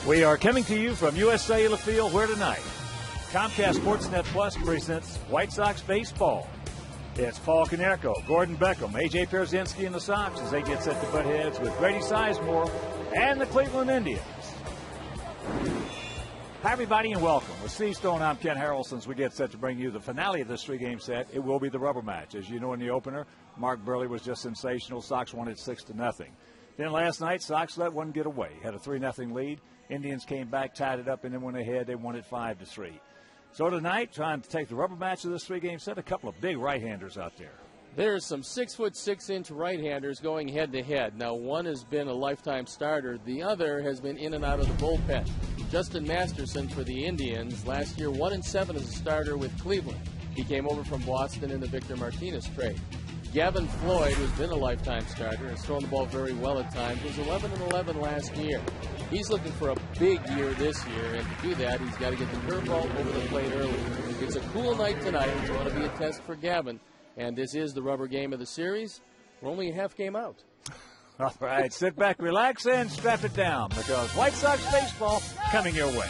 We are coming to you from U.S. Cellular Field, where tonight Comcast Sportsnet Plus presents White Sox baseball. It's Paul Konerko, Gordon Beckham, A.J. Pierzynski, and the Sox as they get set to butt heads with Grady Sizemore and the Cleveland Indians. Hi, everybody, and welcome. With Steve Stone, I'm Ken Harrelson. As we get set to bring you the finale of this three-game set, it will be the rubber match. As you know, in the opener, Mark Burley was just sensational. Sox won it 6-0. Then last night, Sox let one get away. Had a 3-0 lead. Indians came back, tied it up, and then went ahead. They won it 5-3. So tonight, trying to take the rubber match of this three-game set, a couple of big right-handers out there. There's some 6'6" right-handers going head-to-head. Now, one has been a lifetime starter. The other has been in and out of the bullpen. Justin Masterson for the Indians. Last year, 1-7 as a starter with Cleveland. He came over from Boston in the Victor Martinez trade. Gavin Floyd, who's been a lifetime starter, has thrown the ball very well at times, was 11-11 last year. He's looking for a big year this year, and to do that, he's got to get the curveball over the plate early. It's a cool night tonight. It's going to be a test for Gavin, and this is the rubber game of the series. We're only a half game out. All right, sit back, relax, and strap it down, because White Sox baseball coming your way.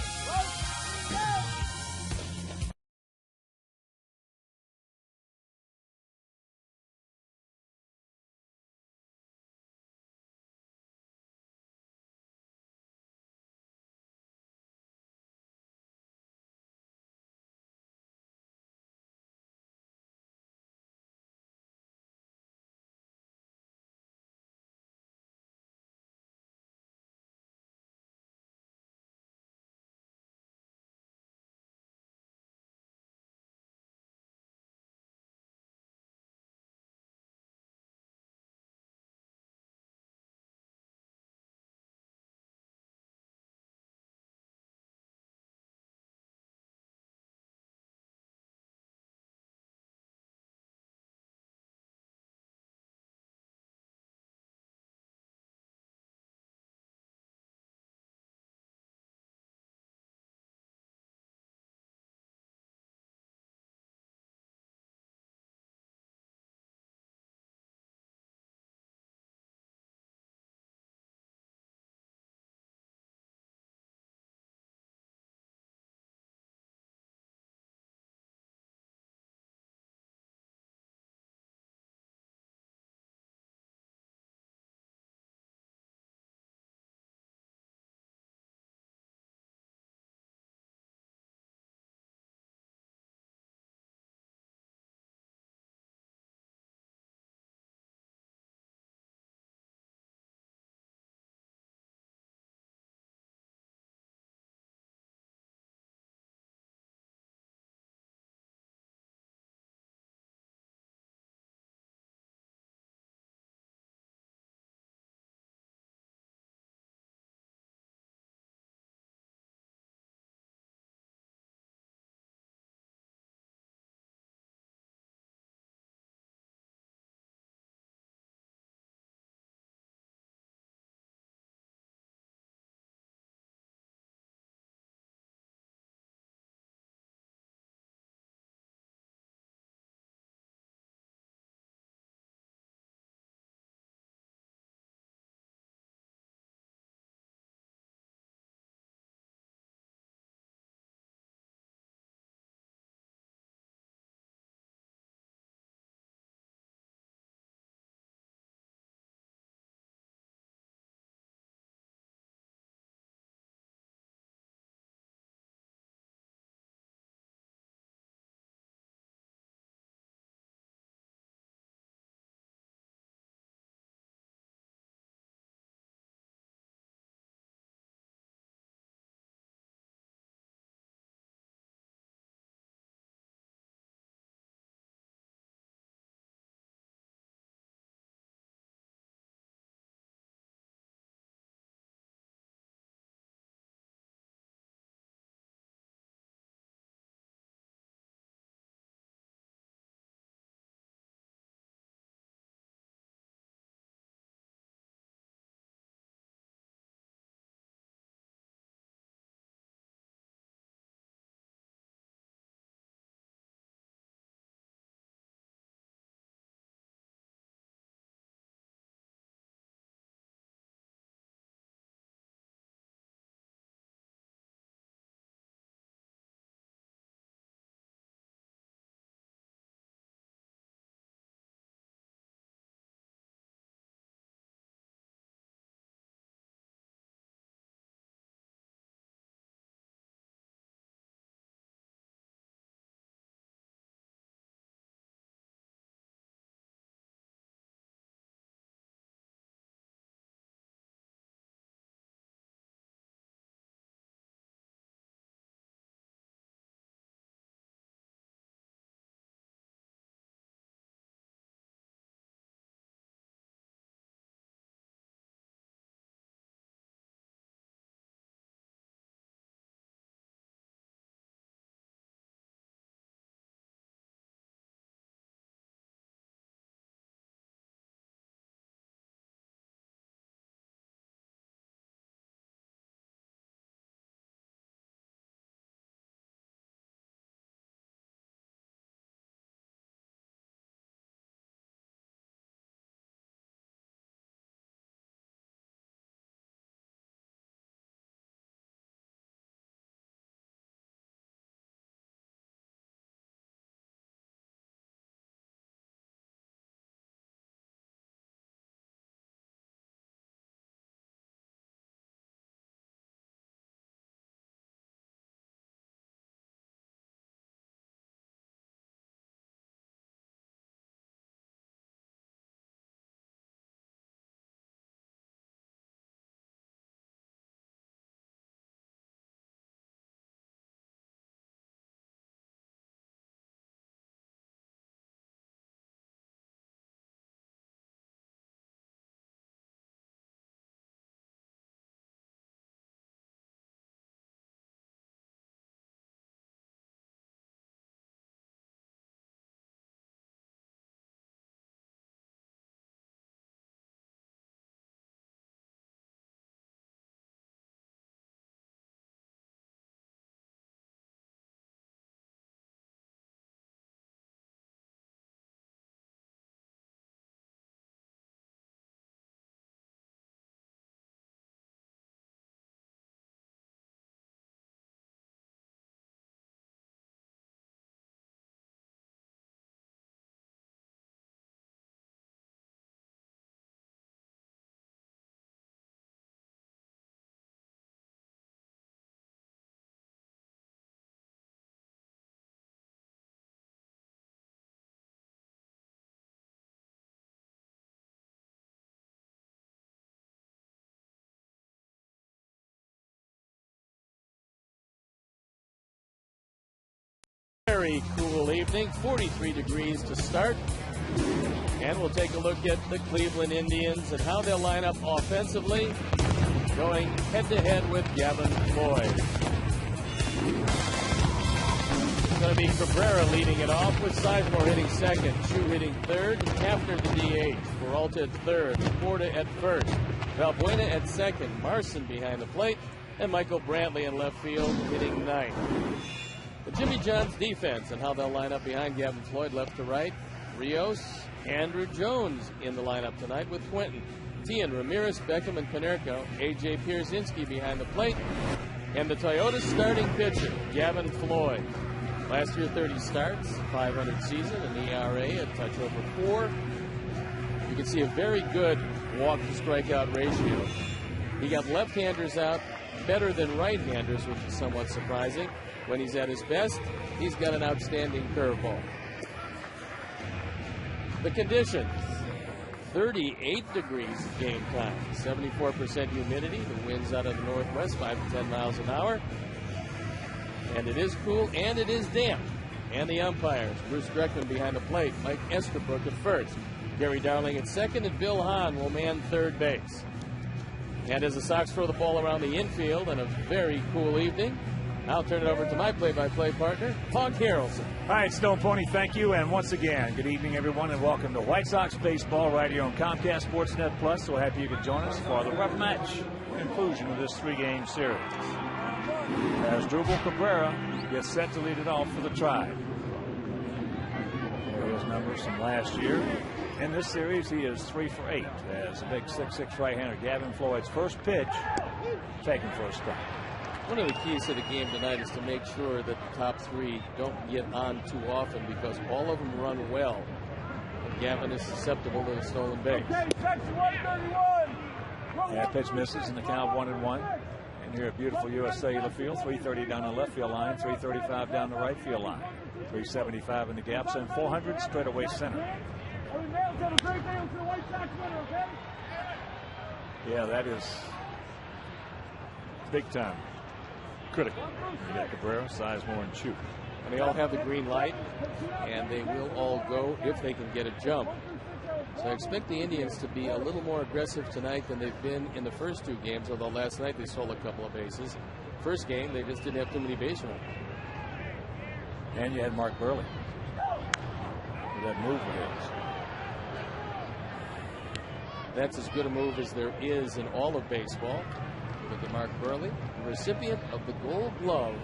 very cool evening, 43 degrees to start. And we'll take a look at the Cleveland Indians and how they'll line up offensively, going head-to-head with Gavin Floyd. It's going to be Cabrera leading it off, with Sizemore hitting second, Chu hitting third, Hafner the DH, Peralta at third, Porta at first, Valbuena at second, Marson behind the plate, and Michael Brantley in left field hitting ninth. The Jimmy John's defense and how they'll line up behind Gavin Floyd left to right. Rios, Andrew Jones in the lineup tonight with Quentin, Tian, Ramirez, Beckham, and Konerko. A.J. Pierzynski behind the plate. And the Toyota starting pitcher, Gavin Floyd. Last year, 30 starts, 500 season, an ERA, a touch over 4. You can see a very good walk-to-strikeout ratio. He got left-handers out better than right-handers, which is somewhat surprising. When he's at his best, he's got an outstanding curveball. The conditions, 38 degrees game time, 74% humidity, the winds out of the northwest, 5 to 10 miles an hour. And it is cool and it is damp. And the umpires, Bruce Dreckman behind the plate, Mike Estabrook at first, Gary Darling at second, and Bill Hahn will man third base. And as the Sox throw the ball around the infield on a very cool evening, I'll turn it over to my play-by-play partner, Hog Harrelson. All right, Stone Pony, thank you. And once again, good evening, everyone, and welcome to White Sox baseball right here on Comcast Sportsnet Plus. So happy you could join us for the rubber match conclusion of this 3-game series. As Drupal Cabrera gets set to lead it off for the Tribe. Here are his numbers from last year. In this series, he is 3 for 8 as a big 6'6" right-hander. Gavin Floyd's first pitch, taken for a strike. One of the keys to the game tonight is to make sure that the top 3 don't get on too often, because all of them run well. And Gavin is susceptible to the stolen base. That pitch misses in the count 1-1. And here at beautiful US Cellular Field, 330 down the left field line, 335 down the right field line, 375 in the gaps, and 400 straight away center. Yeah, that is big time. Critical. You got Cabrera, Sizemore, and Chu. And they all have the green light, and they will all go if they can get a jump. So I expect the Indians to be a little more aggressive tonight than they've been in the first 2 games, although last night they stole a couple of bases. First game, they just didn't have too many base runners. And you had Mark Burley with that move of his. That's as good a move as there is in all of baseball. Look at Mark Burley, the recipient of the Gold Glove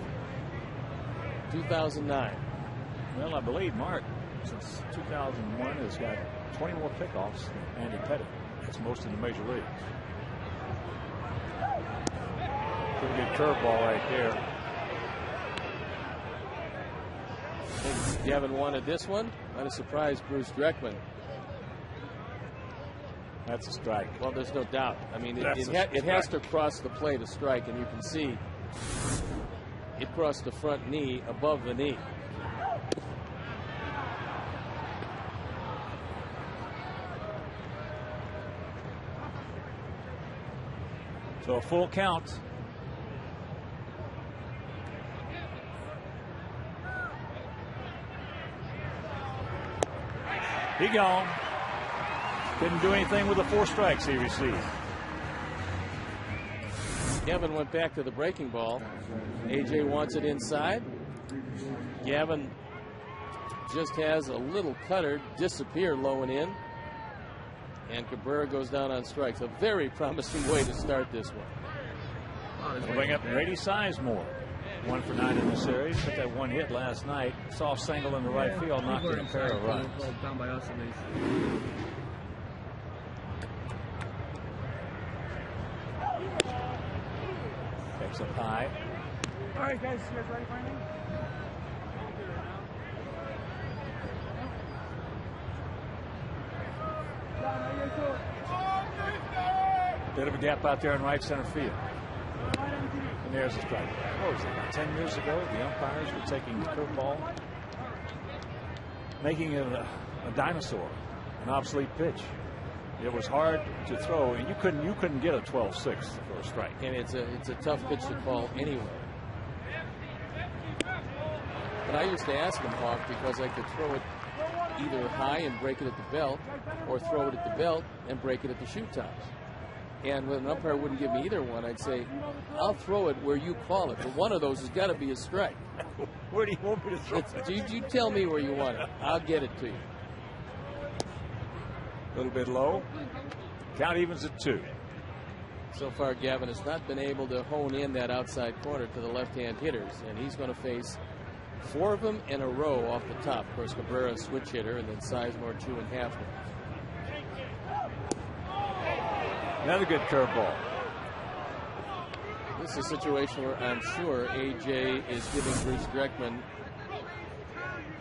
2009. Well, I believe Mark, since 2001, has got 20 more pickoffs than Andy Pettit. That's most in the major leagues. Pretty good curveball right there. And Gavin wanted this one. Might have surprised Bruce Dreckman. That's a strike. Well, there's no doubt. I mean, it has to cross the plate, a strike, and you can see it crossed the front knee above the knee. So a full count. He gone. Didn't do anything with the 4 strikes he received. Gavin went back to the breaking ball. AJ wants it inside. Gavin just has a little cutter disappear low and in. And Cabrera goes down on strikes. A very promising way to start this one. We'll bring up Grady Sizemore. 1 for 9 in the series. Took that 1 hit last night. Soft single in the right field, knocked in a pair of runs. Down by us at least. Takes up high. All right, guys, you guys ready for anything? Bit of a gap out there in right center field. And there's the strike. What was it, about 10 years ago? The umpires were taking the curveball, making it a dinosaur, an obsolete pitch. It was hard to throw, and you couldn't get a 12-6 for a strike. And it's a tough pitch to call anyway. But I used to ask him, Hawk, because I could throw it either high and break it at the belt, or throw it at the belt and break it at the shoe tops. And when an umpire wouldn't give me either one, I'd say, I'll throw it where you call it, but one of those has got to be a strike. Where do you want me to throw it? You tell me where you want it. I'll get it to you. A little bit low. Count evens at 2. So far, Gavin has not been able to hone in that outside corner to the left-hand hitters, and he's going to face 4 of them in a row off the top. Of course, Cabrera, switch hitter, and then Sizemore, 2.5. Another good curveball. This is a situation where I'm sure A.J. is giving Bruce Dreckman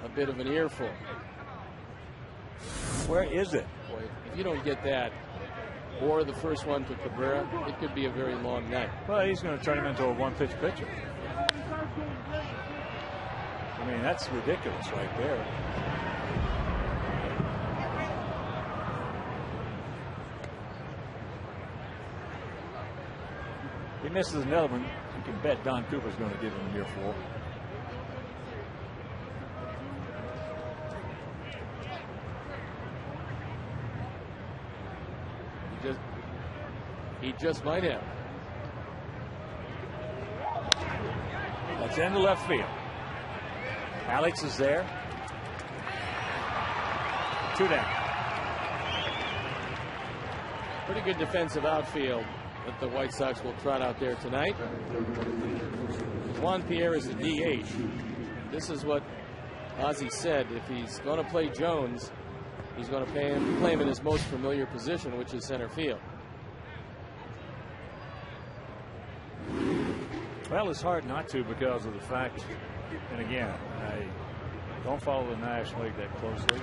a bit of an earful. Where is it? Boy, if you don't get that, or the first one to Cabrera, it could be a very long night. Well, he's going to turn him into a one-pitch pitcher. I mean, that's ridiculous right there. He misses another one. You can bet Don Cooper's going to give him an earful. He just might have. That's into left field. Alex is there. 2 down. Pretty good defensive outfield that the White Sox will trot out there tonight. Juan Pierre is a DH. This is what Ozzie said. If he's going to play Jones, he's going to play him in his most familiar position, which is center field. Well, it's hard not to because of the fact, and again, I don't follow the National League that closely,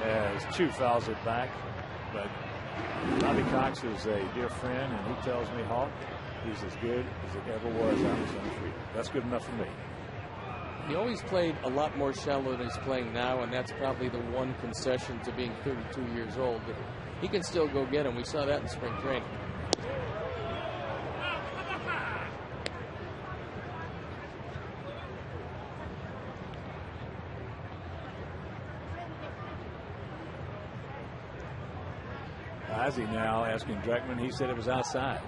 as Chu fouls it back, but Bobby Cox is a dear friend, and he tells me, Hawk, he's as good as it ever was out in center field. That's good enough for me. He always played a lot more shallow than he's playing now, and that's probably the one concession to being 32 years old. But he can still go get him. We saw that in spring training. Ozzie now asking Dreckman. He said it was outside.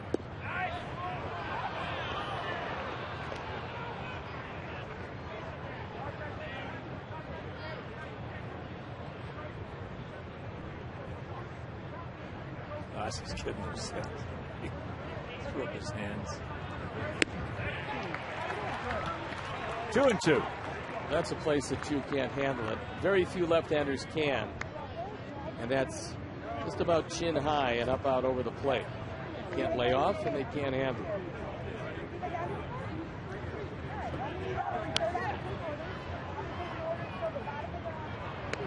Ozzie's kidding himself. He threw up his hands. 2-2. That's a place that you can't handle it. Very few left-handers can, and that's just about chin high and up out over the plate. They can't lay off and they can't handle it.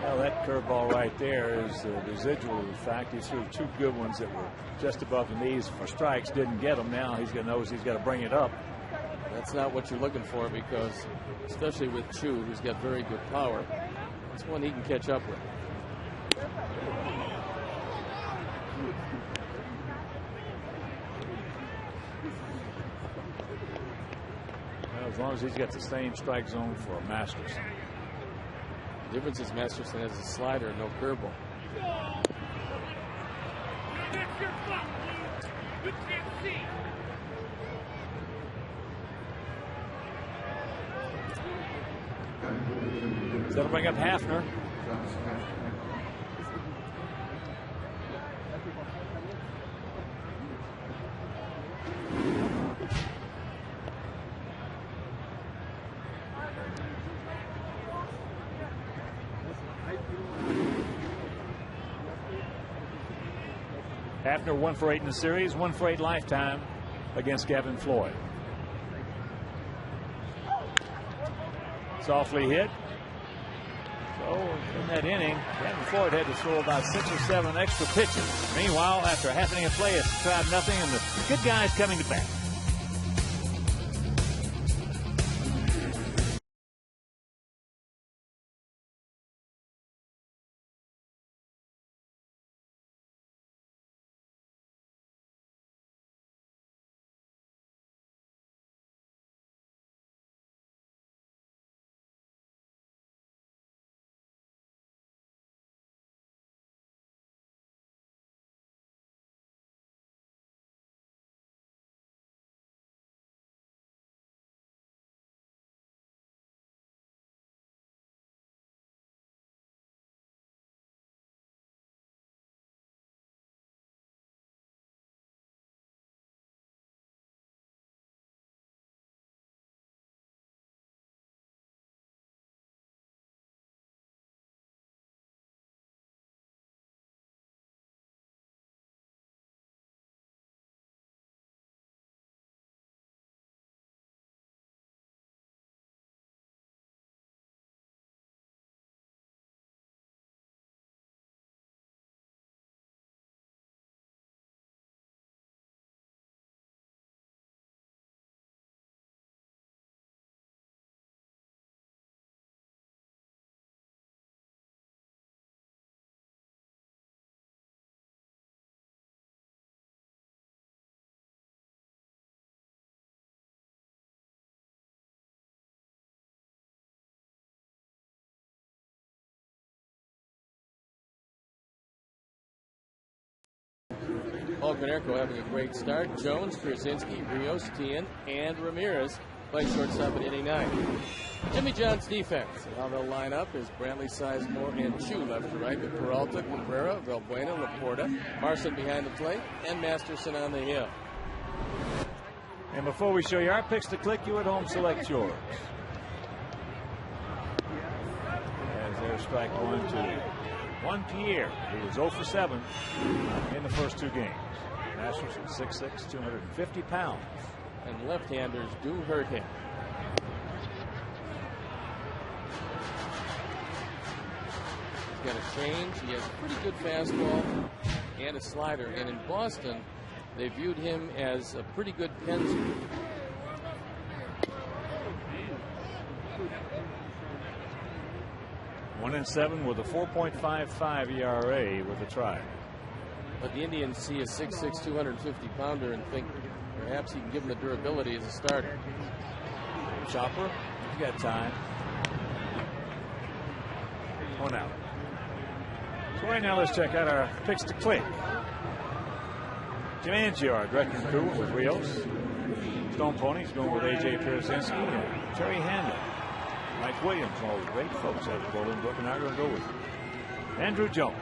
Well, that curveball right there is the residual of the fact he threw 2 good ones that were just above the knees for strikes, didn't get them. Now he's going to know he's got to bring it up. That's not what you're looking for, because especially with Chu, who's got very good power, it's one he can catch up with. Well, as long as he's got the same strike zone for a Masterson. The difference is Masterson has a slider and no curveball. That'll bring up Hafner. Hafner 1 for 8 in the series, 1 for 8 lifetime against Gavin Floyd. Softly hit. So in that inning, Gavin Floyd had to throw about 6 or 7 extra pitches. Meanwhile, after a half inning of play, it's 5-0, and the good guys coming to bat. Konerko having a great start. Jones, Krasinski, Rios, Tien, and Ramirez play shortstop in inning 9. Jimmy John's defense. How they'll line up is Brantley, Sizemore, and Chu left to right, with Peralta, Cabrera, Valbuena, Laporta, Marson behind the plate, and Masterson on the hill. And before we show you our picks to click, you at home select yours. As there's strike 1 to Juan Pierre, who was 0 for 7 in the first 2 games. Masterson 6'6", 250 pounds. And left-handers do hurt him. He's got a change. He has a pretty good fastball and a slider. And in Boston, they viewed him as a pretty good pencil. One and 7 with a 4.55 ERA with a try. But the Indians see a 6'6", 250-pounder and think perhaps he can give them the durability as a starter. Chopper, he's got time. 1 out. So right now let's check out our picks to click. Jim Angiar directing the crew with Rios. Stone Pony's going with A.J. Pierzynski and Terry Handel. Mike Williams, all the great folks at the Bowling Book, and I'm going to go with Andrew Jones.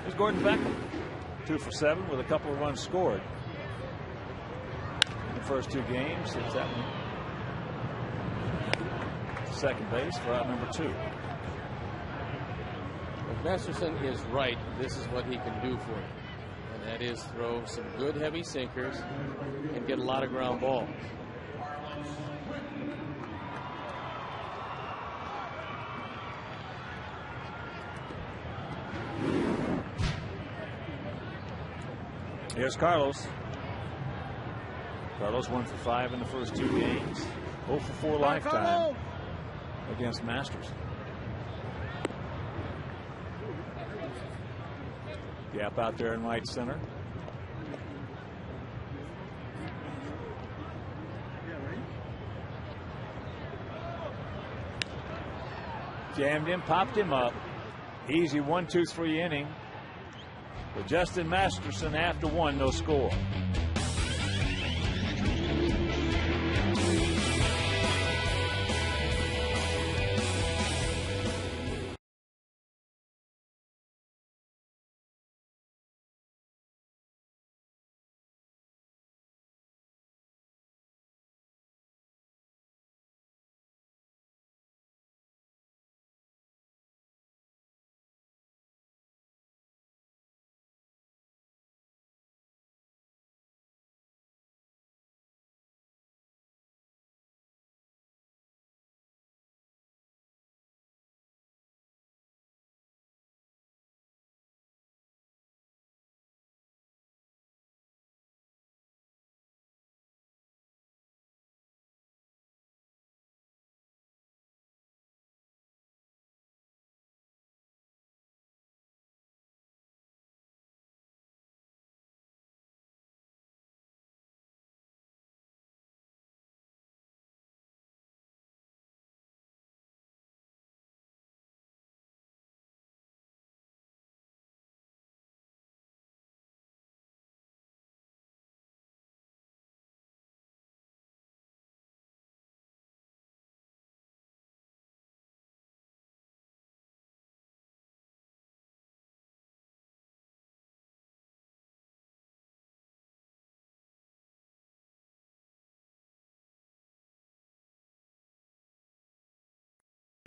Here's Gordon Beckham, 2 for 7 with a couple of runs scored in the first 2 games. It's that one. Second base for out number 2. If Masterson is right, this is what he can do for you. And that is throw some good heavy sinkers and get a lot of ground balls. Here's Carlos. Carlos 1 for 5 in the first 2 games. 0 for 4 lifetime against Masterson. Gap out there in right center. Jammed him, popped him up. Easy 1-2-3 inning. But Justin Masterson after 1, no score.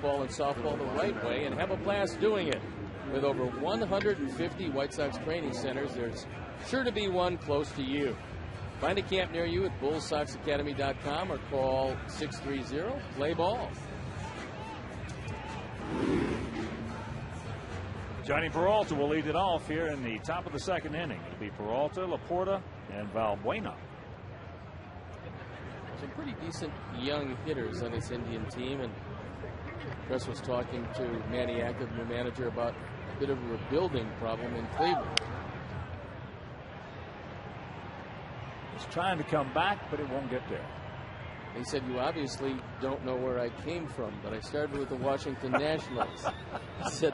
Ball and softball the right way and have a blast doing it. With over 150 White Sox training centers, there's sure to be one close to you. Find a camp near you at bullsoxacademy.com or call 630-PLAY-BALL. Johnny Peralta will lead it off here in the top of the 2nd inning. It'll be Peralta, Laporta, and Valbuena. Some pretty decent young hitters on this Indian team, and Chris was talking to Manny Active, new manager, about a bit of a rebuilding problem in Cleveland. He's trying to come back, but it won't get there. He said, "You obviously don't know where I came from, but I started with the Washington Nationals." He said,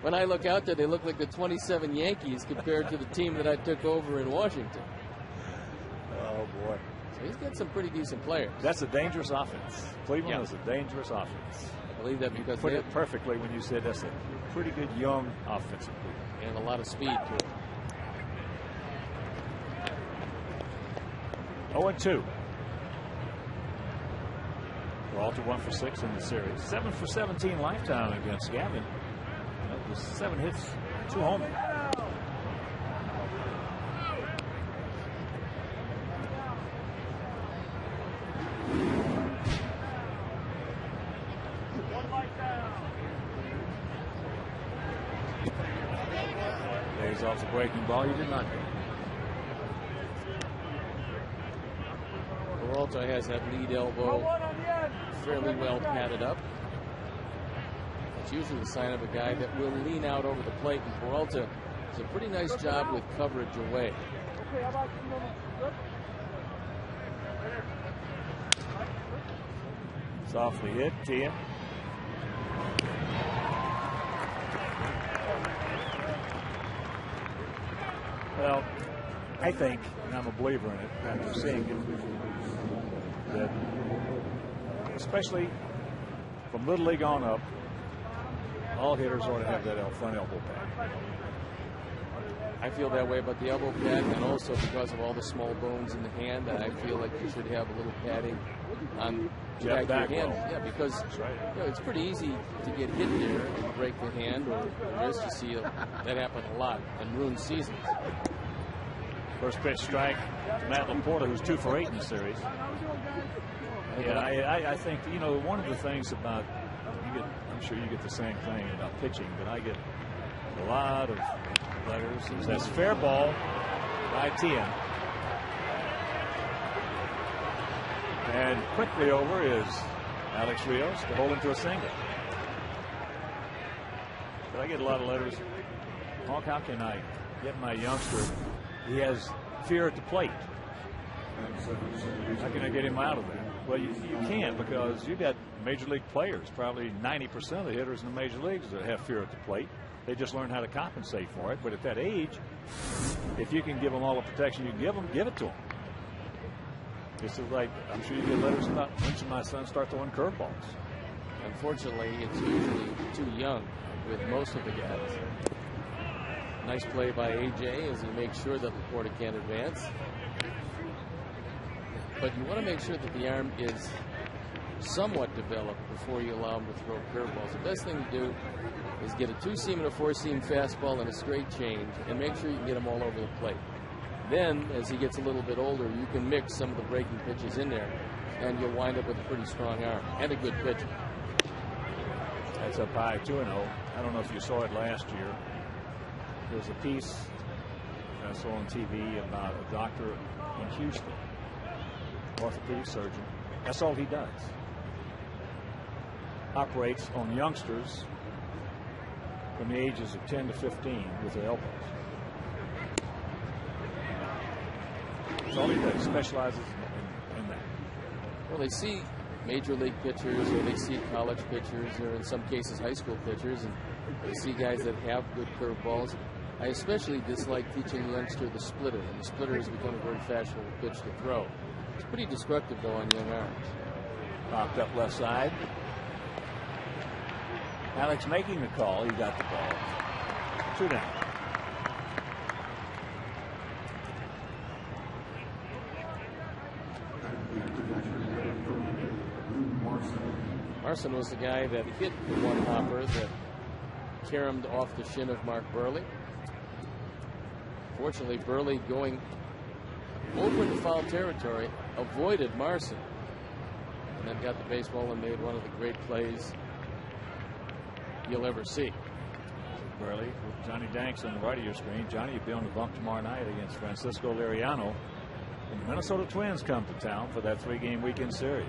when I look out there, they look like the 27 Yankees compared to the team that I took over in Washington. Oh, boy. So he's got some pretty decent players. That's a dangerous offense. Cleveland is a dangerous offense. I believe that because put it perfectly when you said that's a pretty good young offensive group. And a lot of speed to it. 0-2. Peralta 1 for 6 in the series. 7 for 17 lifetime against Gavin. That was 7 hits, 2 homers. Lays off the breaking ball. You did not go. Peralta has that lead elbow fairly well padded up. It's usually the sign of a guy that will lean out over the plate, and Peralta does a pretty nice job with coverage away. Softly hit, Tia. Well, I think, and I'm a believer in it after seeing it, that especially from Little League on up, all hitters ought to have that front elbow pad. I feel that way about the elbow pad, and also because of all the small bones in the hand, I feel like you should have a little padding on the back of your hand. Yeah, because it's pretty easy to get hit there and break the hand or the wrist. You see that happen a lot and ruin seasons. First pitch strike to Matt Laporta, who's 2 for 8 in the series. Yeah, I think, one of the things about, I'm sure you get the same thing about pitching, but I get a lot of letters. That's fair ball by Tien. And quickly over is Alex Rios to hold him to a single. But I get a lot of letters. Hawk, how can I get my youngster? He has fear at the plate. How can I get him out of there? Well, you can't, because you got major league players. Probably 90% of the hitters in the major leagues that have fear at the plate. They just learn how to compensate for it. But at that age, if you can give them all the protection you can give them, give it to them. It's like, I'm sure you get letters about, when should my son start throwing curveballs? Unfortunately, it's usually too young with most of the guys. Nice play by AJ as he makes sure that Laporta can't advance. But you want to make sure that the arm is somewhat developed before you allow him to throw curveballs. The best thing to do is get a 2-seam and a 4-seam fastball and a straight change, and make sure you can get them all over the plate. Then, as he gets a little bit older, you can mix some of the breaking pitches in there, and you'll wind up with a pretty strong arm and a good pitcher. That's up high, 2-0. I don't know if you saw it last year. There was a piece I saw on TV about a doctor in Houston, orthopedic surgeon. That's all he does. Operates on youngsters from the ages of 10 to 15 with their elbows. That's all he does. Specializes in that. Well, they see major league pitchers, or they see college pitchers, or in some cases high school pitchers, and they see guys that have good curveballs. I especially dislike teaching the youngster the splitter, and the splitter has become a very fashionable pitch to throw. It's pretty destructive, though, on young arms. Popped up left side. Alex making the call. He got the ball. 2 down. Marson was the guy that hit the one hopper that caromed off the shin of Mark Burley. Fortunately, Burley, going over into foul territory, avoided Marson, and then got the baseball and made one of the great plays you'll ever see. Burley with Johnny Danks on the right of your screen. Johnny will be on the bump tomorrow night against Francisco Liriano. And the Minnesota Twins come to town for that 3-game weekend series.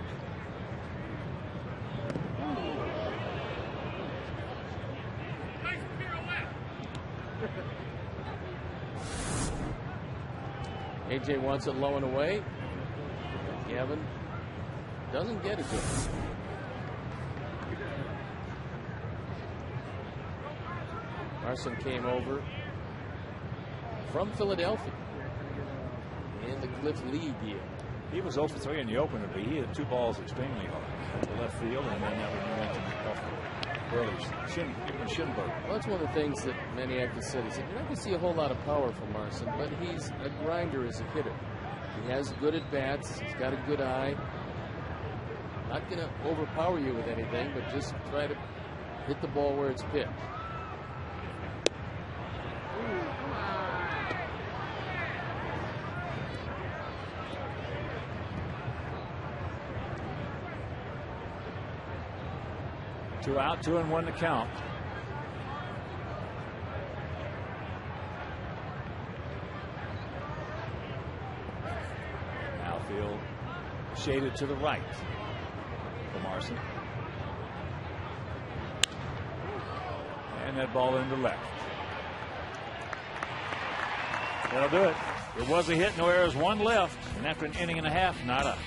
AJ wants it low and away. He Kevin doesn't get it to him. Larson came over from Philadelphia in the Cliff Lee deal. He was 0 for 3 in the opener, but he hit 2 balls extremely hard to left field, and then that one went to Burley's shin burn. Well, that's one of the things that Maniac has said. He said, you're not going to see a whole lot of power from Larson, but he's a grinder as a hitter. He has good at-bats. He's got a good eye. Not going to overpower you with anything, but just try to hit the ball where it's pitched. Two out, 2-1 to count. Outfield shaded to the right for Larson. And that ball into left. That'll do it. It was a hit, no errors, 1 left. And after an inning and a half, not up.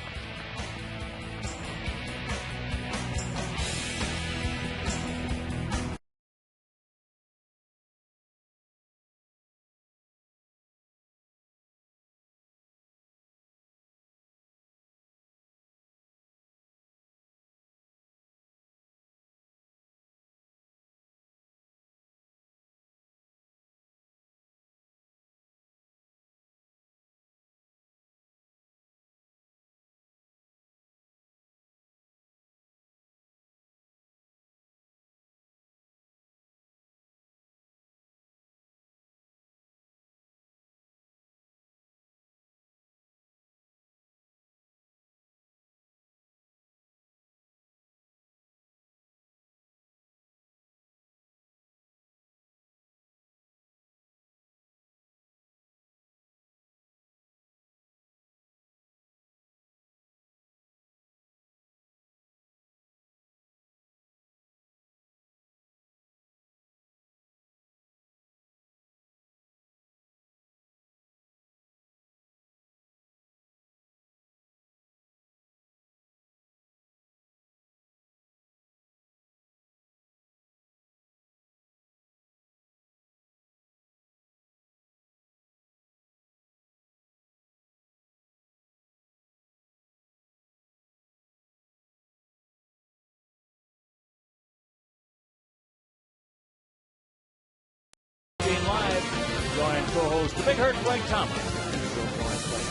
Live, join co-host the Big Hurt Greg Thomas.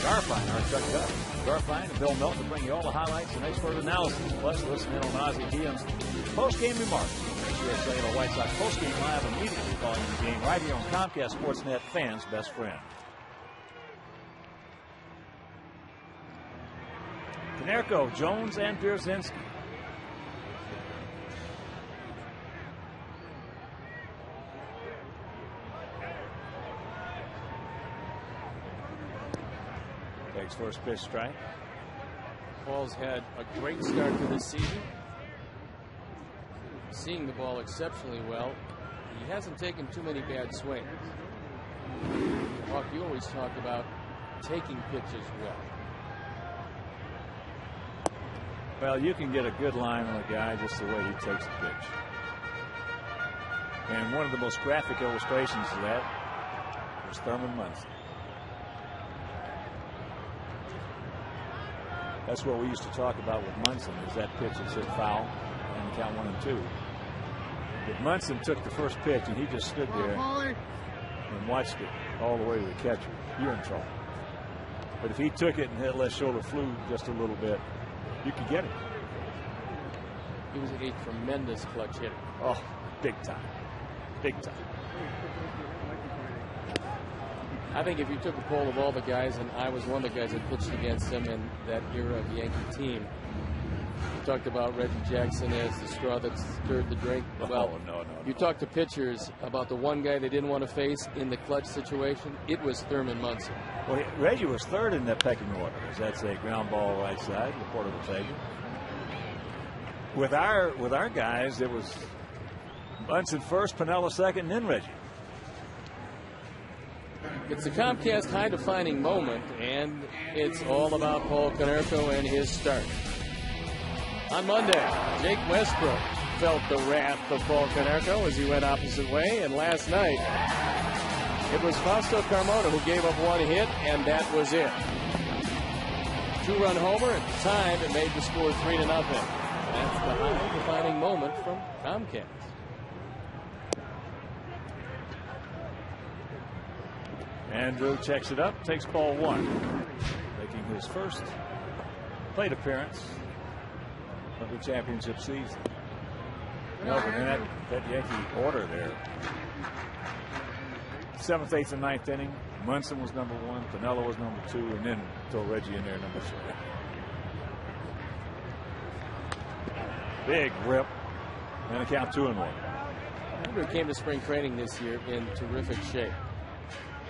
Garfine, our Chuck Duck. Garfine and Bill Melton bring you all the highlights and expert analysis. Plus, listen in on Ozzie Guillen's post-game remarks. USA and the White Sox post-game live immediately following the game right here on Comcast Sportsnet, fans' best friend. Konerko, Jones, and Pierzynski. Takes first pitch strike. Paul's had a great start to this season. Seeing the ball exceptionally well. He hasn't taken too many bad swings. Hawk, you always talk about taking pitches well. Well, you can get a good line on a guy just the way he takes the pitch. And one of the most graphic illustrations of that was Thurman Munson. That's what we used to talk about with Munson, is that pitch that's hit foul and count 1 and 2. But Munson took the first pitch and he just stood there and watched it all the way to the catcher. You're in trouble. But if he took it and that left shoulder flew just a little bit, you could get it. He was a tremendous clutch hitter. Oh, big time. Big time. I think if you took a poll of all the guys, and I was one of the guys that pitched against him in that era of the Yankee team, you talked about Reggie Jackson as the straw that stirred the drink. Well, no. You talked to pitchers about the one guy they didn't want to face in the clutch situation. It was Thurman Munson. Well, Reggie was third in that pecking order. That's a ground ball right side. Reporter will take it. With our guys, it was Munson first, Piniella second, and then Reggie. It's the Comcast high-defining moment, and it's all about Paul Konerko and his start. On Monday, Jake Westbrook felt the wrath of Paul Konerko as he went opposite way, and last night, it was Fausto Carmona who gave up one hit, and that was it. Two-run homer. At the time, it made the score 3-0. That's the high-defining moment from Comcast. Andrew checks it up, takes ball one, making his first plate appearance of the championship season. Melvin, and that Yankee order there. 7th, 8th, and 9th inning. Munson was number 1, Piniella was number 2, and then throw Reggie in there number 3. Big rip, and a count 2-1. Andrew came to spring training this year in terrific shape.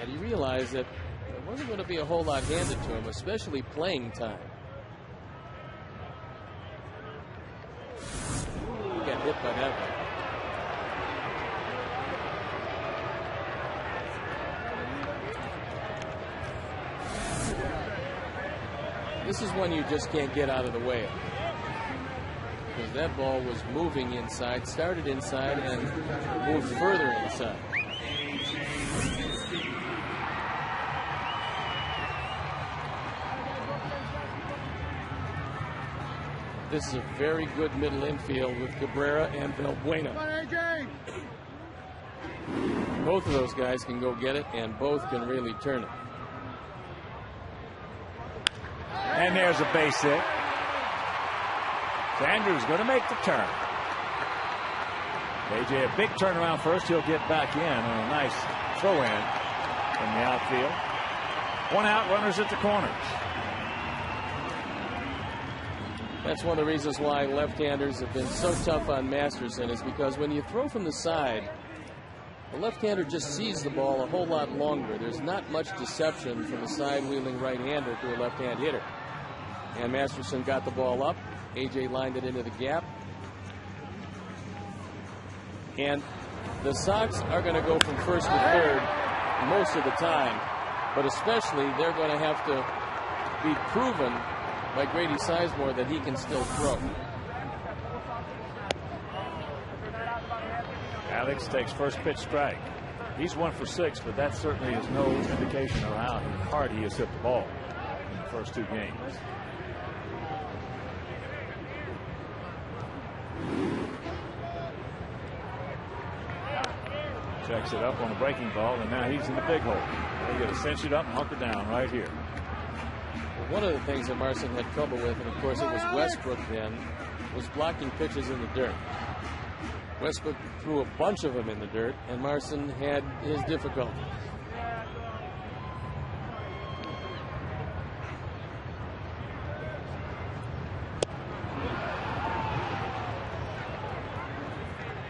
And he realized that there wasn't going to be a whole lot handed to him, especially playing time. He got hit by that one. This is one you just can't get out of the way of. Because that ball was moving inside, started inside, and moved further inside. This is a very good middle infield with Cabrera and Valbuena. Both of those guys can go get it, and both can really turn it. And there's a base hit. So Andrew's going to make the turn. AJ, a big turnaround first. He'll get back in on a nice throw in from the outfield. 1 out, runners at the corners. That's one of the reasons why left-handers have been so tough on Masterson, is because when you throw from the side, the left-hander just sees the ball a whole lot longer. There's not much deception from a side-wheeling right-hander to a left-hand hitter. And Masterson got the ball up. AJ lined it into the gap. And the Sox are going to go from first to third most of the time, but especially they're going to have to be proven by Grady Sizemore that he can still throw. Alex takes first pitch strike. He's 1 for 6, but that certainly is no indication of how hard he has hit the ball in the first 2 games. Checks it up on a breaking ball, and now he's in the big hole. They got to cinch it up and hunker down right here. One of the things that Marson had trouble with, and of course it was Westbrook then, was blocking pitches in the dirt. Westbrook threw a bunch of them in the dirt, and Marson had his difficulties.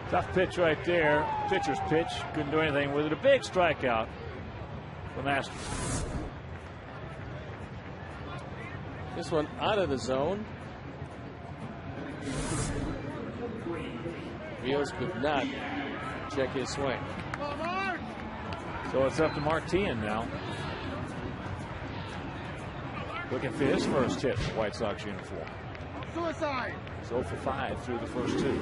Tough pitch right there. Pitcher's pitch. Couldn't do anything with it. A big strikeout for Masters. This one out of the zone. Rios could not check his swing. So it's up to Martin now. Looking for his first hit in the White Sox uniform. Suicide. 0 for 5 through the first 2.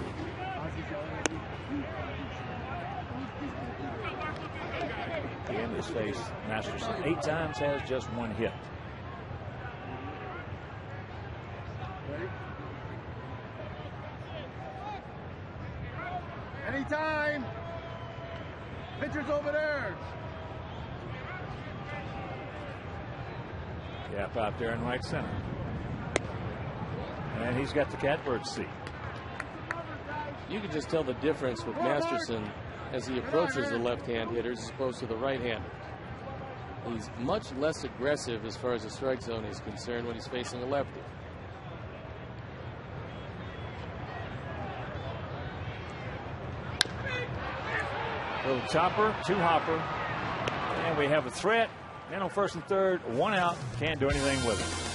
In his face, Masterson 8 times, has just 1 hit. Anytime. Pitcher's over there. Gap out there in right center. And he's got the catbird seat. You can just tell the difference with Masterson as he approaches the left-hand hitters as opposed to the right-hander. He's much less aggressive as far as the strike zone is concerned when he's facing a lefty. Little chopper, 2 hopper, and we have a threat. And on first and third, 1 out. Can't do anything with it.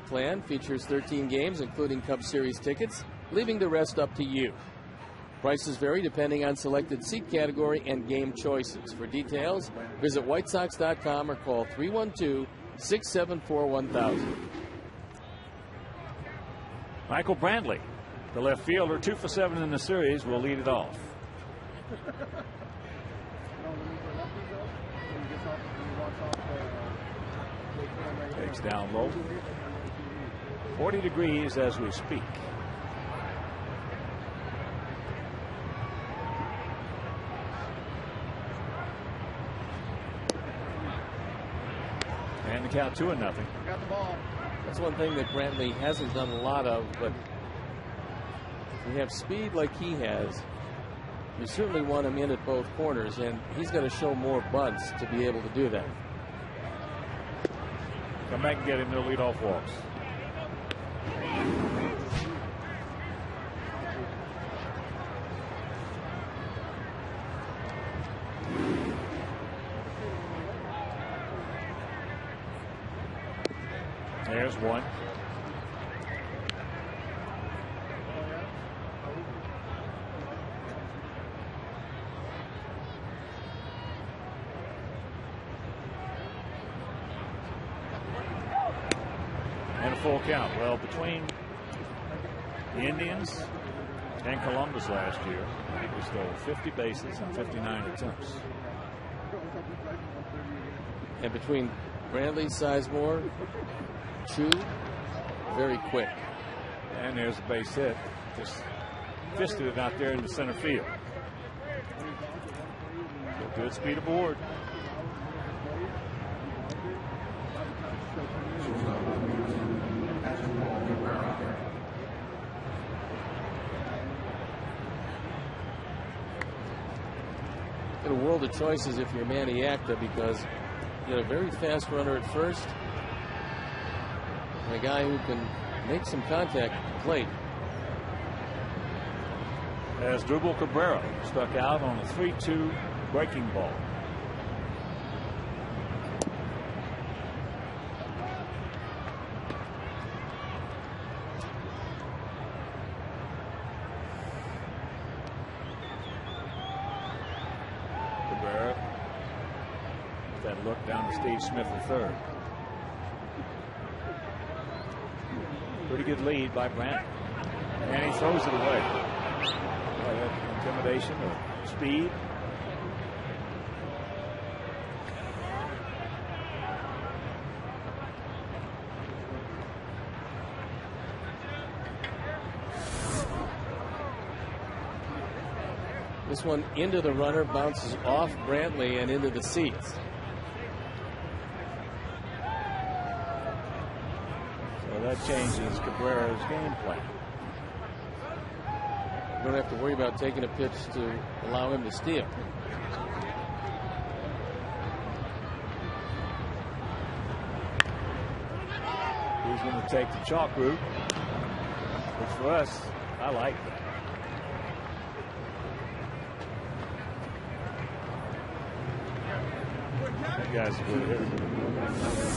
plan features 13 games, including Cup Series tickets, leaving the rest up to you. Prices vary depending on selected seat category and game choices. For details, visit whitesox.com or call 312-674-1000. Michael Brantley, the left fielder, 2 for 7 in the series, will lead it off. Takes down low. 40 degrees as we speak. And the count 2-0. Got the ball. That's one thing that Brantley hasn't done a lot of, but if you have speed like he has, you certainly want him in at both corners, and he's got to show more bunts to be able to do that. Come back and get him. They'll lead off walks. There's one. And a full count. Well, between the Indians and Columbus last year, we stole 50 bases and 59 attempts. And between Brantley, Sizemore, Chu, very quick. And there's a base hit. Just fisted it out there in the center field. So good speed aboard. Got a world of choices if you're Manny Acta, because you got a very fast runner at first and a guy who can make some contact at the plate. As Drupal Cabrera struck out on a 3-2 breaking ball. Cabrera with that look down to Steve Smith III. Pretty good lead by Brandt. And he throws it away. Intimidation or speed. This one into the runner, bounces off Brantley and into the seats. So that changes Cabrera's game plan. You don't have to worry about taking a pitch to allow him to steal. He's going to take the chalk route, which for us, I like that. That guy's a good hitter.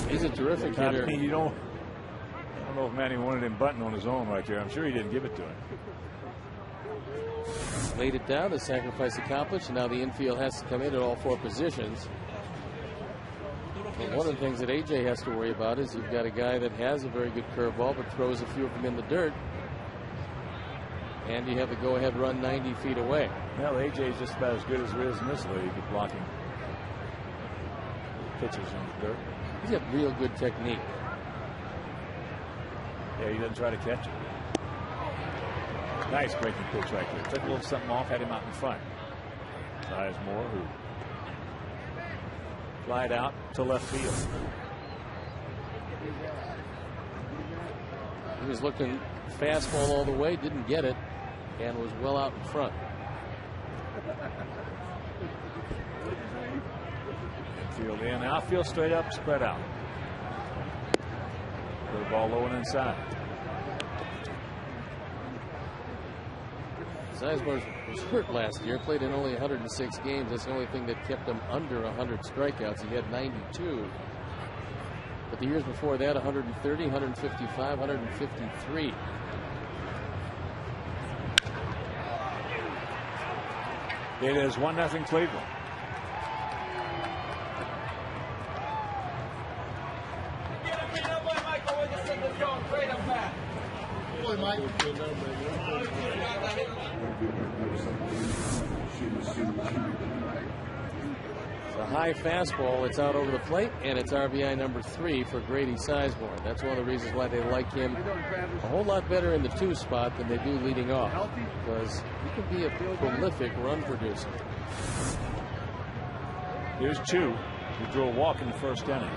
He's a terrific hitter. I mean, I don't know if Manny wanted him button on his own right there. I'm sure he didn't give it to him. Laid it down, the sacrifice accomplished, and now the infield has to come in at all 4 positions. And one of the things that AJ has to worry about is you've got a guy that has a very good curveball but throws a few of them in the dirt, and you have the go-ahead run 90 feet away. Well, AJ is just about as good as there is in this league at blocking pitchers in the dirt. He's got real good technique. Yeah, he doesn't try to catch it. Nice breaking pitch right there. Took a little something off, had him out in front. Sizemore, who flied out to left field. He was looking fastball all the way, didn't get it, and was well out in front. Infield in, outfield straight up, spread out. Put the ball low and inside. Sizemore was hurt last year, played in only 106 games. That's the only thing that kept him under 100 strikeouts. He had 92. But the years before that, 130, 155, 153. It is 1-0 Cleveland. It's a high fastball. It's out over the plate, and it's RBI number 3 for Grady Sizemore. That's one of the reasons why they like him a whole lot better in the 2 spot than they do leading off, because he can be a prolific run producer. Here's Chu, who drew a walk in the first inning.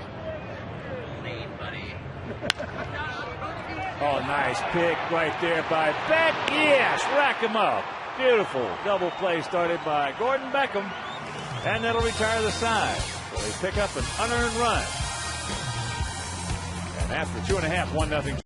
Oh, nice pick right there by Beck. Yes, rack him up. Beautiful double play started by Gordon Beckham, and that'll retire the side. So they pick up an unearned run. And after 2.5, 1-0.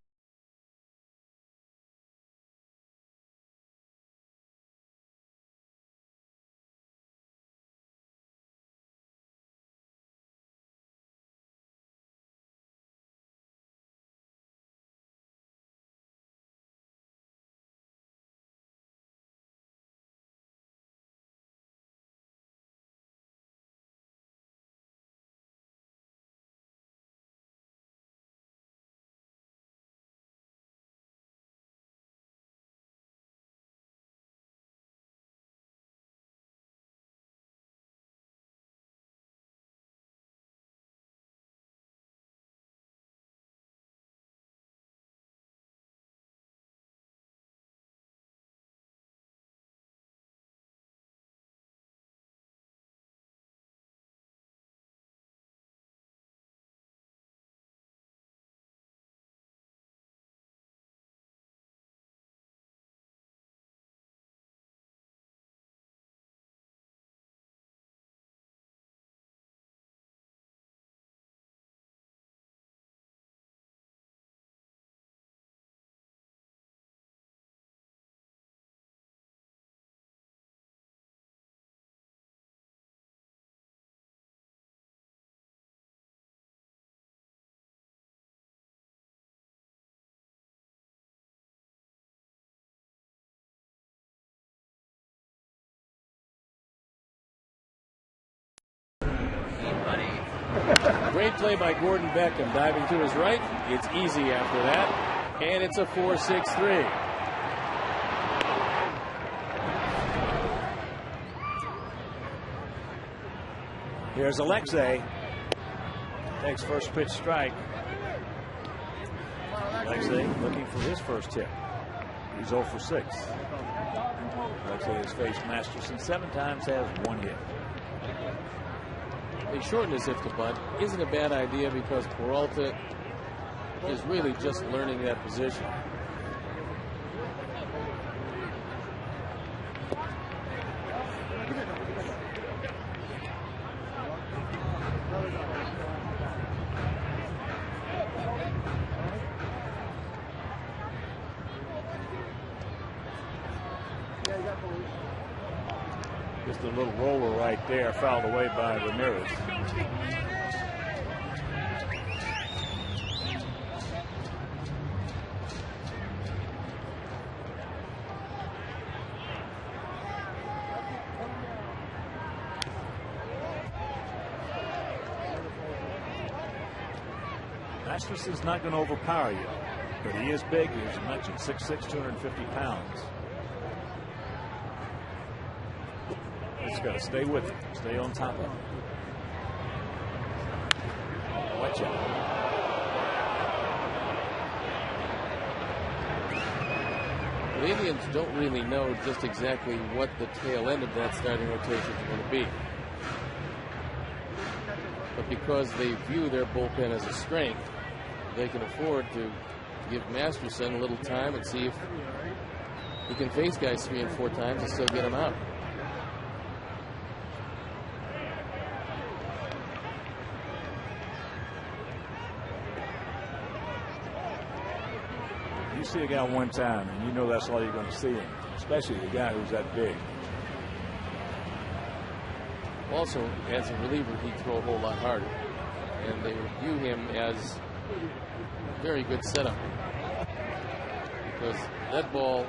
Great play by Gordon Beckham, diving to his right. It's easy after that, and it's a 4-6-3. Here's Alexei. Takes first pitch strike. Alexei looking for his first hit. He's 0 for 6. Alexei has faced Masterson 7 times, has 1 hit. They shorten his hit to bunt. Isn't a bad idea because Peralta is really just learning that position. Just a little roller right there, fouled away by Ramirez. Masterson's not going to overpower you, but he is big, as you mentioned, 6'6", 250 pounds. Just got to stay with it, stay on top of it. Watch out. The Indians don't really know just exactly what the tail end of that starting rotation is going to be. But because they view their bullpen as a strength, they can afford to give Masterson a little time and see if he can face guys 3 and 4 times and still get them out. You see a guy one time, and you know that's all you're going to see him, especially the guy who's that big. Also, as a reliever, he'd throw a whole lot harder. And they view him as Very good setup, because that ball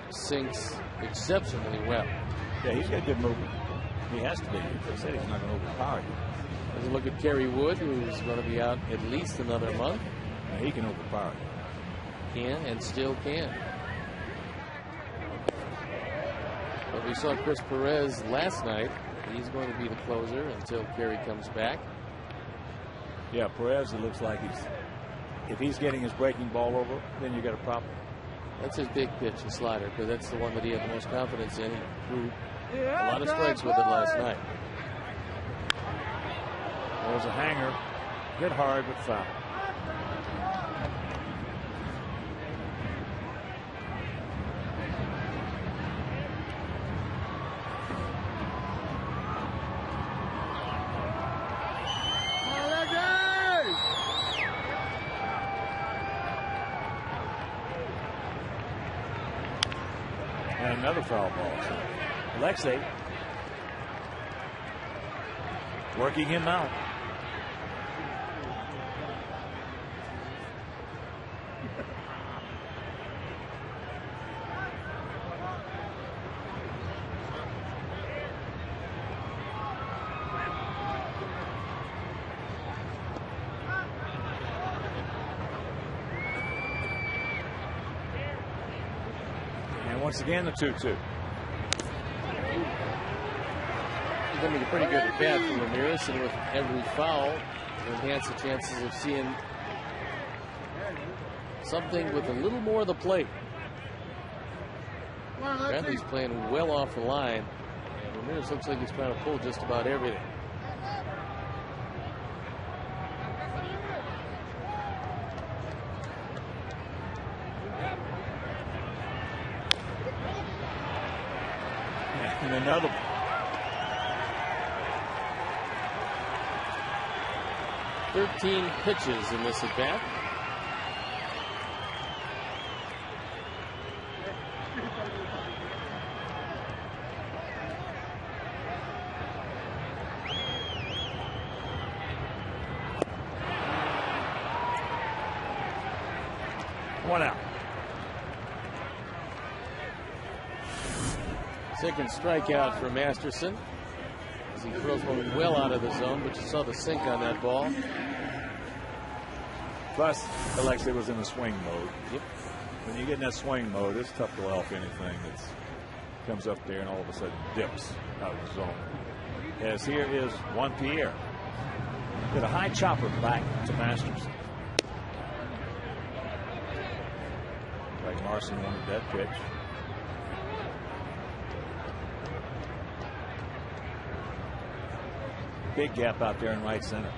sinks exceptionally well. Yeah, he's got good movement. He has to be. They said he's not going to overpower you. As you look at Kerry Wood, who's going to be out at least another month. Now, he can overpower you. Can and still can. But we saw Chris Perez last night. He's going to be the closer until Kerry comes back. Yeah, Perez, it looks like if he's getting his breaking ball over, then you got a problem. That's his big pitch, the slider, because that's the one that he had the most confidence in. He threw a lot of strikes with it last night. There's a hanger. Hit hard, but foul. And another foul ball. Alexei working him out. Once again, the 2-2. He's going to be pretty good at bat for Ramirez, and with every foul, to enhance the chances of seeing something with a little more of the plate. Bradley's playing well off the line. Ramirez looks like he's trying to pull just about everything. And another one. "13 pitches in this at bat. One out. Second strikeout for Masterson, as he throws one well out of the zone, but you saw the sink on that ball. Plus, Alexei was in the swing mode. Yep. When you get in that swing mode, it's tough to allow anything that comes up there and all of a sudden dips out of the zone. As here is Juan Pierre. With a high chopper back to Masterson. Like Marson wanted that pitch. Big gap out there in right center.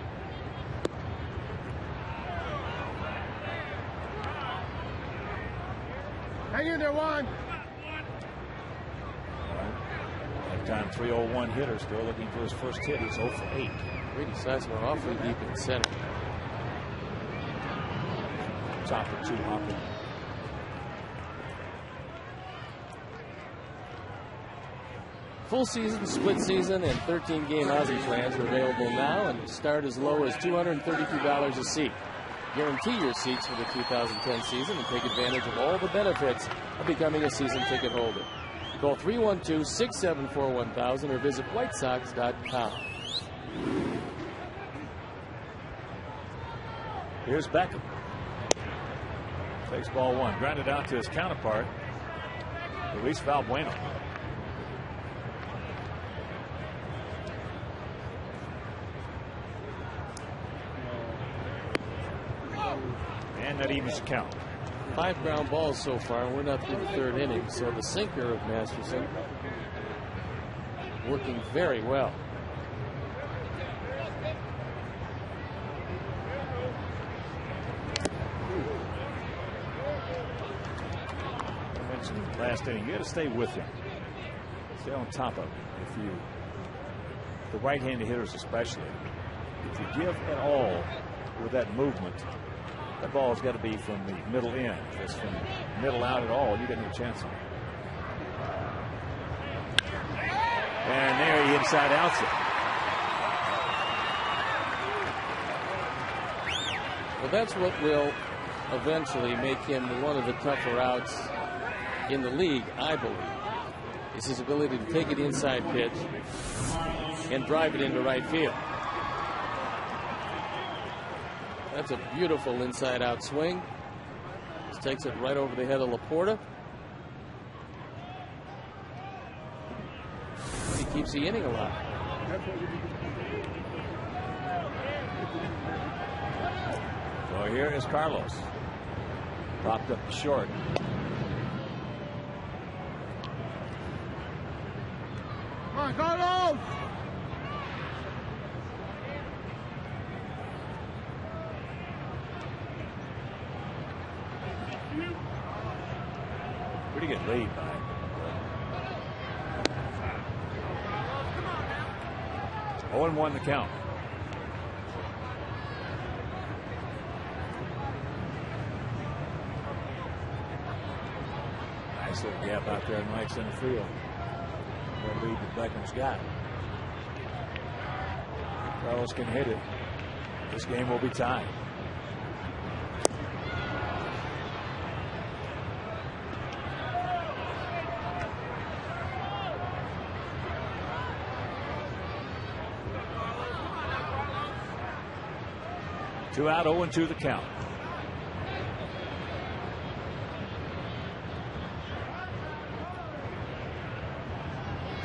Hang in there, Juan. That time 301 hitter, still looking for his first hit. He's 0 for 8. Brady Sizemore awfully deep in center. Top of 2 hopping. Full season, split season, and 13-game Aussie plans are available now and start as low as $232 a seat. Guarantee your seats for the 2010 season and take advantage of all the benefits of becoming a season ticket holder. Call 312-674-1000 or visit whitesox.com. Here's Beckham. Takes ball 1. Grounded out to his counterpart, Luis Valbuena. And that evens the count. 5 ground balls so far, and we're not through the 3rd inning. So the sinker of Masterson working very well. I mentioned last inning, you got to stay with him. Stay on top of him. The right-handed hitters especially, if you give at all with that movement, that ball has got to be from the middle in. If it's from middle out at all, you got no chance on it. And there he inside outs it. Well, that's what will eventually make him one of the tougher outs in the league, I believe, is his ability to take it inside pitch and drive it into right field. That's a beautiful inside-out swing. Just takes it right over the head of Laporta. He keeps the inning alive. So here is Carlos. Popped up short. Come on, Carlos! Pretty good lead by 0-1 the count. Nice little gap out there in right center field. What lead that Beckham's got. Carlos can hit it. This game will be tied. Two out, 0-2 the count.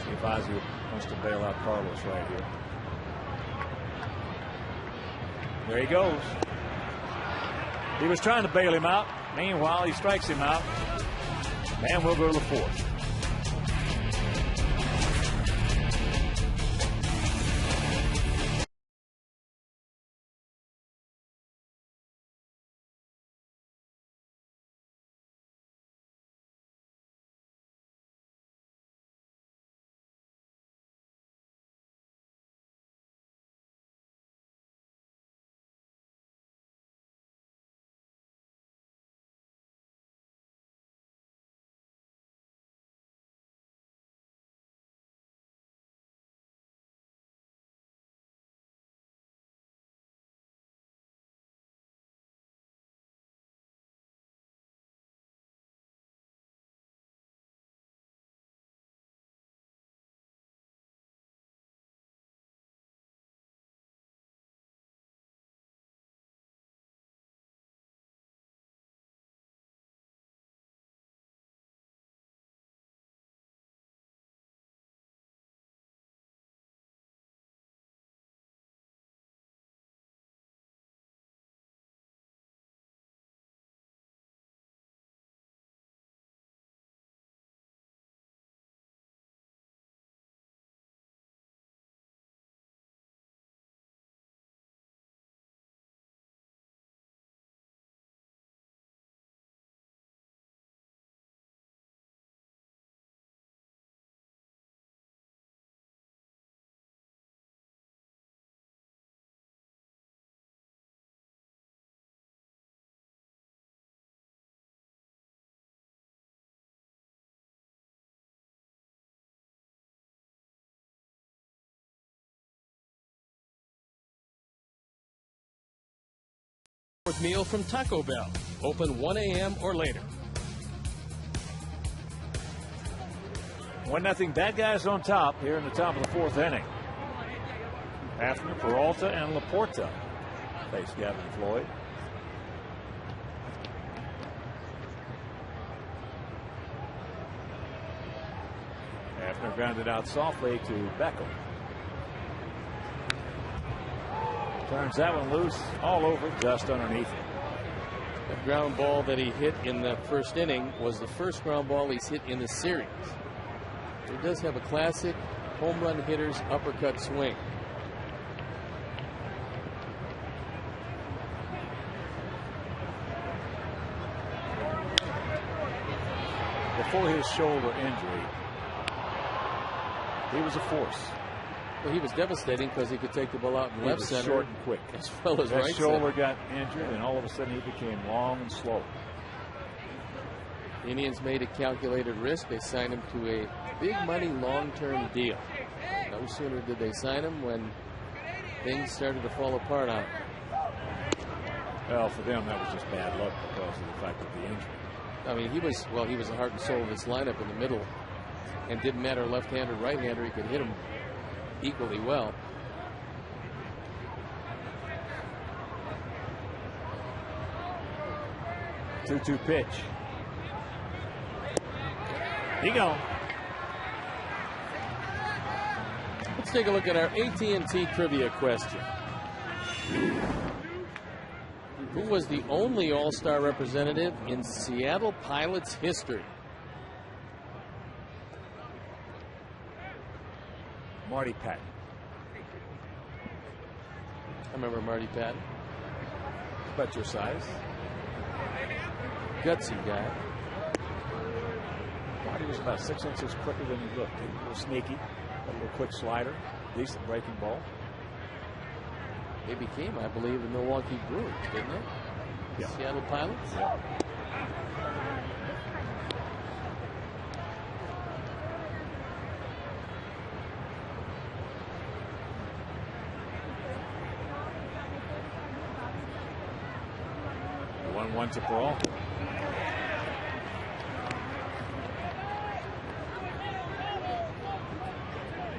See if Ozzie wants to bail out Carlos right here. There he goes. He was trying to bail him out. Meanwhile, he strikes him out. And we'll go to the fourth. Meal from Taco Bell. Open 1 a.m. or later. 1-0 bad guys on top here in the top of the fourth inning. After Peralta and Laporta face Gavin Floyd. Hafner grounded out softly to Beckham. Turns that one loose all over just underneath it. The ground ball that he hit in the first inning was the first ground ball he's hit in the series. He does have a classic home run hitter's uppercut swing. Before his shoulder injury, he was a force. Well, he was devastating because he could take the ball out in left center. Short and quick. As well as that right shoulder center. got injured, and all of a sudden he became long and slow. The Indians made a calculated risk. They signed him to a big money long-term deal. No sooner did they sign him when things started to fall apart on him. Well, for them, that was just bad luck because of the fact of the injury. I mean, he was the heart and soul of this lineup in the middle. And didn't matter left-hander or right-hander, he could hit him equally well. Two-two pitch. He gone. Let's take a look at our AT&T trivia question. Who was the only All-Star representative in Seattle Pilots history? Marty Patton. I remember Marty Patton. About your size. Gutsy guy. Marty was about 6 inches quicker than he looked. He was a little sneaky, a little quick slider, decent breaking ball. They became, I believe, the Milwaukee Brewers, didn't they? Yeah. Seattle Pilots. Yeah. One to Peralta.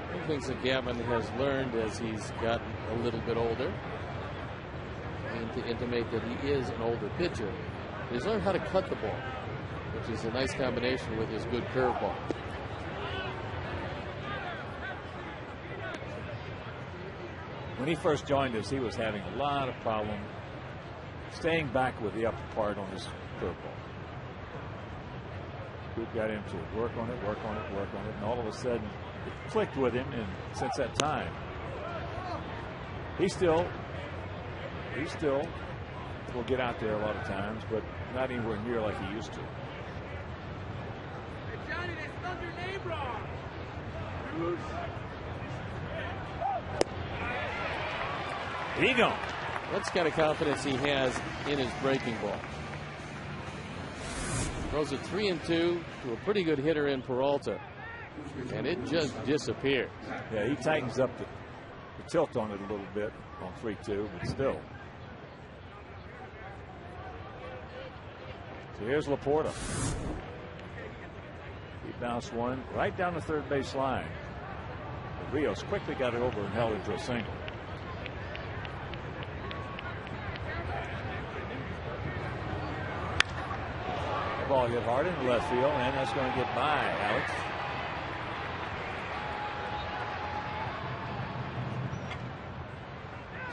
One of the things that Gavin has learned as he's gotten a little bit older, and to intimate that he is an older pitcher, he's learned how to cut the ball, which is a nice combination with his good curveball. When he first joined us, he was having a lot of problem staying back with the upper part on his curveball. We got him to work on it, and all of a sudden it clicked with him, and since that time, he still will get out there a lot of times, but not anywhere near like he used to. Hey, Johnny, they spelled your name wrong. He gone. That's the kind of confidence he has in his breaking ball. Throws a 3-2 to a pretty good hitter in Peralta, and it just disappears. Yeah, he tightens up the tilt on it a little bit on 3-2, but still. So here's Laporta. He bounced one right down the third base line. Rios quickly got it over and held it to a single. Ball hit hard in the left field, and that's going to get by Alex.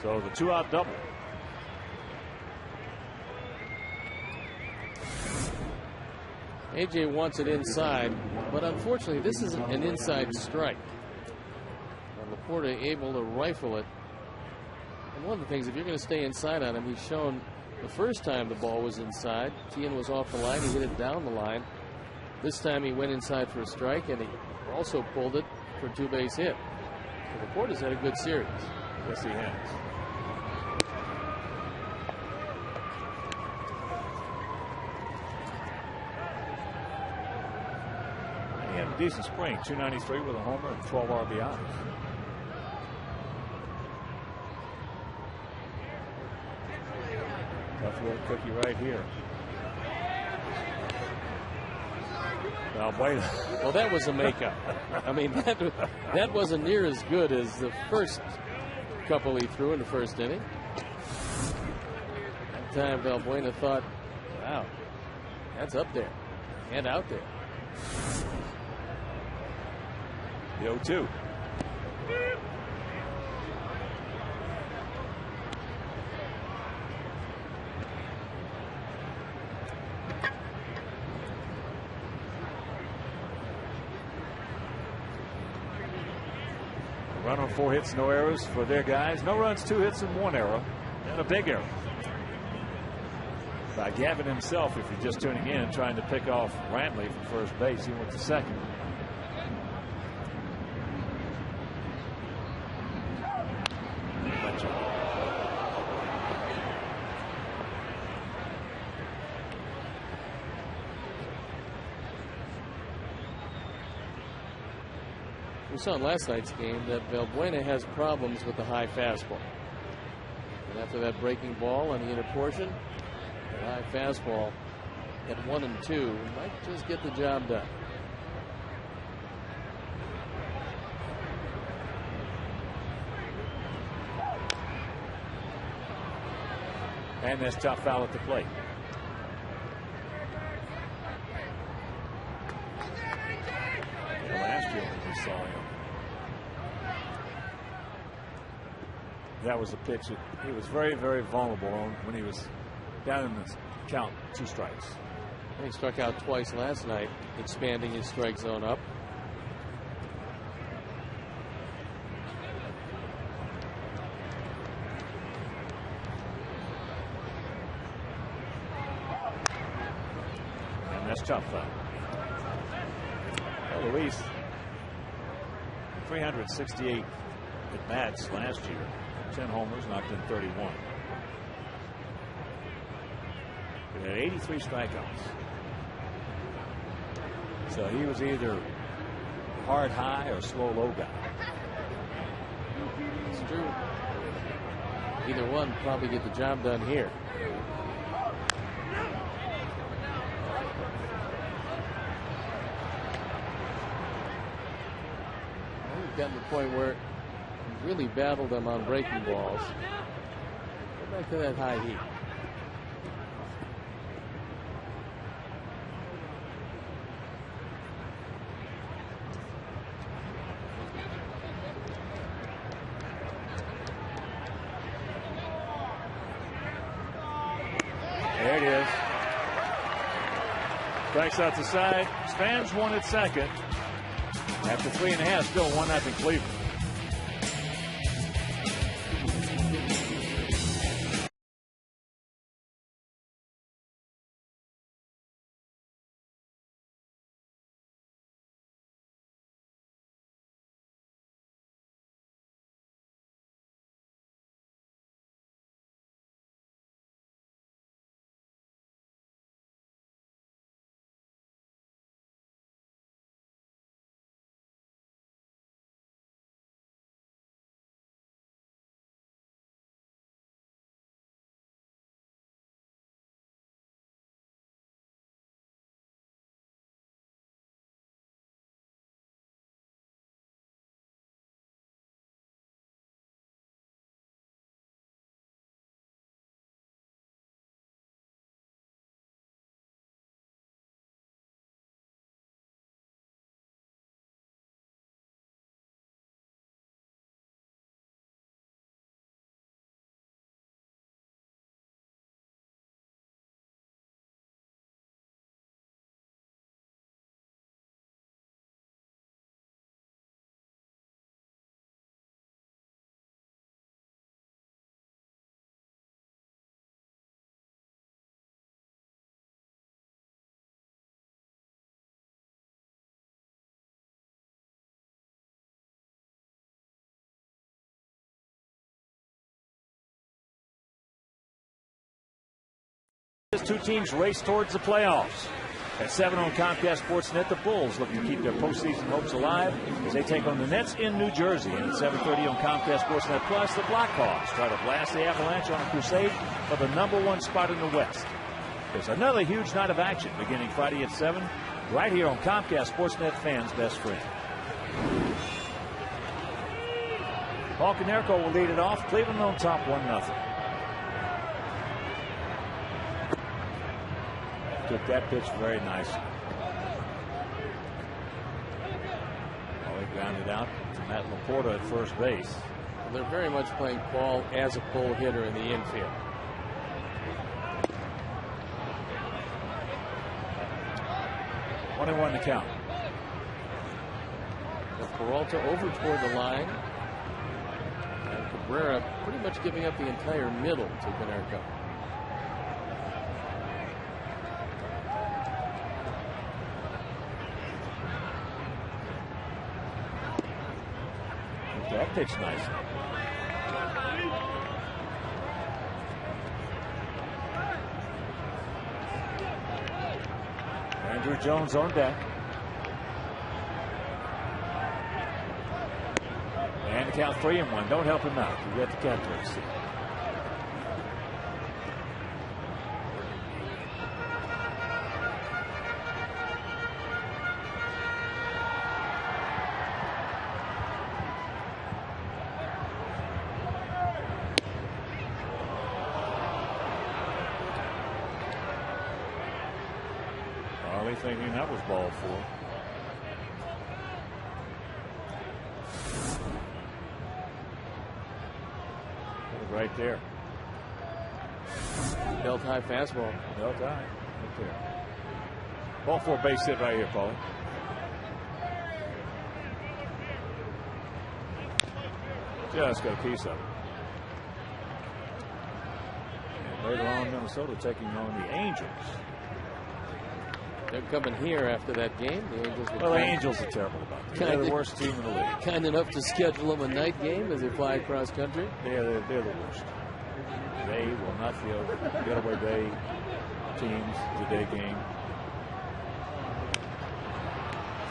So the 2-out double. AJ wants it inside, but unfortunately this is an inside strike. And Laporta able to rifle it. And one of the things, if you're going to stay inside on him, he's shown the first time the ball was inside, Tian was off the line, he hit it down the line. This time he went inside for a strike, and he also pulled it for a 2-base hit. So Laporta's had a good series. Yes, he has. He had a decent spring, 293 with a homer and 12 RBIs. Tough little cookie right here. Well, that was a makeup. I mean, that wasn't near as good as the first couple he threw in the first inning. That time Valbuena thought, wow, that's up there and out there. The 0-2. Run on 4 hits, no errors for their guys. No runs, 2 hits, and 1 error. And a big error by Gavin himself, if you're just tuning in, trying to pick off Brantley from first base. He went to second. We saw in last night's game that Valbuena has problems with the high fastball. And after that breaking ball on the inner portion, the high fastball at 1-2 might just get the job done. And that's tough foul at the plate. Last year when we saw him, that was a pitch that he was very, very vulnerable on when he was down in the count, 2 strikes. He struck out twice last night, expanding his strike zone up. And that's tough foul. Well, Luis, 368 at bats last year, 10 homers, knocked in 31. He had 83 strikeouts. So he was either hard high or slow low guy. It's true. Either one probably get the job done here. We've gotten to the point where he really battled them on breaking balls. Go back to that high heat. There it is. Strikes out the side. Fans won at second. After 3.5, still 1-0 Cleveland. Two teams race towards the playoffs. At 7 on Comcast Sportsnet, the Bulls looking to keep their postseason hopes alive as they take on the Nets in New Jersey. And at 7:30 on Comcast Sportsnet Plus, the Blackhawks try to blast the Avalanche on a crusade for the #1 spot in the West. There's another huge night of action beginning Friday at 7, right here on Comcast Sportsnet, fans' best friend. Paul Konerko will lead it off. Cleveland on top 1-0. Took that pitch very nicely. Oh, he grounded out to Matt Laporta at first base. They're very much playing Paul as a pull hitter in the infield. One and 1 to count. With Peralta over toward the line. And Cabrera pretty much giving up the entire middle to Konerko. That pitch nice. Andrew Jones on deck. And count 3-1. Don't help him out. You got the catcher. probably thinking that was ball 4. Right there. Belt high fastball. Belt high. Right there. Ball 4, base hit right here, Paulie. Just got a piece of it. And later on, Minnesota taking on the Angels. They're coming here after that game. The Angels were the Angels are terrible about that. They're the worst team in the league. Kind enough to schedule them a night game as they fly across country. They're the worst. They will not field getaway day teams, the day game.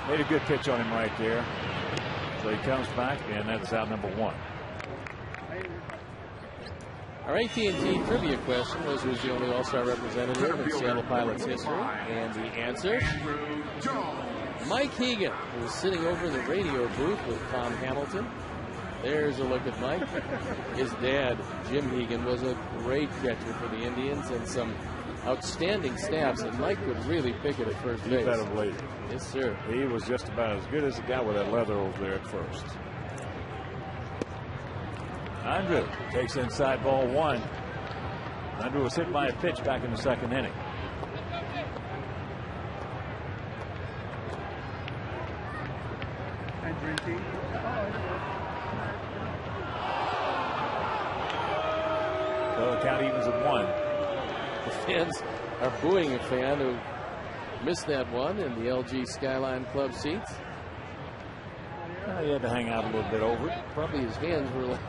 Made a good pitch on him right there. So he comes back, and that's out number 1. Our AT&T trivia question was, who's the only All-Star representative in Seattle Pilots history? And the answer, Mike Hegan, who was sitting over in the radio booth with Tom Hamilton. There's a look at Mike. His dad, Jim Hegan, was a great catcher for the Indians and some outstanding snaps, and Mike could really pick it at first base. He better believe it. Yes, sir. He was just about as good as the guy with that leather over there at first. Andrew takes inside ball 1. Andrew was hit by a pitch back in the 2nd inning. So the count evens at 1. The fans are booing a fan who missed that one in the LG Skyline Club seats. He had to hang out a little bit over it. Probably his hands were like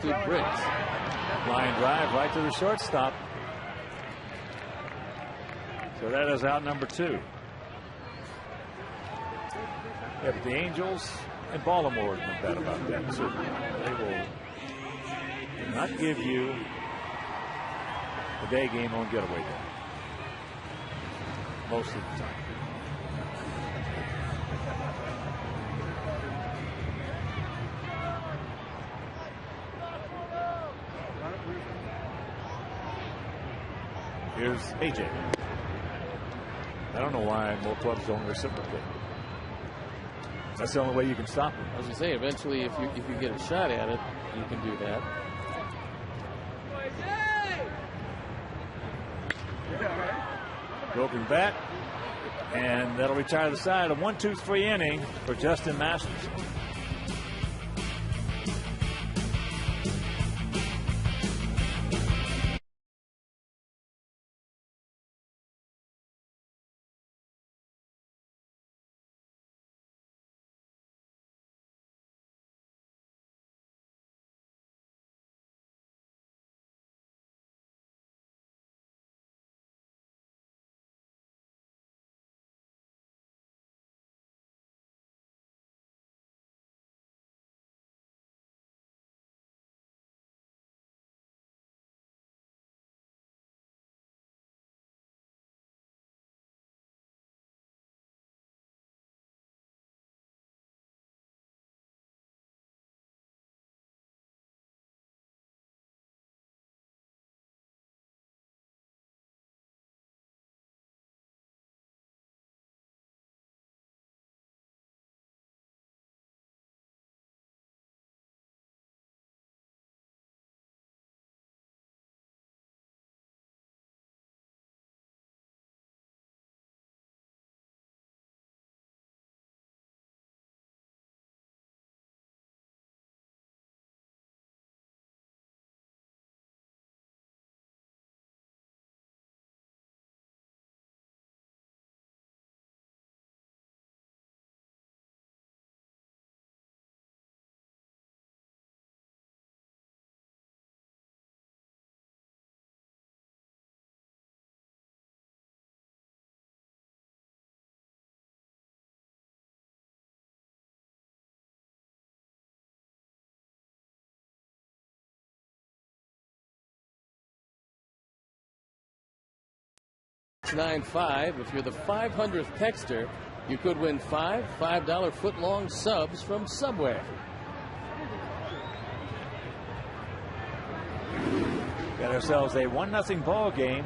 2 bricks. Line drive right to the shortstop. So that is out number 2. Yeah, but the Angels and Baltimore have been bad about that too. They will not give you a day game on getaway day most of the time. Here's AJ. I don't know why more clubs don't reciprocate. That's the only way you can stop him. I was going to say, eventually, if you get a shot at it, you can do that. Broken bat, and that'll retire the side. A 1-2-3 inning for Justin Masterson. It's 9-5. If you're the 500th texter, you could win 5 $5 foot-long subs from Subway. Got ourselves a 1-0 ball game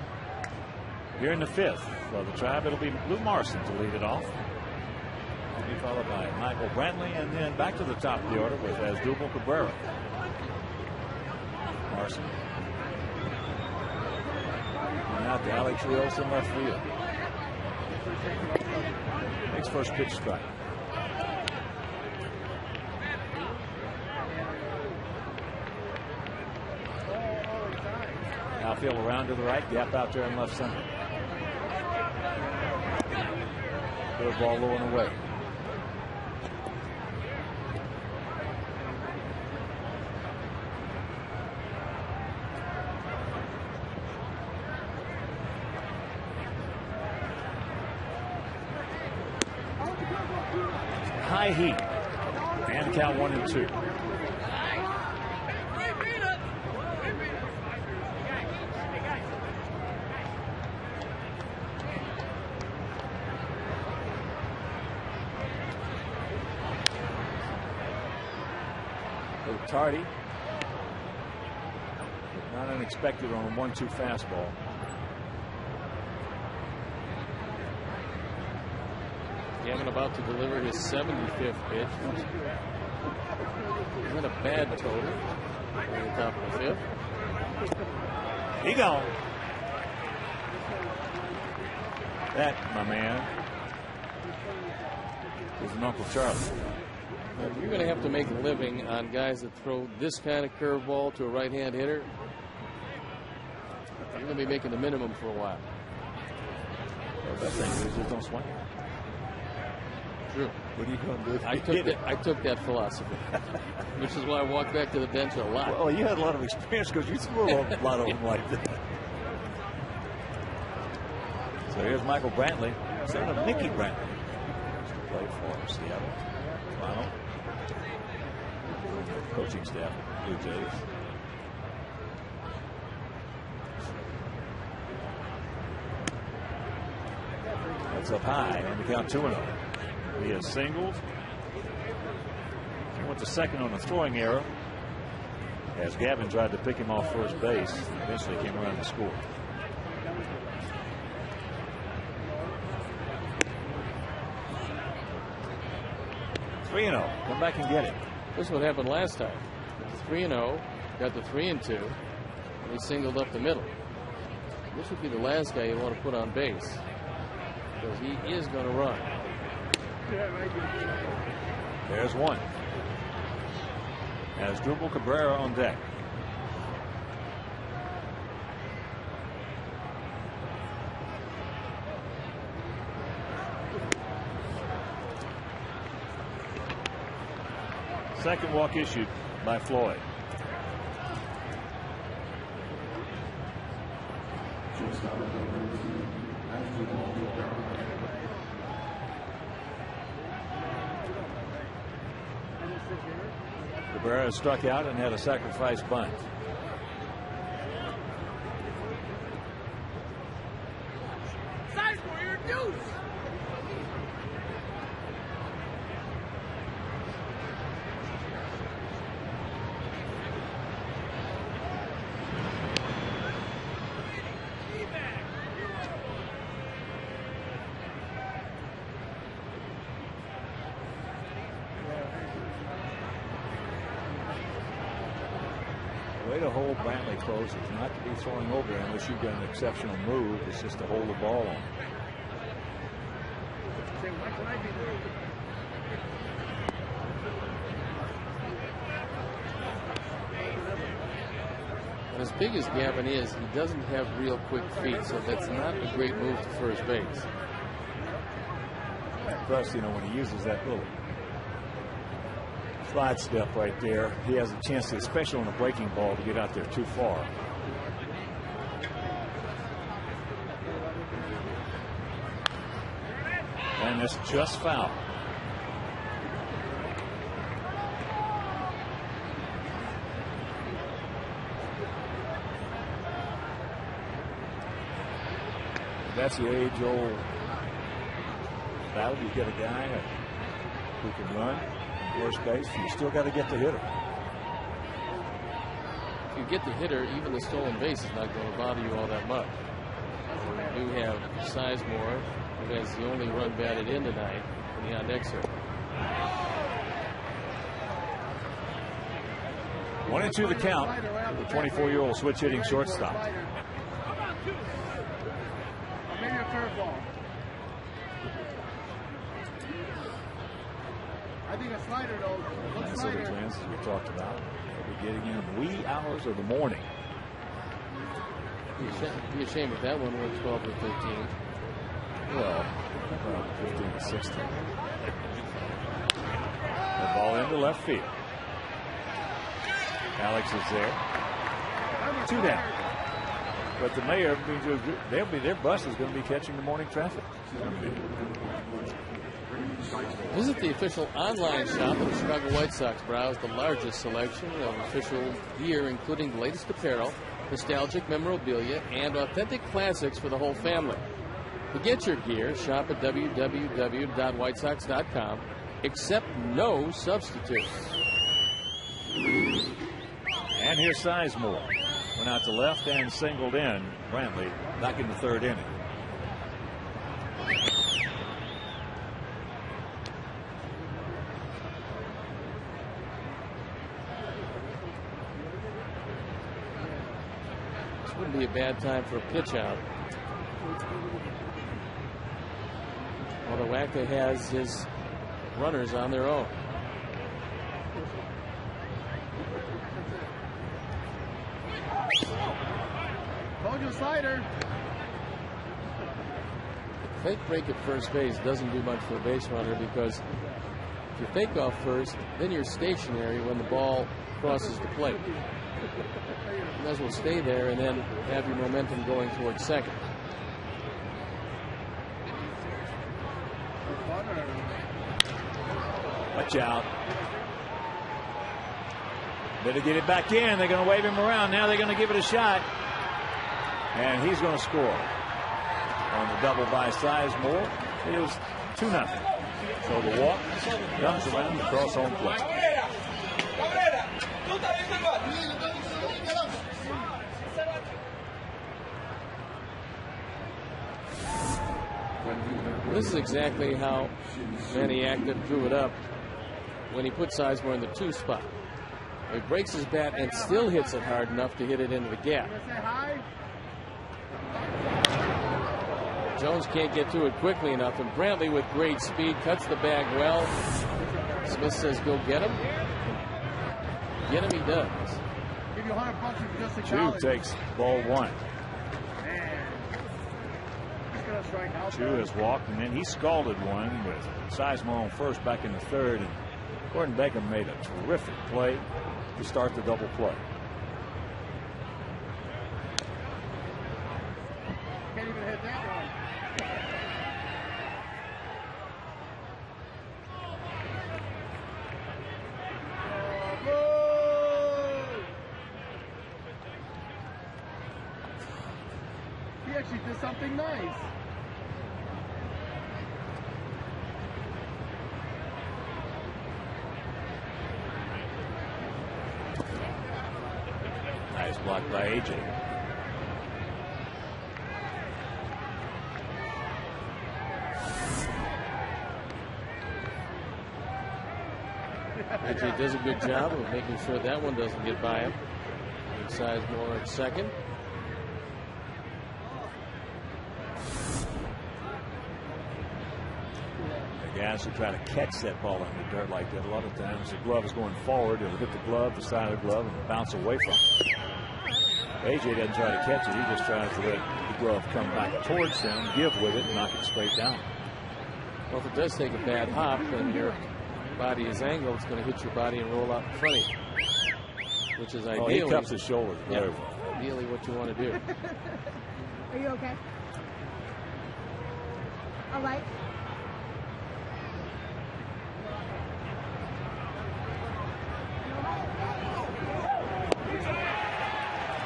Here in the 5th for the Tribe, it'll be Lou Marson to lead it off. He'll be followed by Michael Brantley, and then back to the top of the order with Asdrubal Cabrera. Marson. And out to Alex Rios in left field. Makes first pitch strike. Outfield around to the right, gap out there in left center. Good ball low and away. High heat. And count 1-2. Tardy, but not unexpected on a 1-2 fastball. Gavin about to deliver his 75th pitch. Isn't a bad total at the top of the 5th. He gone. That, my man, is an Uncle Charlie. You're going to have to make a living on guys that throw this kind of curveball to a right-hand hitter. You're going to be making the minimum for a while. Well, that thing is just don't swing. True. What are you going to do? I took that philosophy, which is why I walked back to the bench a lot. Well, you had a lot of experience because you threw a lot of them like that. So here's Michael Brantley, son of Mickey Brantley. Used to play for Seattle. Wow. Coaching staff, Blue Jays. That's up high, and we count 2-0. He has singled. He went to second on the throwing error as Gavin tried to pick him off first base. Eventually came around to score. Come back and get it. This is what happened last time. 3-0, got the 3-2, and he singled up the middle. This would be the last guy you want to put on base because he is going to run. There's one. Asdrubal Cabrera on deck. Second walk issued by Floyd. Cabrera struck out and had a sacrifice bunt. Size for your deuce. The way to hold Brantley close is not to be throwing over unless you've got an exceptional move. It's just to hold the ball on. As big as Gavin is, he doesn't have real quick feet, so that's not a great move to first base. Plus, you know, when he uses that little slide step right there, he has a chance to, especially on a breaking ball, to get out there too far. And it's just foul. That's the age-old battle. You get a guy who can run first base, you still got to get the hitter. If you get the hitter, even the stolen base is not going to bother you all that much. We do have Sizemore, who has the only run batted in tonight in the on-deck circle. 1-2 the count. The 24-year-old switch hitting shortstop. Maybe a curveball. I think a slider though. Minnesota Twins, as we talked about, will be getting in wee hours of the morning. Be a shame if that one went 12 or 15. Well, 15 to 16. The ball into left field. Alex is there. 2 down. But the mayor, their bus is going to be catching the morning traffic. Visit the official online shop of the Chicago White Sox. Browse the largest selection of official gear, including the latest apparel, nostalgic memorabilia, and authentic classics for the whole family. To get your gear, shop at www.whitesox.com. Accept no substitutes. And here's Sizemore. Went out to left and singled in. Brantley back in the 3rd inning. This wouldn't be a bad time for a pitch out. Although Wacka has his runners on their own. Told you slider. Fake break at first base doesn't do much for a base runner, because if you fake off first, then you're stationary when the ball crosses the plate. You might as well stay there and then have your momentum going towards second. Watch out. Better get it back in. They're going to wave him around. Now they're going to give it a shot. And he's going to score on the double by Sizemore. It was 2-0. So the walk comes around the cross home plate. This is exactly how Manny Acton drew it up when he put Sizemore in the 2 spot. He breaks his bat and still hits it hard enough to hit it into the gap. Jones can't get to it quickly enough, and Brantley with great speed cuts the bag well. Smith says go get him. Get him he does. Give you $100 if you just Chu takes ball 1. Chu has walked, and then he scalded one with Sizemore on first back in the 3rd. And Gordon Beckham made a terrific play to start the double play. Can't even hit that one. He actually did something nice. Nice block by AJ. AJ does a good job of making sure that one doesn't get by him. Sizemore at second. The guys who try to catch that ball in the dirt like that, a lot of times the glove is going forward. It'll hit the glove, the side of the glove, and bounce away from it. AJ doesn't try to catch it. He just tries to let the glove come back towards him, give with it, and knock it straight down. Well, if it does take a bad hop and your body is angled, it's going to hit your body and roll out in front of you, which is ideally. He cups his shoulders very well. Ideally what you want to do. Are you okay? All right.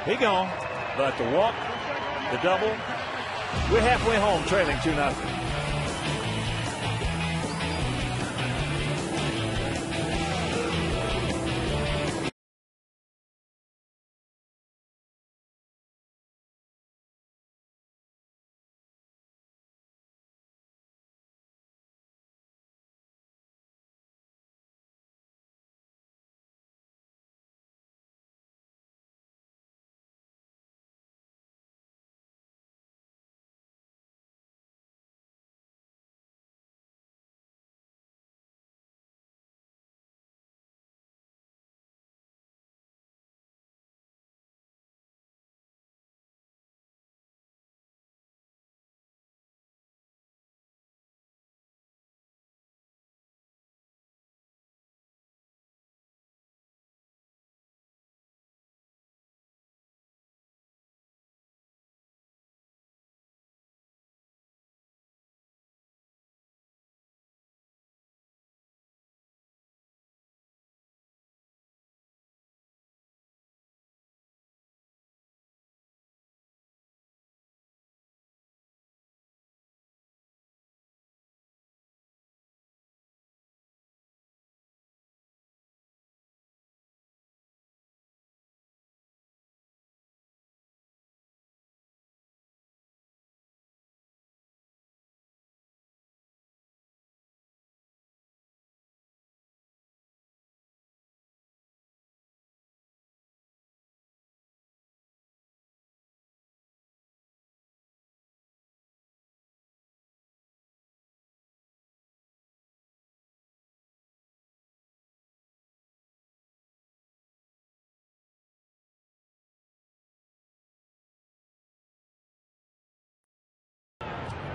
He gone, but the walk, the double, we're halfway home, trailing 2-0.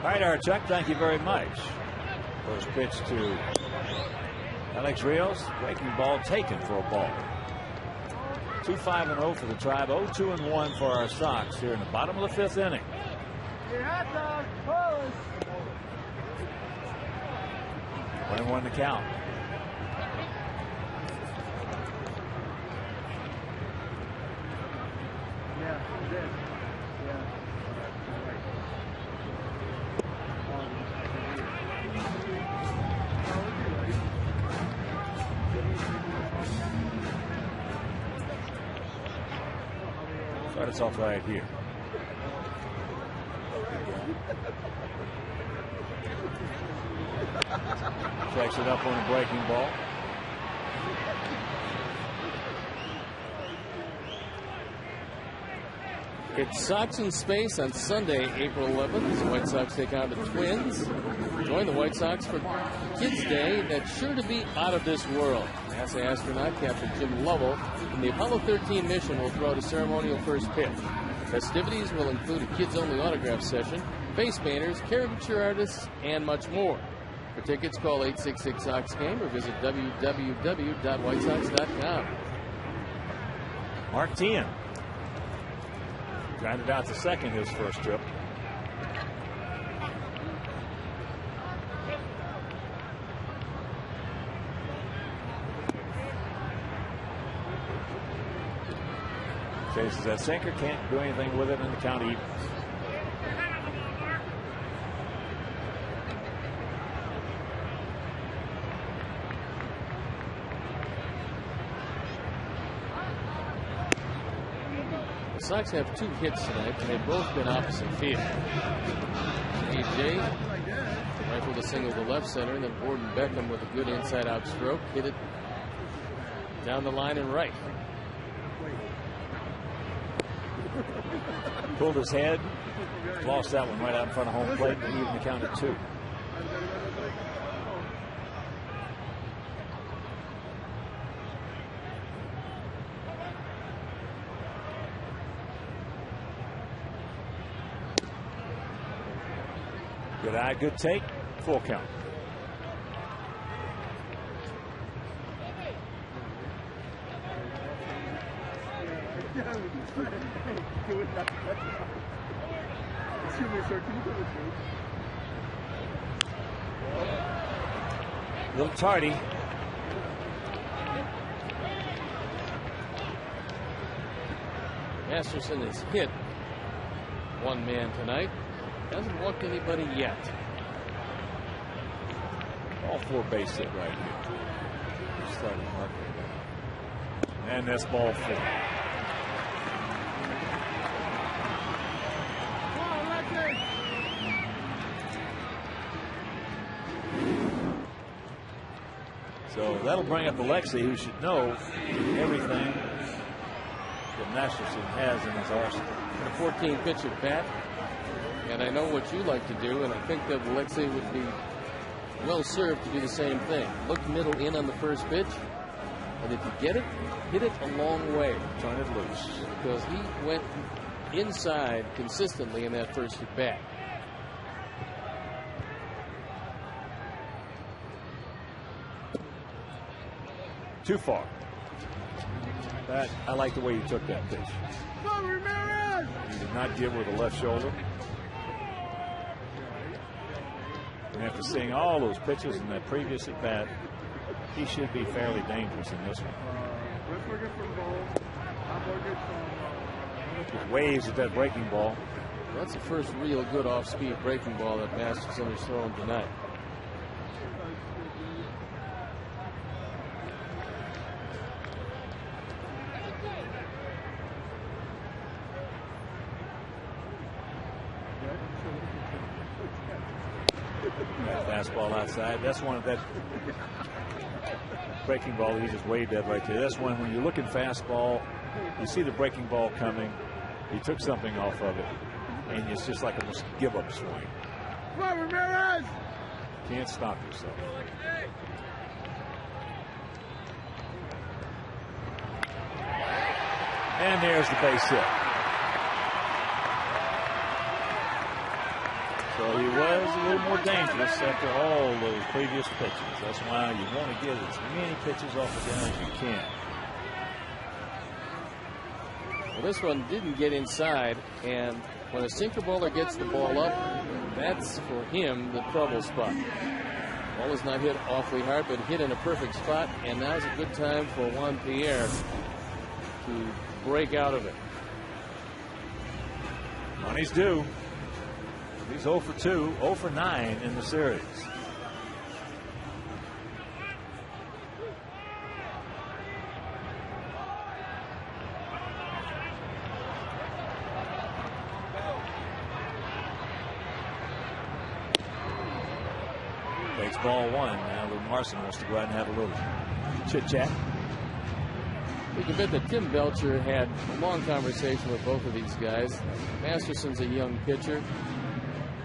All right, Chuck, thank you very much. First pitch to Alex Rios. Breaking ball taken for a ball. 2-5-0 for the Tribe. 0-2-1 for our Sox here in the bottom of the 5th inning. 1-1 the count. Start us off right here. Checks it up on a breaking ball. It's Sox in Space on Sunday, April 11th, as the White Sox take on the Twins. Join the White Sox for Kids Day that's sure to be out of this world. NASA astronaut Captain Jim Lovell from the Apollo 13 mission will throw out a ceremonial first pitch. Festivities will include a kids-only autograph session, face painters, caricature artists, and much more. For tickets, call 866-SOX-GAME or visit www.whitesox.com. Mark Teahan grounded out to second his first trip. Chases that sinker, can't do anything with it, in the count evens. The Sox have 2 hits tonight, and they've both been opposite field. A.J. rifled a single to left center, and then Gordon Beckham with a good inside-out stroke hit it down the line and right. Pulled his head, lost that one right out in front of home plate, and even the count at 2. Good eye, good take, full count. A little tardy. Masterson has hit one man tonight. Hasn't walked anybody yet. All 4 base hit right here. Starting marking. And that's ball 4. So that'll bring up Alexei, who should know everything that Masterson has in his arsenal. A 14-pitch at bat. And I know what you like to do, and I think that Alexei would be well served to do the same thing. Look middle in on the first pitch, and if you get it, hit it a long way. Turn it loose. Because he went inside consistently in that first at bat. Too far. I like the way you took that pitch. He did not get with the left shoulder. And after seeing all those pitches in that previous at bat, he should be fairly dangerous in this one. Just waves at that breaking ball. That's the first real good off-speed breaking ball that Masterson has thrown tonight. Fastball outside. That's one of that breaking ball. He just waved that right there. That's one when you're looking fastball, you see the breaking ball coming. He took something off of it, and it's just like a give up swing. Come on, Ramirez! Can't stop yourself. And there's the base hit. So he was a little more dangerous after all those previous pitches. That's why you want to get as many pitches off the gun as you can. Well, this one didn't get inside, and when a sinker bowler gets the ball up, that's for him the trouble spot. Ball is not hit awfully hard, but hit in a perfect spot, and now's a good time for Juan Pierre to break out of it. Money's due. He's 0 for 2, 0 for 9 in the series. Takes ball 1. Now Lou Marson wants to go out and have a little chit-chat. We can bet that Tim Belcher had a long conversation with both of these guys. Masterson's a young pitcher.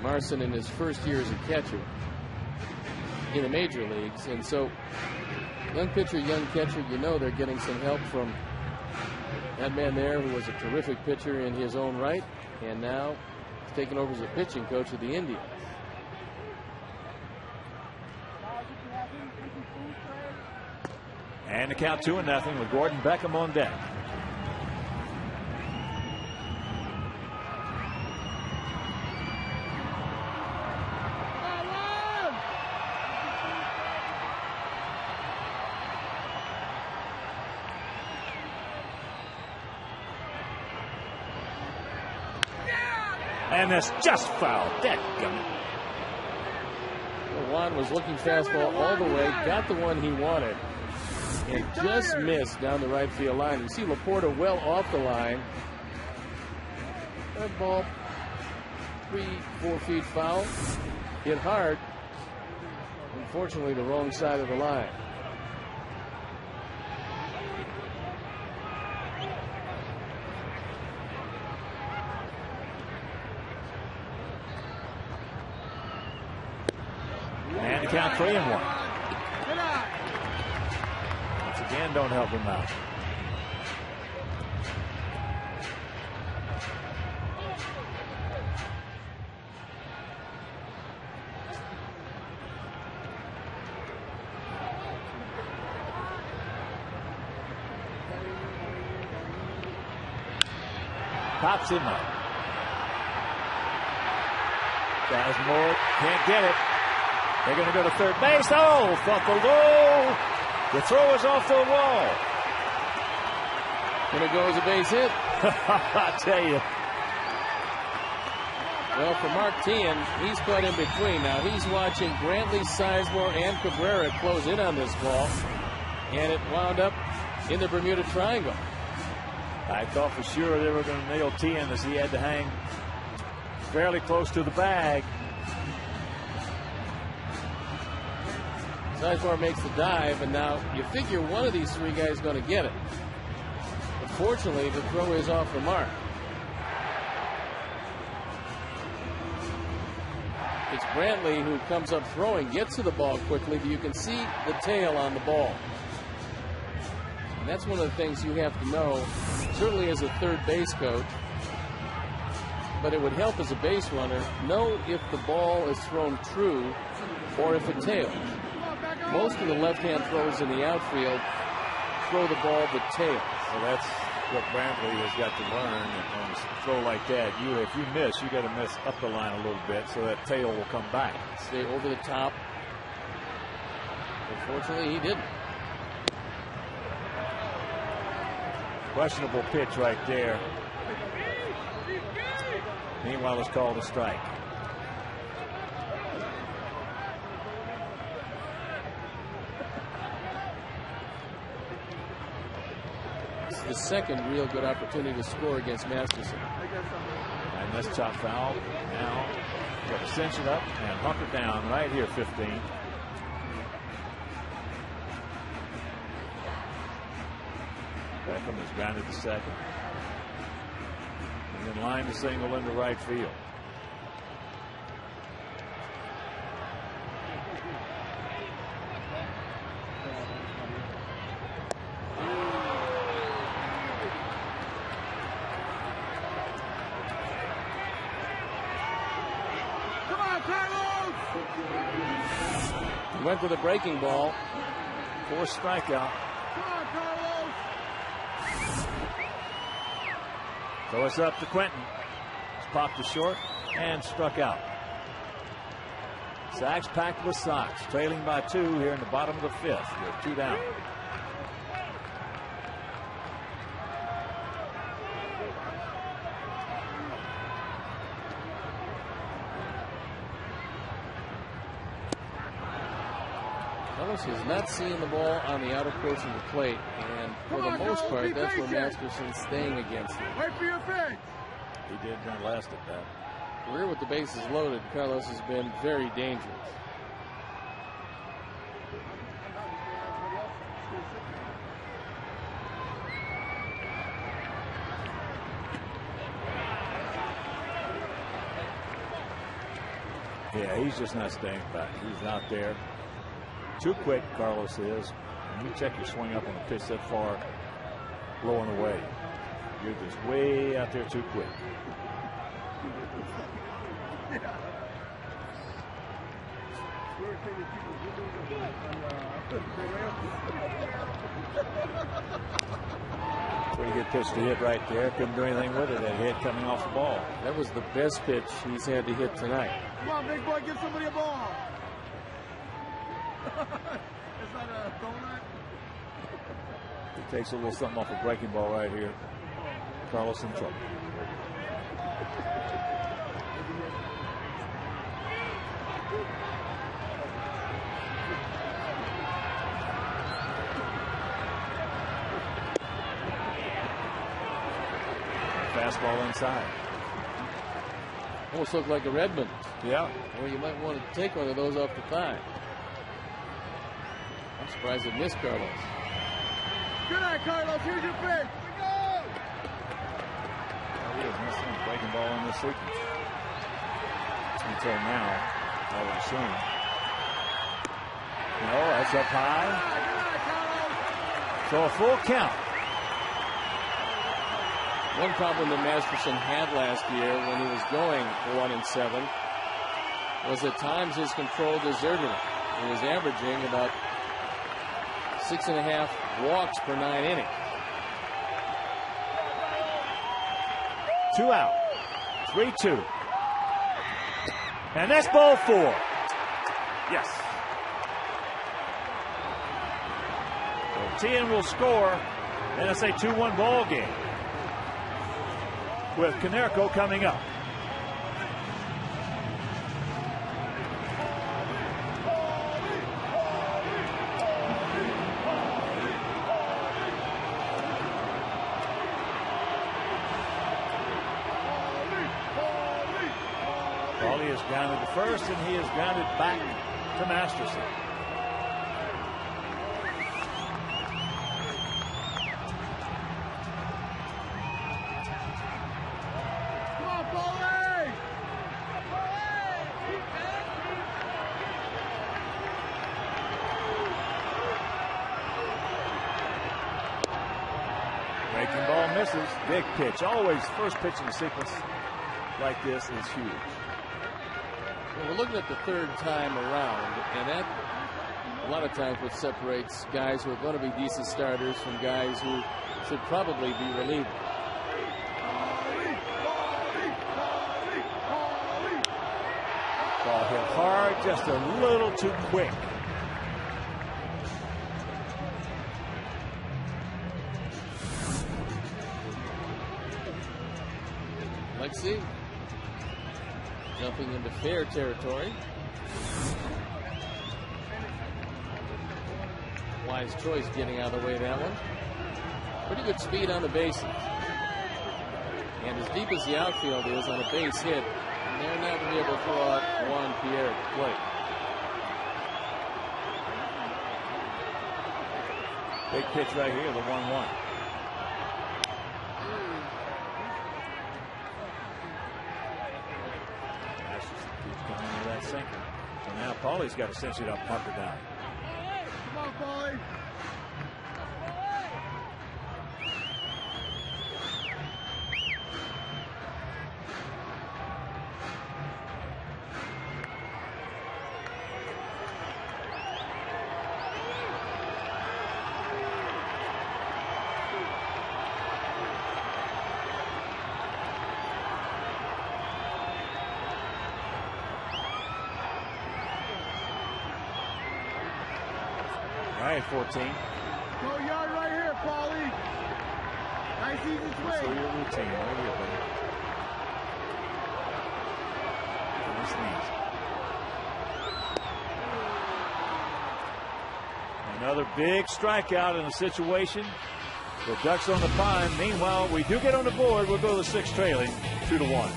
Marson in his first year as a catcher in the major leagues. And so, young pitcher, young catcher, you know they're getting some help from that man there who was a terrific pitcher in his own right. And now he's taken over as a pitching coach of the Indians. And the count 2-0 with Gordon Beckham on deck. And that's just foul. Dadgummit. Juan was looking fastball all the way, got the one he wanted, and just missed down the right field line. You see Laporta well off the line. That ball 3-4 feet foul. Hit hard. Unfortunately, the wrong side of the line. And the count 3-1. Once again, don't help him out. Pops him up. Sizemore can't get it. They're going to go to third base. Oh, thought the throw is off the wall. Going to go as a base hit. I tell you. Well, for Mark Teahan, he's caught in between. Now he's watching Brantley, Sizemore, and Cabrera close in on this ball, and it wound up in the Bermuda Triangle. I thought for sure they were going to nail Teahan as he had to hang fairly close to the bag. Sizemore makes the dive, and now you figure one of these three guys is going to get it. But fortunately, the throw is off the mark. It's Brantley who comes up throwing, gets to the ball quickly, but you can see the tail on the ball. And that's one of the things you have to know, certainly as a third base coach, but it would help as a base runner, know if the ball is thrown true or if it tails. Most of the left-hand throws in the outfield throw the ball but tail. So that's what Brantley has got to learn. On a throw like that, if you miss, you got to miss up the line a little bit so that tail will come back. Stay over the top. Unfortunately, he didn't. Questionable pitch right there. Meanwhile, it's called a strike. This is the second real good opportunity to score against Masterson. And that's chop foul. Now, got to cinch it up and hunker down right here, 15. Beckham has grounded to second. And then line to single into right field. Carlos! He went to the breaking ball. Forced strikeout. Come on, Carlos! So it's up to Quentin. He's popped to short and struck out. Sacks packed with Sox, trailing by 2 here in the bottom of the 5th. With 2 down. Carlos is not seeing the ball on the outer portion of the plate, and for the most part, that's where Masterson's staying against him. Wait for your pitch! He did run last at that. Career with the bases loaded, Carlos has been very dangerous. Yeah, he's just not staying back. He's out there. Too quick, Carlos is. Let me check your swing up on a pitch that far, blowing away. You're just way out there too quick. Pretty good pitch to hit right there. Couldn't do anything with it. That hit coming off the ball. That was the best pitch he's had to hit tonight. Come on, big boy, give somebody a ball! Is that a donut? He takes a little something off a breaking ball right here. Carlos in trouble. Fastball inside. Almost looked like a Redmond. Yeah. Well, you might want to take one of those off the thigh. I'm surprised it missed Carlos. Good night, Carlos. Here's your pitch. Go! He is missing a breaking ball in this sequence. Until now, I would assume. No, that's up high. So a full count. One problem that Masterson had last year when he was going 1-7 was at times his control deserted him. He was averaging about 6.5 walks per 9 innings. 2 out. 3-2. And that's ball 4. Yes. So TN will score, and it's a 2-1 ball game, with Konerko coming up. Paulie is grounded to first, and he is grounded back to Masterson. Breaking ball misses. Big pitch. Always first pitch in a sequence like this is huge. Well, we're looking at the third time around, and that a lot of times what separates guys who are going to be decent starters from guys who should probably be relieved. Ball hit hard, just a little too quick. Lexi jumping into fair territory. Wise choice getting out of the way of that one. Pretty good speed on the bases. And as deep as the outfield is on a base hit, they're not going to be able to throw out Juan Pierre at the plate. Big pitch right here, the 1-1. Keeps coming into that sinker. So now Paulie's got to cinch it up, pump it down. Come on, Paulie. away, 14. Go yard right here, Paulie. Nice easy So swing. your routine right here, buddy. Nice and easy. Another big strikeout in a situation. The Ducks on the pine. Meanwhile, we do get on the board. We'll go to 6 trailing, 2-1.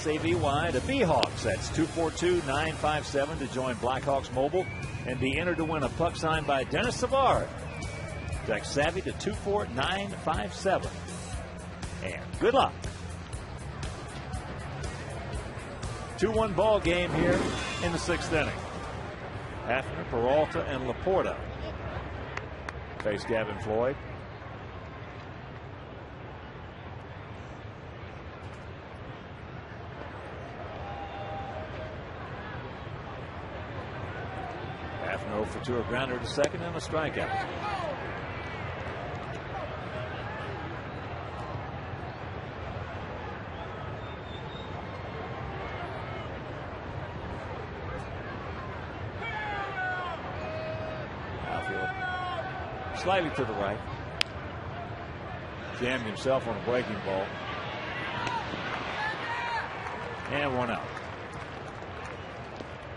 AVY to B-Hawks. That's 242-957 to join Blackhawks Mobile and be entered to win a puck signed by Dennis Savard. Text Savvy to 24957. And good luck. 2-1 ball game here in the 6th inning. Hafner, Peralta, and Laporta face Gavin Floyd. Hafner 0 for 2, a grounder to second and a strikeout. Slightly to the right. Jammed himself on a breaking ball. And 1 out.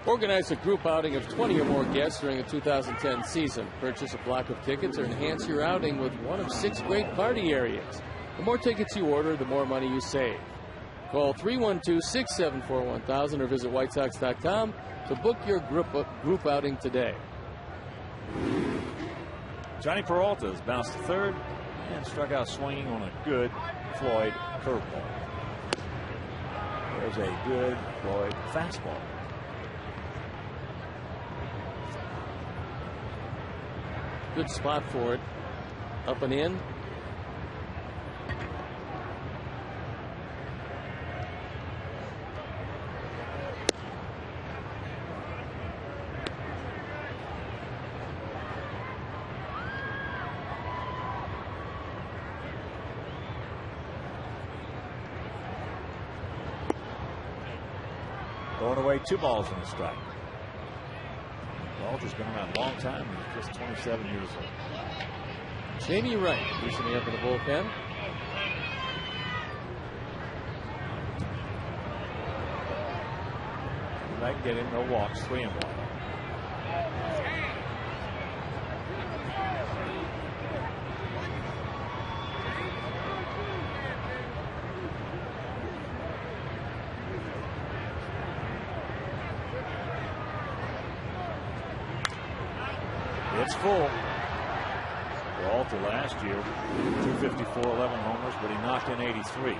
Organize a group outing of 20 or more guests during the 2010 season. Purchase a block of tickets or enhance your outing with one of 6 great party areas. The more tickets you order, the more money you save. Call 312-674-1000 or visit whitesox.com to book your group outing today. Johnny Peralta has bounced to third and struck out swinging on a good Floyd curveball. There's a good Floyd fastball. Good spot for it. Up and in. Throwing away 2 balls and a strike. Peralta's been around a long time. He's just 27 years old. Jamie Wright recently up in the bullpen. If I can get him, no walks, 3-1. It's full. Peralta last year, 254, 11 homers, but he knocked in 83.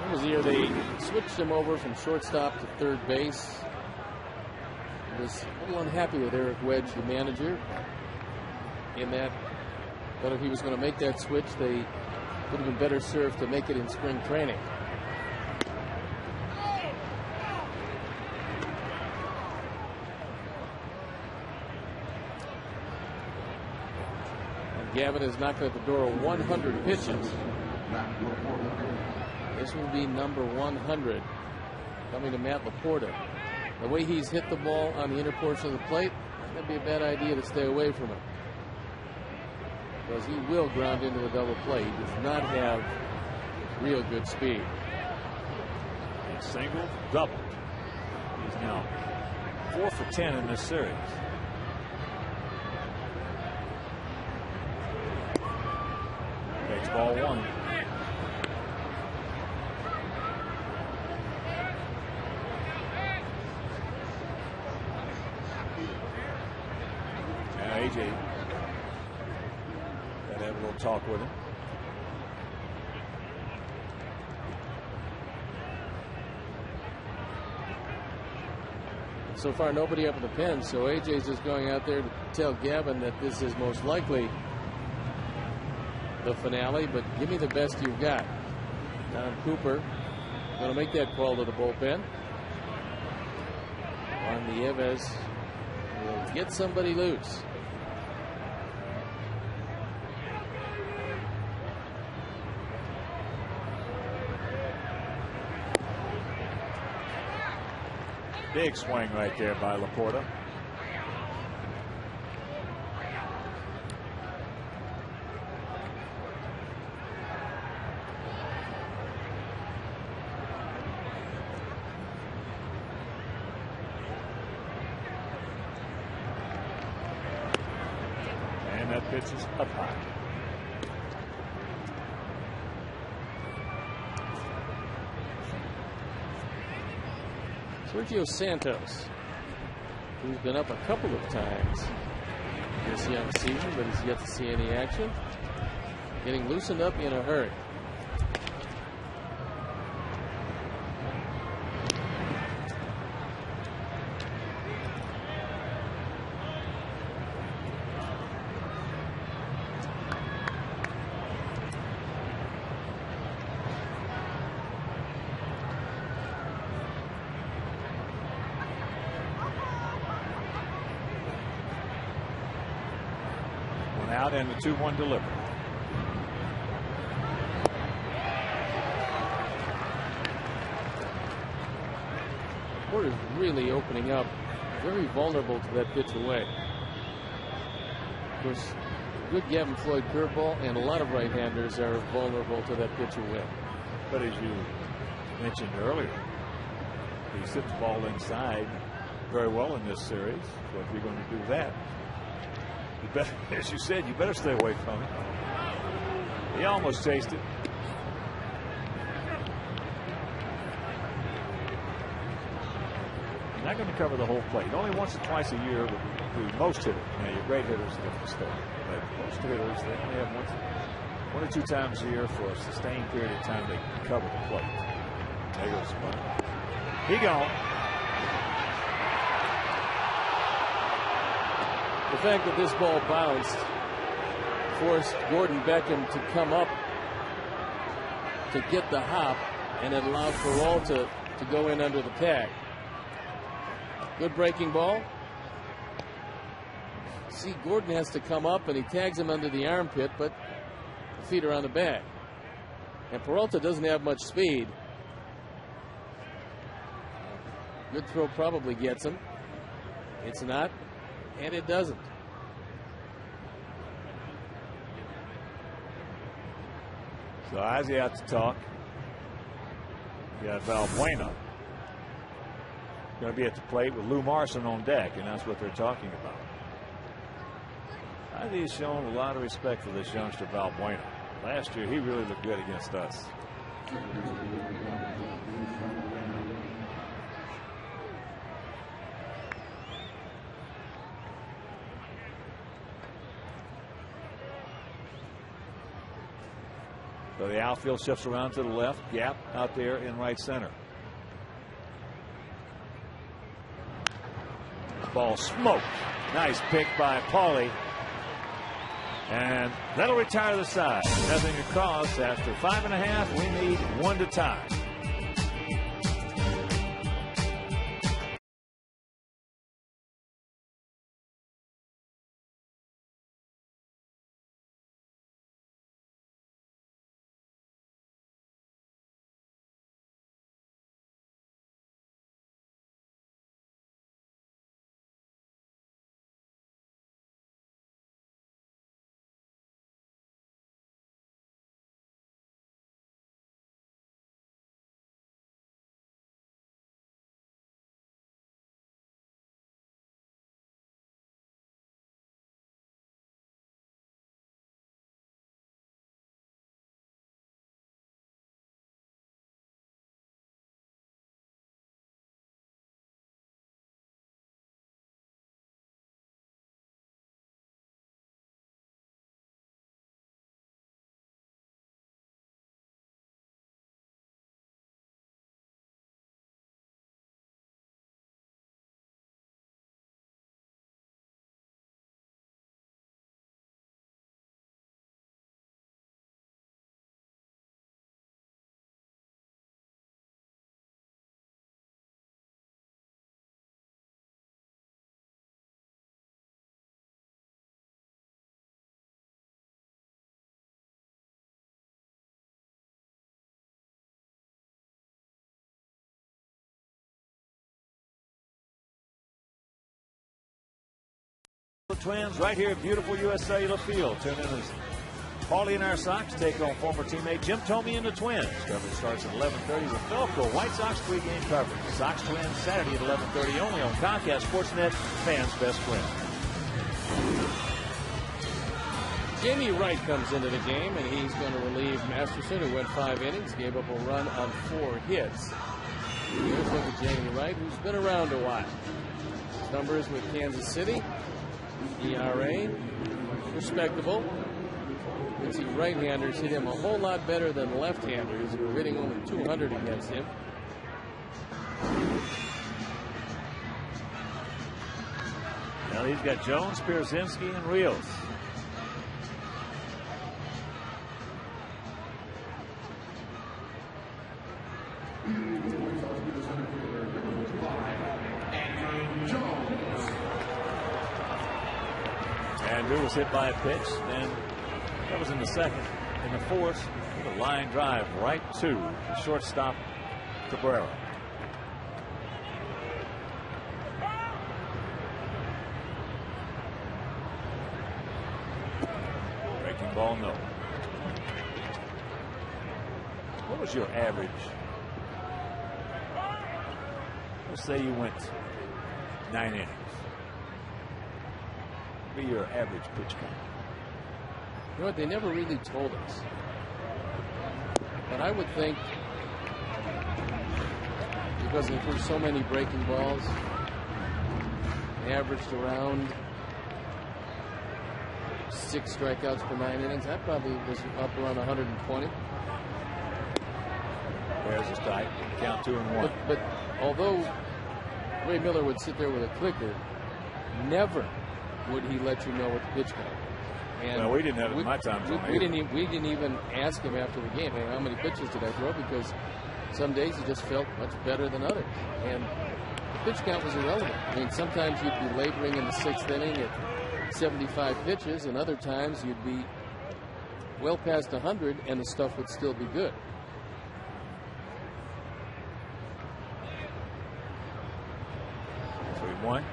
That was the year they switched him over from shortstop to third base. He was a little unhappy with Eric Wedge, the manager, in that. But if he was going to make that switch, they would have been better served to make it in spring training. And Gavin is knocking at the door of 100 pitches. This will be number 100 coming to Matt Laporta. The way he's hit the ball on the inner portion of the plate, that'd be a bad idea to stay away from him, because he will ground into a double play. He does not have real good speed. Single, double. He's now 4 for 10 in this series. Takes ball 1. AJ got to have a little talk with him. So far, nobody up in the pen, so AJ's just going out there to tell Gavin that this is most likely the finale, but give me the best you've got. Don Cooper going to make that call to the bullpen. Juan Nieves will get somebody loose. Big swing right there by Laporta. And that pitch is up high. Sergio Santos, who's been up a couple of times this young season, but he's yet to see any action, getting loosened up in a hurry. Out and the 2-1 delivery. Porter's really opening up, very vulnerable to that pitch away. Of course, good Gavin Floyd curveball, and a lot of right-handers are vulnerable to that pitch away. But as you mentioned earlier, he's hit the ball inside very well in this series. So if you're going to do that, you better, as you said, you better stay away from it. He almost chased it. You're not going to cover the whole plate. Only once or twice a year with most hitters. Now, your great hitters are a different story. But most hitters, they only have one or two times a year for a sustained period of time they can cover the plate. There goes the ball. He gone. The fact that this ball bounced forced Gordon Beckham to come up to get the hop, and it allowed Peralta to go in under the tag. Good breaking ball. See, Gordon has to come up, and he tags him under the armpit, but the feet are on the bag. And Peralta doesn't have much speed. Good throw probably gets him. It's not. And it doesn't. So Ozzie out to talk. You got Valbuena going to be at the plate with Lou Marson on deck, and that's what they're talking about. Ozzie's shown a lot of respect for this youngster Valbuena. Last year he really looked good against us. So the outfield shifts around to the left, gap out there in right center. Ball smoked. Nice pick by Paulie. And that'll retire the side. Nothing across. After 5.5, we need 1 to tie. Twins right here at beautiful U.S. Cellular Field. Tune in as Paulie and our Sox take on former teammate Jim Thome and the Twins. Coverage starts at 11:30 with Philco White Sox pregame coverage. Sox Twins Saturday at 11:30 only on Comcast Sportsnet, fans' best friend. Jamie Wright comes into the game, and he's going to relieve Masterson, who went 5 innings, gave up a run on 4 hits. Here's look at Jamie Wright, who's been around a while. His numbers with Kansas City. ERA, respectable. You can see right-handers hit him a whole lot better than left-handers, who are hitting only 200 against him. Now he's got Jones, Pierzynski, and Rios. Andrew was hit by a pitch, and that was in the second. In the fourth, a line drive right to the shortstop, Cabrera. Breaking ball, no. What was your average? Let's say you went 9 innings. Be your average pitch count. You know what? They never really told us. But I would think, because there were so many breaking balls, averaged around 6 strikeouts per 9 innings. That probably was up around 120. There's a strike. Count 2-1. But although Ray Miller would sit there with a clicker, never would he let you know what the pitch count was. And well, we didn't have it in my time. We didn't even ask him after the game, hey, how many pitches did I throw? Because some days he just felt much better than others. And the pitch count was irrelevant. I mean, sometimes you'd be laboring in the 6th inning at 75 pitches, and other times you'd be well past 100, and the stuff would still be good. One.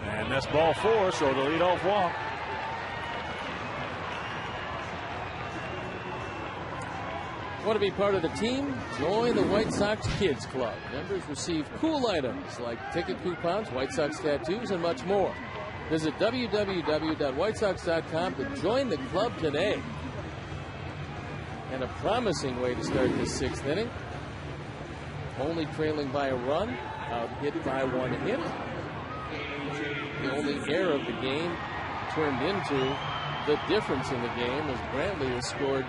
And that's ball 4, so the leadoff walk. Want to be part of the team? Join the White Sox Kids Club. Members receive cool items like ticket coupons, White Sox tattoos, and much more. Visit www.whitesox.com to join the club today. And a promising way to start this 6th inning. Only trailing by a run, out hit by 1 hit. The only error of the game turned into the difference in the game as Brantley has scored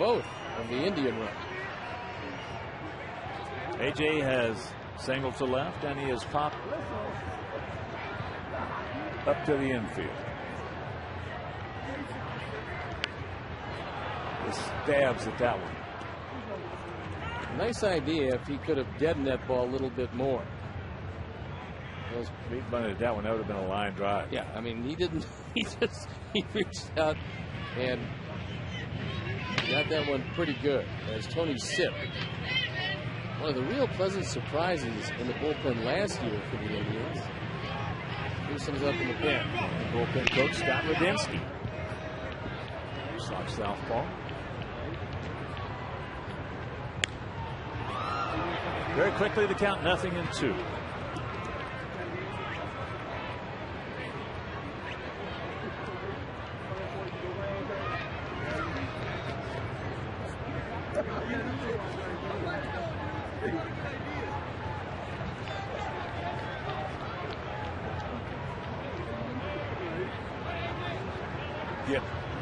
both of the Indian run. AJ has singled to left, and he has popped up to the infield. He stabs at that one. Nice idea if he could have deadened that ball a little bit more. If he bunted that one, that would have been a line drive. Yeah, I mean, he didn't. He reached out and got that one pretty good. As Tony Sipp, one of the real pleasant surprises in the bullpen last year for the Indians. Newsom's up in the pen. Bullpen coach Scott Radinsky. Sox southpaw. Very quickly the count 0-2.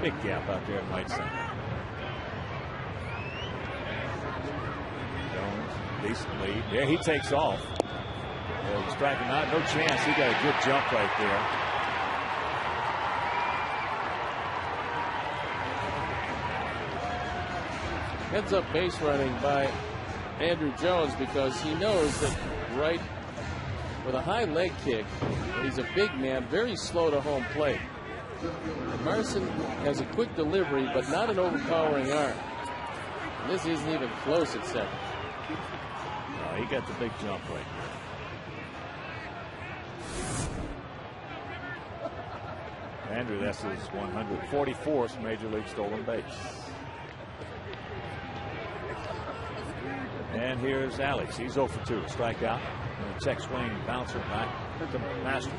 Big gap out there at right center. Jones, decent lead. There he takes off. Striking out, no chance. He got a good jump right there. Heads up base running by Andrew Jones because he knows that right with a high leg kick, he's a big man, very slow to home plate. And Marson has a quick delivery, but not an overpowering arm. And this isn't even close at second. No, he got the big jump right there. Andrew, that's his 144th Major League stolen base. And here's Alex. He's 0 for 2. A strikeout. And a check swing bouncer back to Masters.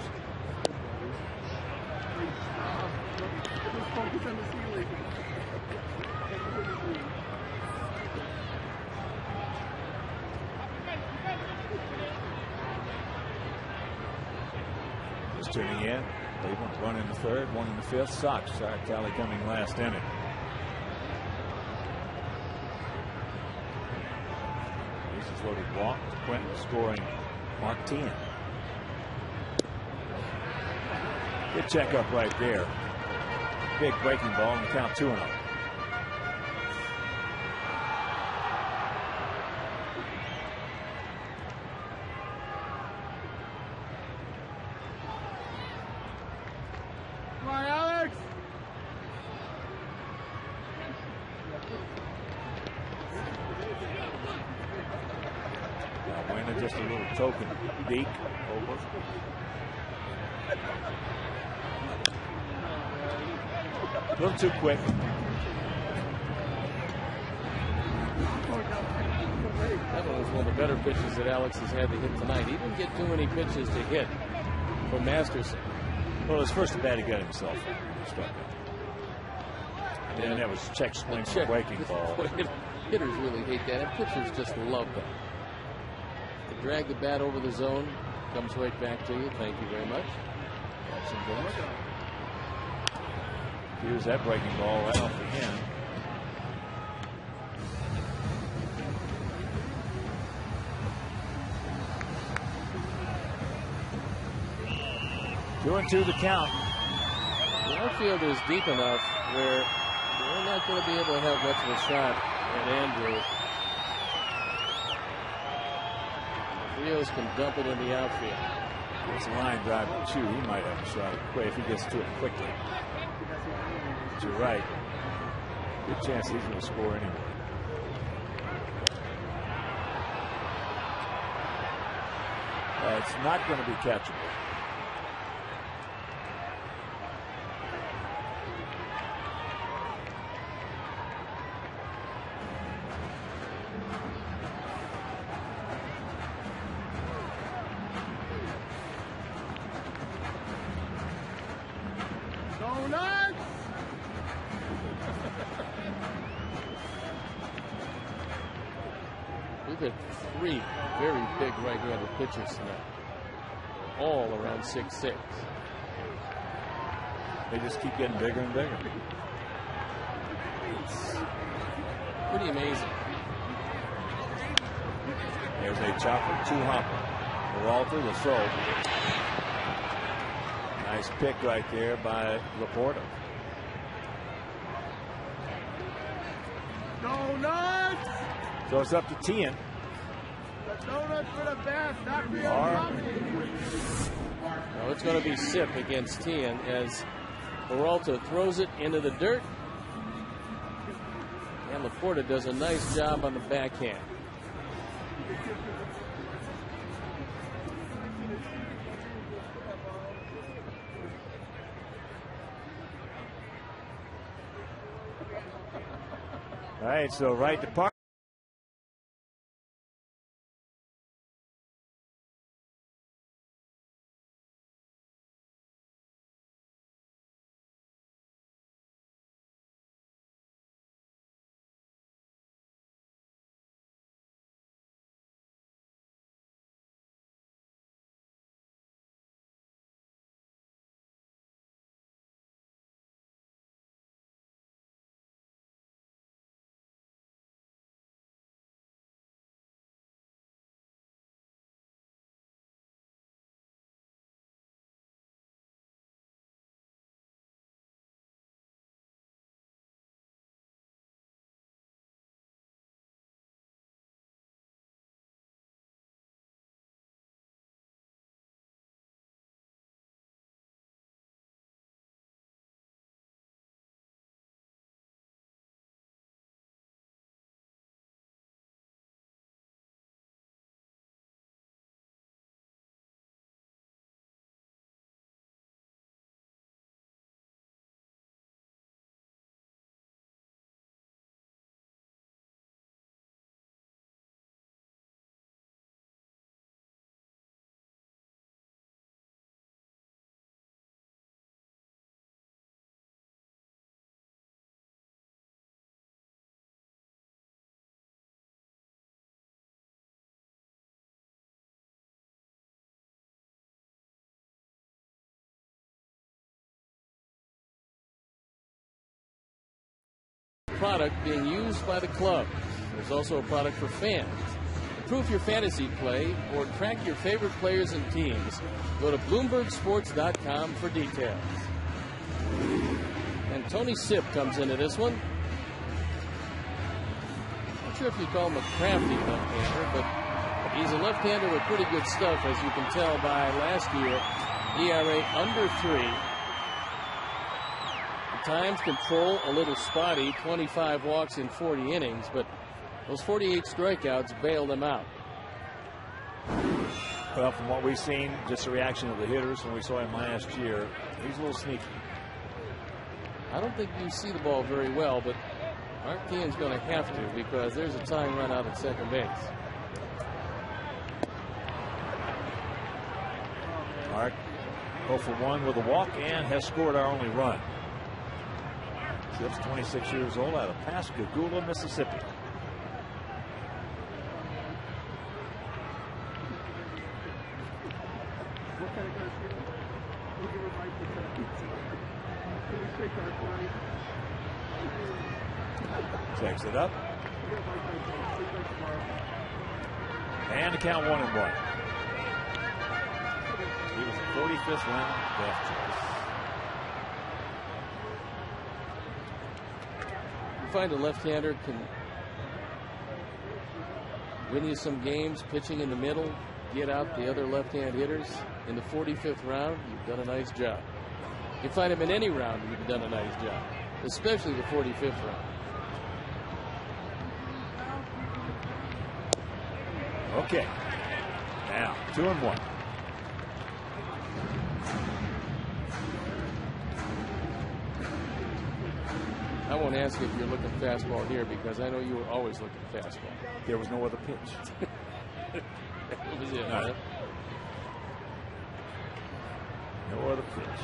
Focus on the ceiling. Just tuning in. Cleveland, 1 in the third, 1 in the fifth. Sox start tally coming last inning. Bases loaded walk. Quentin scoring Mark 10. Good checkup right there. Big breaking ball and count 2-0. Come on, Alex. Buena just a little token deke over. A little too quick. That one was one of the better pitches that Alex has had to hit tonight. He didn't get too many pitches to hit from Masterson. Well, his first at bat, he got himself struck out. And that was check swing for breaking ball. Hitters really hate that, and pitchers just love that. To drag the bat over the zone, comes right back to you. Thank you very much. Here's that breaking ball right off again. Two and two the count. The outfield is deep enough where they're not going to be able to have much of a shot at Andrew. Rios can dump it in the outfield. It's a line drive to Chu. He might have a shot quick if he gets to it quickly. But you're right. Good chance he's going to score anyway. It's not going to be catchable. Three very big right-handed pitchers tonight, all around 6'6". They just keep getting bigger and bigger. It's pretty amazing. There's a chopper, 2 hopper. Peralta, the throw. Nice pick right there by Laporta. Donuts! So it's up to Tien. The donuts for the best, not for your All company. Now it's going to be Sip against Tien as Peralta throws it into the dirt. And Laporta does a nice job on the backhand. All right, so right to Park. Product being used by the club. There's also a product for fans. Improve your fantasy play or track your favorite players and teams. Go to BloombergSports.com for details. And Tony Sip comes into this one. Not sure if you call him a crafty left-hander, but he's a left-hander with pretty good stuff, as you can tell by last year. ERA under 3. Times control a little spotty, 25 walks in 40 innings, but those 48 strikeouts bailed him out. Well, from what we've seen, just the reaction of the hitters when we saw him last year, he's a little sneaky. I don't think you see the ball very well, but Mark Tien's going to have to, because there's a tying run out at second base. Mark 0 for 1 with a walk and has scored our only run. Sip's 26 years old, out of Pascagoula, Mississippi. Takes it up. And the count 1-1. He was a 45th round draft choice. Find a left-hander can win you some games pitching in the middle, get out the other left-hand hitters in the 45th round, you've done a nice job. You find him in any round, you've done a nice job, especially the 45th round. Okay, now 2-1. I won't ask if you're looking fastball here, because I know you were always looking fastball. There was no other pitch. That was it. Right. No other pitch.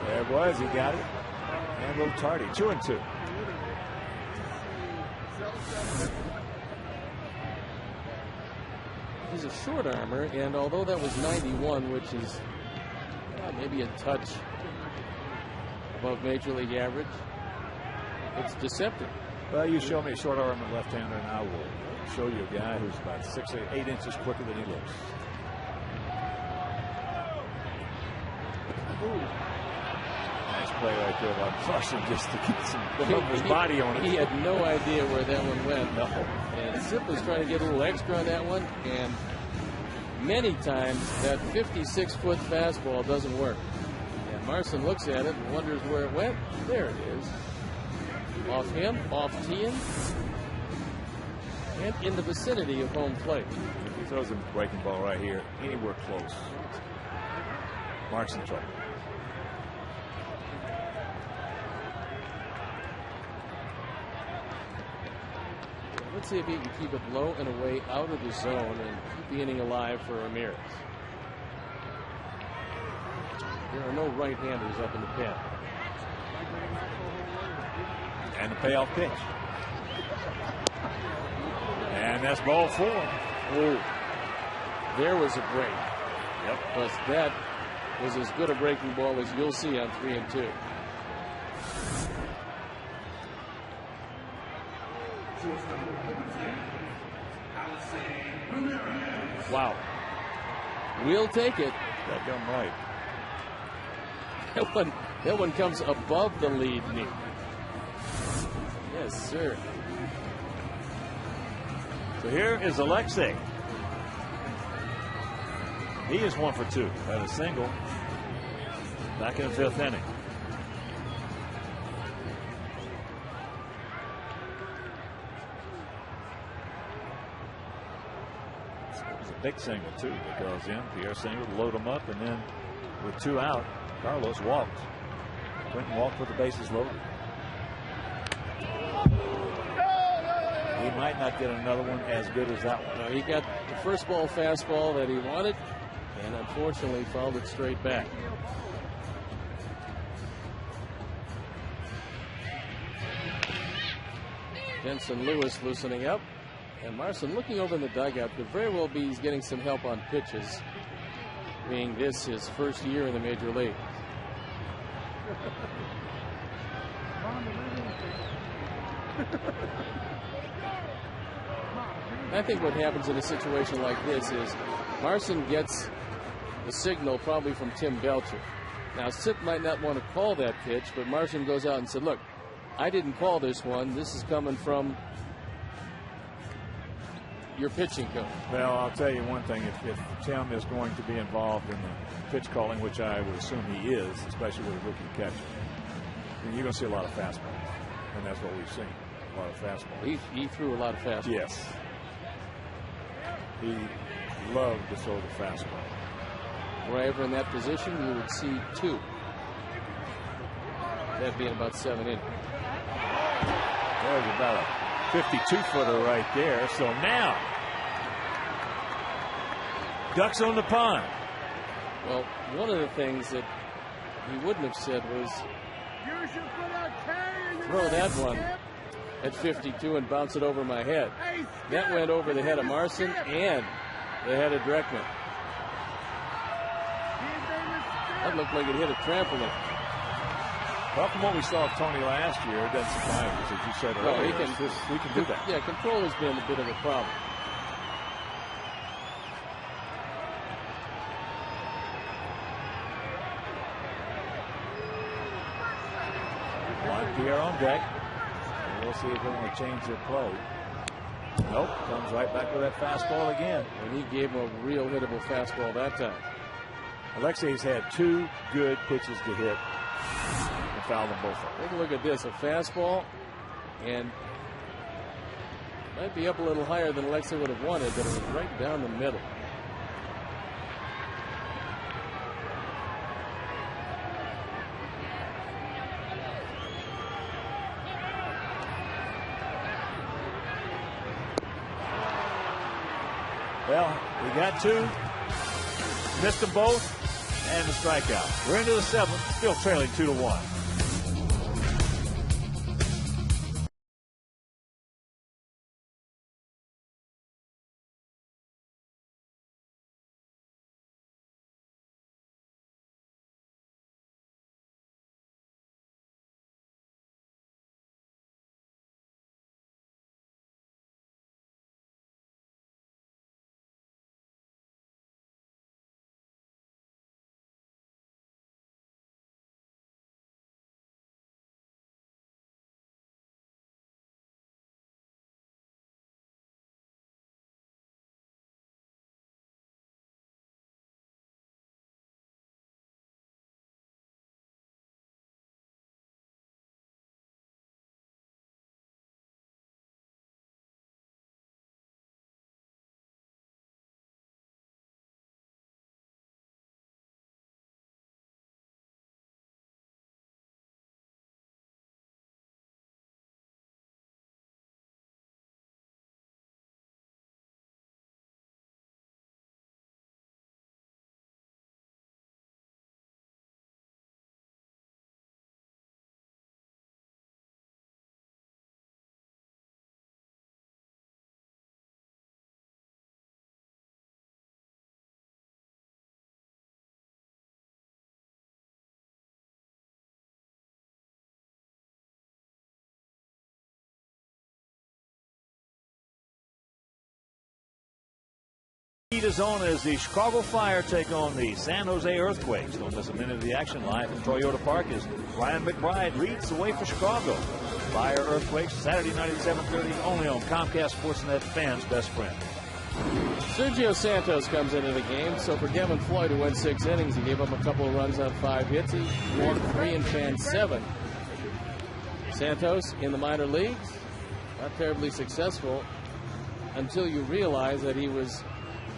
There it was. He got it. And a little tardy. 2-2. He's a short armor, and although that was 91, which is Maybe a touch above major league average. It's deceptive. Well, you show me a short arm and left-hander, and I will show you a guy who's about 6 or 8 inches quicker than he looks. Ooh. Nice play right there by Marson just to get some of his body on it. He had no idea where that one went. No. And Zip was trying to get a little extra on that one, and many times that 56-foot fastball doesn't work. And Marson looks at it and wonders where it went. There it is. Off him, off Tian, and in the vicinity of home plate. If he throws a breaking ball right here, anywhere close, Mark's in trouble. Let's see if he can keep it low and away out of the zone and keep the inning alive for Ramirez. There are no right-handers up in the pen. And the payoff pitch. And that's ball 4. Oh, there was a break. Yep. But that was as good a breaking ball as you'll see on 3 and 2. Wow. We'll take it. That done right. That one comes above the lead knee. Yes, sir. So here is Alexei. He is 1 for 2. Had a single back in the 5th inning. It was a big single too that goes in. Pierre single to load him up, and then with 2 out, Carlos walked. Quentin walked with the bases loaded. He might not get another one as good as that one. No, he got the first ball fastball that he wanted, and unfortunately fouled it straight back. Benson Lewis loosening up, and Marson looking over in the dugout. Could very well be he's getting some help on pitches, being this his first year in the major league. I think what happens in a situation like this is Marson gets the signal probably from Tim Belcher. Now, Sip might not want to call that pitch, but Marson goes out and said, look, I didn't call this one. This is coming from your pitching coach. Well, I'll tell you one thing. If Tim is going to be involved in the pitch calling, which I would assume he is, especially with a rookie catcher, then you're going to see a lot of fastballs. And that's what we've seen, a lot of fastballs. He threw a lot of fastballs. Yes. He loved to throw the fastball. Wherever in that position, you would see 2. That being about 7 innings. There's about a 52-footer right there. So now, ducks on the pond. Well, one of the things that he wouldn't have said was throw that one at 52 and bounce it over my head. That went over the head of Marson and the head of Dreckman. That looked like it hit a trampoline. Well, from what we saw of Tony last year, it doesn't surprise us, as you said earlier. He can do that. Yeah, control has been a bit of a problem. Pierre on deck. We'll see if they want to change their play. Nope, comes right back with that fastball again. And he gave him a real hittable fastball that time. Alexei's had 2 good pitches to hit and fouled them both up. Take a look at this, a fastball, and might be up a little higher than Alexei would have wanted, but it was right down the middle. Well, we got 2, missed them both, and the strikeout. We're into the 7th, still trailing 2-1. Zone as the Chicago Fire take on the San Jose Earthquakes. Don't miss a minute of the action. Live from Toyota Park as Ryan McBride leads the way for Chicago. Fire Earthquakes Saturday night at 7:30 only on Comcast Sportsnet, fans' best friend. Sergio Santos comes into the game. So for Kevin Floyd, who went 6 innings, he gave up a couple of runs on 5 hits. He walked 3 and fanned 7. Santos in the minor leagues, not terribly successful until you realize that he was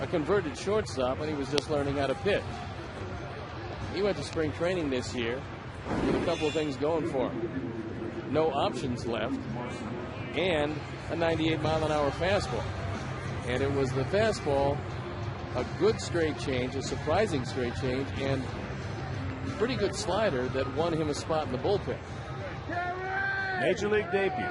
a converted shortstop and he was just learning how to pitch. He went to spring training this year with a couple of things going for him. No options left and a 98-mile-an-hour fastball. And it was the fastball, a good straight change, a surprising straight change, and pretty good slider that won him a spot in the bullpen. Major League debut.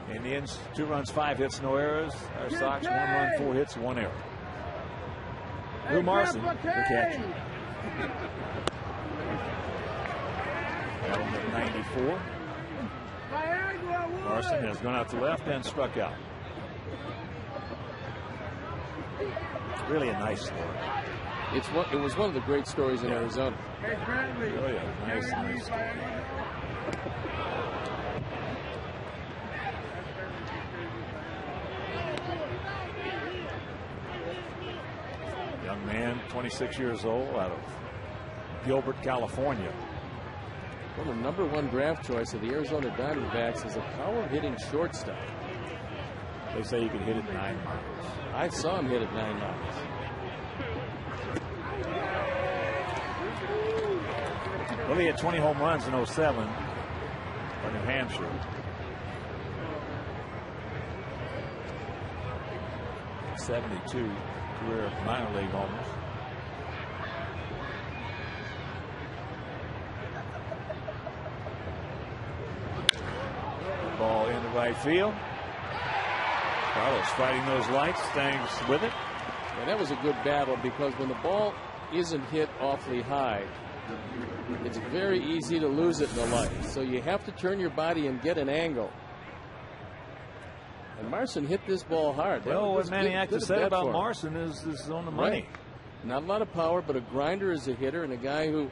Indians, 2 runs, 5 hits, no errors. Our Sox, 1 run, 4 hits, 1 error. Lou Marson, the catcher. Battled at 94. Marson has gone out to left and struck out. Really a nice story. It was one of the great stories in Arizona. Really a nice story. Young man, 26 years old, out of Gilbert, California. Well, the #1 draft choice of the Arizona Diamondbacks is a power-hitting shortstop. They say you can hit it 9 miles. I saw him hit it 9 miles. Well, he had 20 home runs in 07 for New Hampshire. '72 career minor league homers. Ball into right field. Carlos fighting those lights, staying with it. And that was a good battle because when the ball isn't hit awfully high, it's very easy to lose it in the lights. So you have to turn your body and get an angle. And Marson hit this ball hard. Well, what Maniac has said about Marson is on the money. Right. Not a lot of power, but a grinder as a hitter and a guy who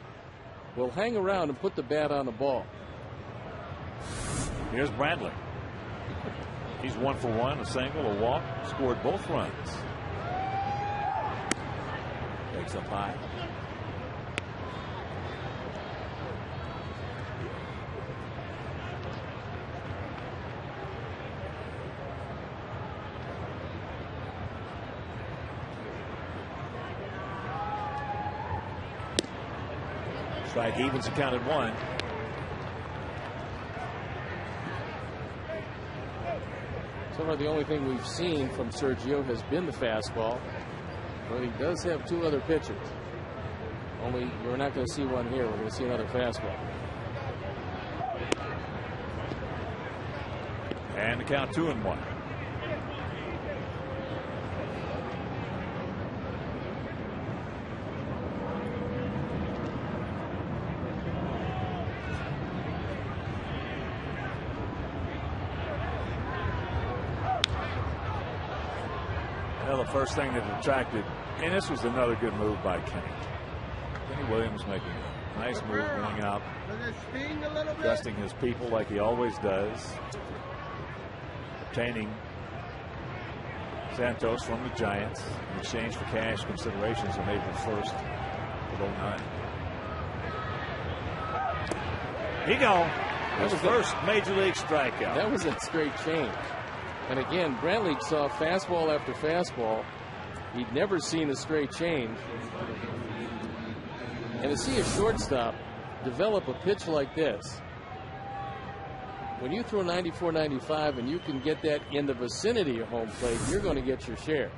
will hang around and put the bat on the ball. Here's Bradley. He's 1 for 1, a single, a walk, scored both runs. Takes up high. Strike evens, accounted 1. So far, the only thing we've seen from Sergio has been the fastball. But he does have 2 other pitches. Only we're not going to see one here. We're going to see another fastball. And the count 2-1. Well, the first thing that attracted, and this was another good move by Kenny. Kenny Williams making a nice move, going out, trusting his people like he always does, obtaining Santos from the Giants in exchange for cash considerations on April 1st of 09. He gone. That was his first major league strikeout. That was a straight change. And again, Brantley saw fastball after fastball. He'd never seen a straight change. And to see a shortstop develop a pitch like this, when you throw 94, 95 and you can get that in the vicinity of home plate, you're going to get your share.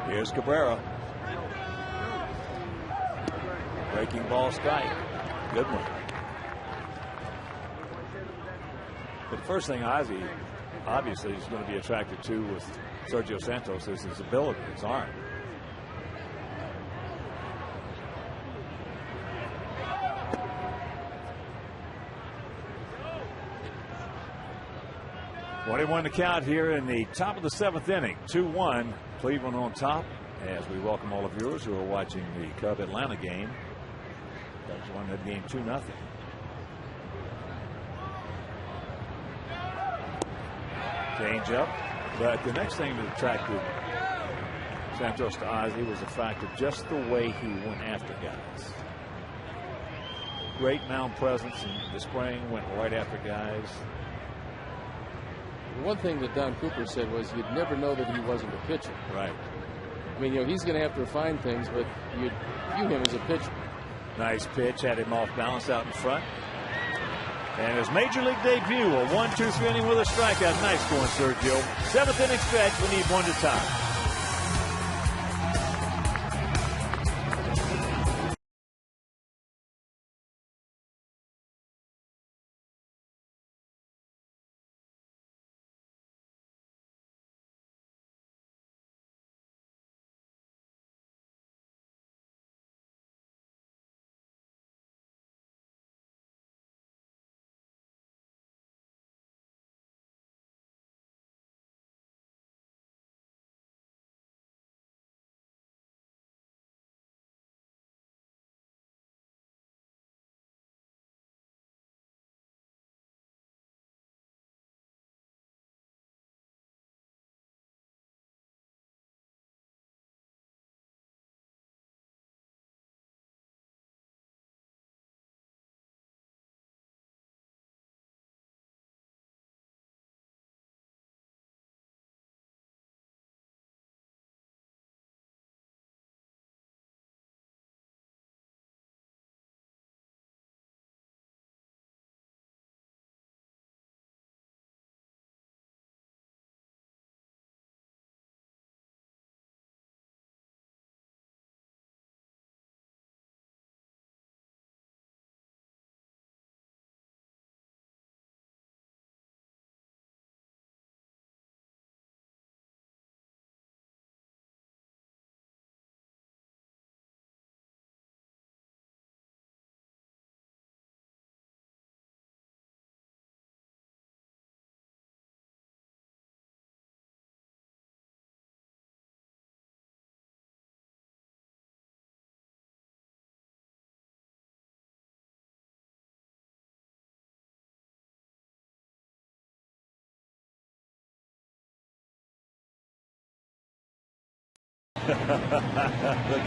Here's Cabrera. Breaking ball strike. Good one. But the first thing Ozzie obviously is going to be attracted to with Sergio Santos is his ability, his arm. 21 to count here in the top of the 7th inning. 2-1. Cleveland on top. As we welcome all of viewers who are watching the Cub Atlanta game. Cubs won that game 2-0. Change up. But the next thing that attracted Santos to Ozzie was the fact of just the way he went after guys. Great mound presence in the spring, went right after guys. One thing that Don Cooper said was you'd never know that he wasn't a pitcher. Right. I mean, he's going to have to refine things, but you'd view him as a pitcher. Nice pitch, had him off balance out in front. And his major league debut, a 1-2-3 inning with a strikeout. Nice going, Sergio. 7th inning stretch, we need one to tie. Look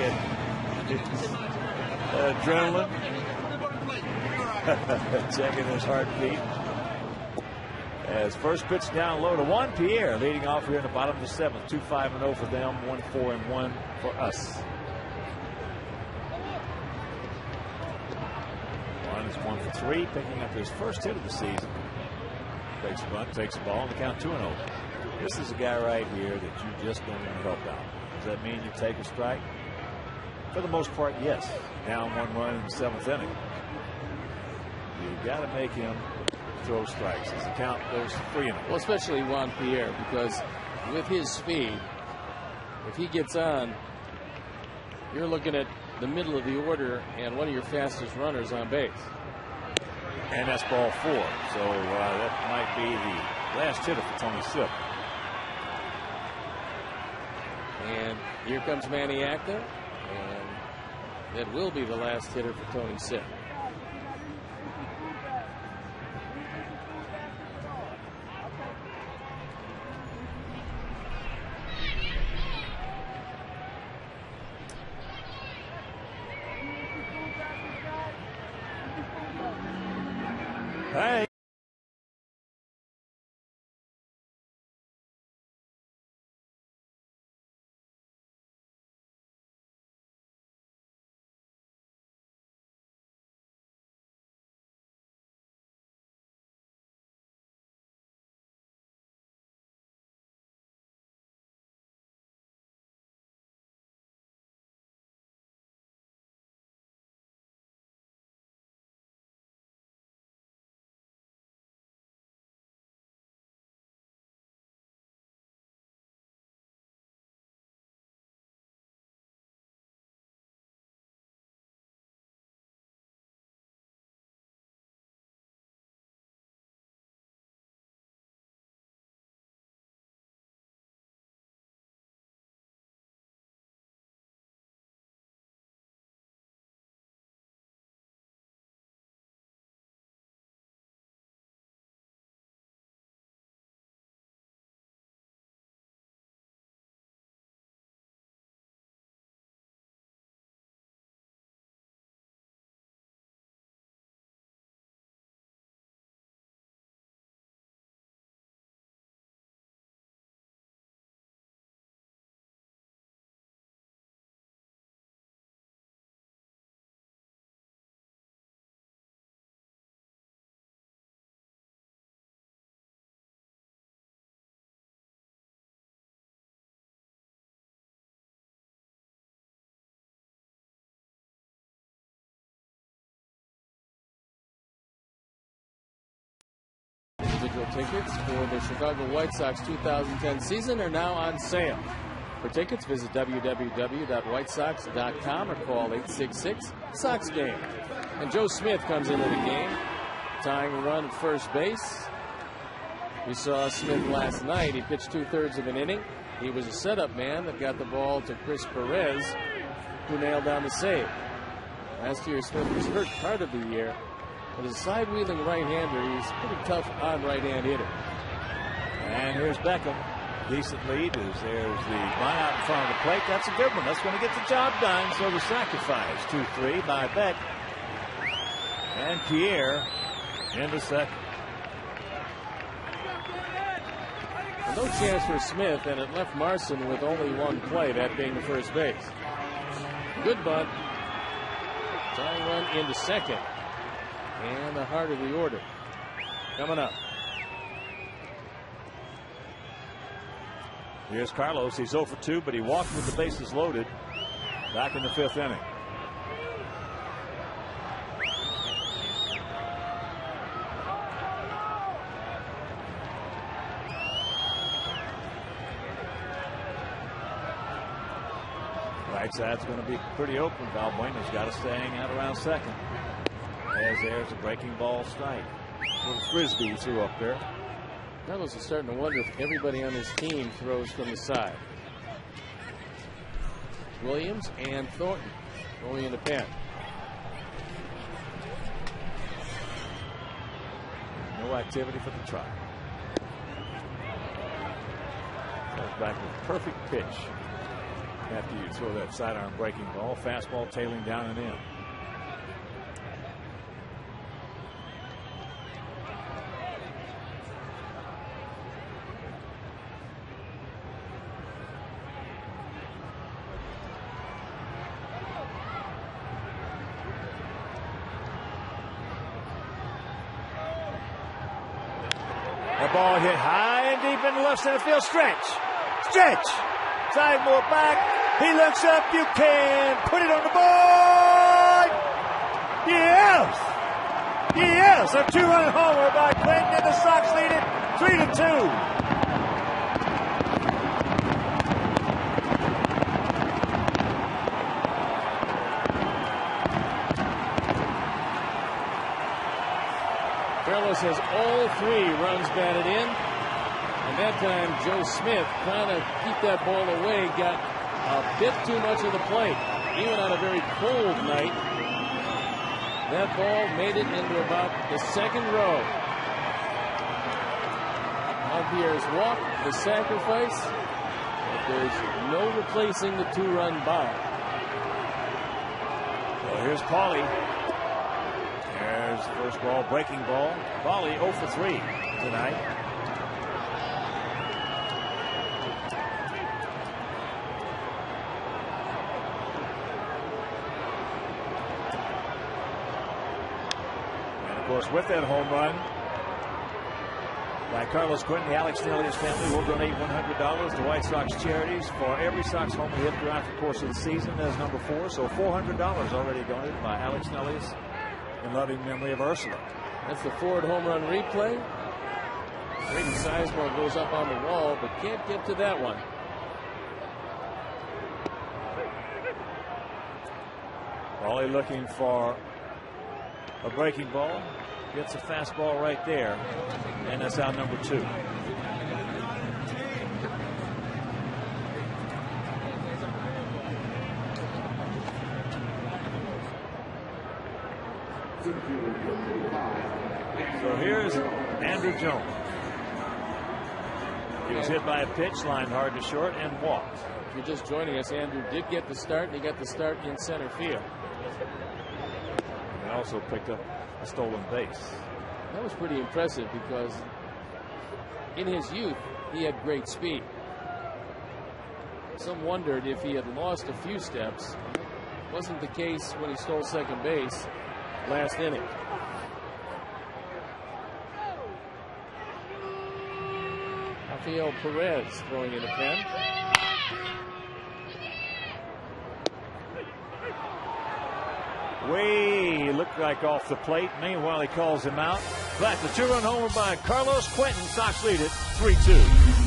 at adrenaline. Checking his heartbeat. As first pitch down low to 1. Pierre leading off here in the bottom of the 7th. 2-5-0 for them. 1-4-1 for us. One is 1 for 3, picking up his first hit of the season. Takes a bunt, takes the ball, and the count 2-0. This is a guy right here that you just don't want to help out. Does that mean you take a strike? For the most part, yes. Down 1 run in the 7th inning. You've got to make him throw strikes as the count goes to 3-0. Well, especially Juan Pierre, because with his speed, if he gets on, you're looking at the middle of the order and one of your fastest runners on base. And that's ball 4. So that might be the last hitter for Tony Sipp. And here comes Manny Acta, and that will be the last hitter for Tony Sipp. Hey. Individual tickets for the Chicago White Sox 2010 season are now on sale. For tickets, visit www.whitesox.com or call 866-SOX-GAME. And Joe Smith comes into the game, tying a run at first base. We saw Smith last night. He pitched 2/3 of an inning. He was a setup man that got the ball to Chris Perez, who nailed down the save. Last year, Smith was hurt part of the year, but as a side-wheeling right-hander, he's pretty tough on right-hand hitter. And here's Beckham. Decent lead as there's the line out in front of the plate. That's a good one. That's going to get the job done. So the sacrifice, 2-3 by Beck. And Pierre into second. No chance for Smith, and it left Marson with only one play, that being the first base. Good bunt. Tying run into second. And the heart of the order coming up. Here's Carlos. He's 0 for 2, but he walked with the bases loaded back in the 5th inning. Right side's going to be pretty open. Valbuena's got to stay out around second. As there's a breaking ball strike. Little frisbee he threw up there. Carlos is starting to wonder if everybody on his team throws from the side. Williams and Thornton going in the pen. No activity for the Tribe. Goes back with a perfect pitch. After you throw that sidearm breaking ball, fastball tailing down and in. The ball hit high and deep in the left center field. Stretch. Sidemore back. He looks up. You can put it on the board. Yes. A 2-run homer by Clinton, and the Sox lead it 3-2. Carlos has all 3 runs batted in. And that time, Joe Smith, trying to keep that ball away, got a bit too much of the plate. Even on a very cold night, that ball made it into about the second row. Javier's walk, the sacrifice, but there's no replacing the 2-run bomb. Well, here's Paulie. There's the first ball, breaking ball. Paulie 0 for 3 tonight. Of course, with that home run by Carlos Quentin, the Alex Nelius family will donate $100 to White Sox charities for every Sox home hit throughout the course of the season. As number 4, so $400 already donated by Alex Nelius in loving memory of Ursula. That's the Ford home run replay. Brady Sizemore goes up on the wall, but can't get to that one. Paulie looking for a breaking ball. Gets a fastball right there, and that's out number 2. So here's Andrew Jones. He was hit by a pitch, lined hard to short, and walked. If you're just joining us, Andrew did get the start, and he got the start in center field. And also picked up a stolen base. That was pretty impressive because in his youth, he had great speed. Some wondered if he had lost a few steps. Wasn't the case when he stole second base last inning. Rafael Perez throwing in the pen. Way looked like off the plate. Meanwhile, he calls him out. That's a 2-run homer by Carlos Quentin. Sox lead it 3-2.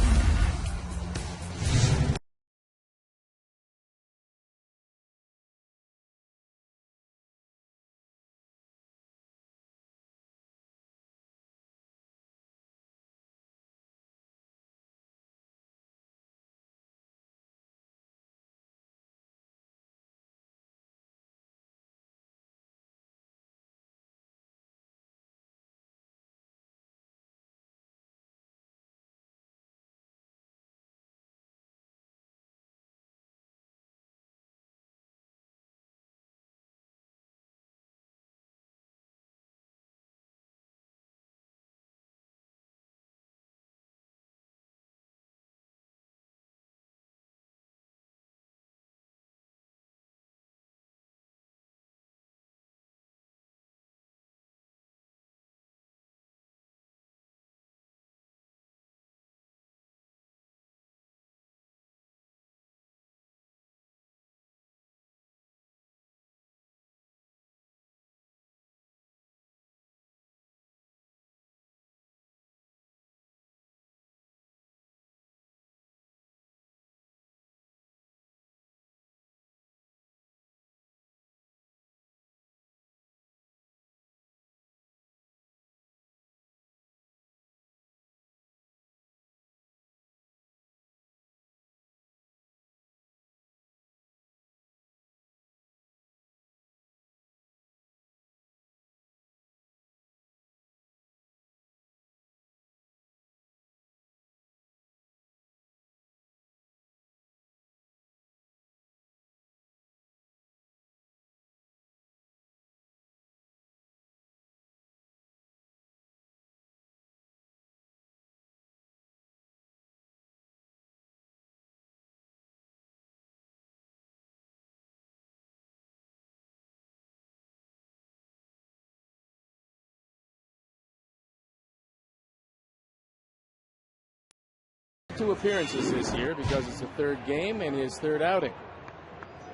Two appearances this year because it's the third game and his third outing.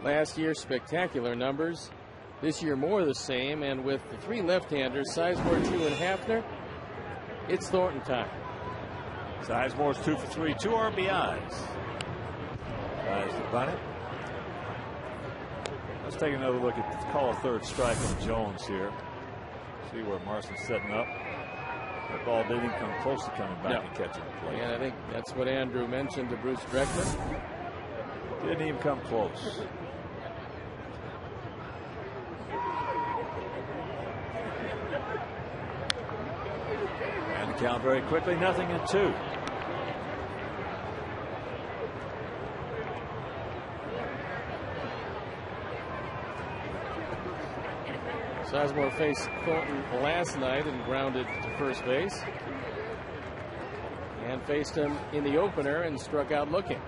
Last year, spectacular numbers. This year, more of the same. And with the three left-handers, Sizemore, Chu, and Hafner, it's Thornton time. Sizemore's 2 for 3, 2 RBIs. Tries to bunt it. Let's take another look at call a third strike on Jones here. See where Marson's setting up. That ball didn't even come close to coming back and catching the plate. And I think that's what Andrew mentioned to Bruce Dreckman. Didn't even come close. And the count very quickly, 0-2. Sizemore faced Thornton last night and grounded to first base. And faced him in the opener and struck out looking.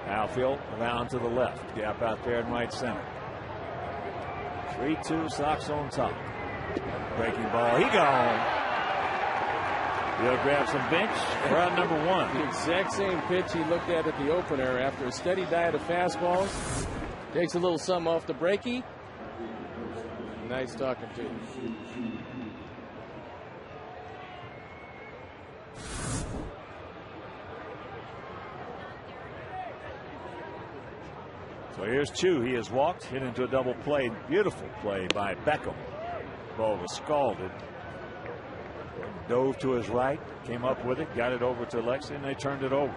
Outfield around to the left. Gap out there in right center. 3-2, Sox on top. Breaking ball. He gone. He'll grab some bench for out number 1. The exact same pitch he looked at the opener after a steady diet of fastballs. Takes a little something off the breaky. Nice talking to. So here's Chu. He has walked, hit into a double play. Beautiful play by Beckham. Ball was scalded. Dove to his right, came up with it, got it over to Lexi, and they turned it over.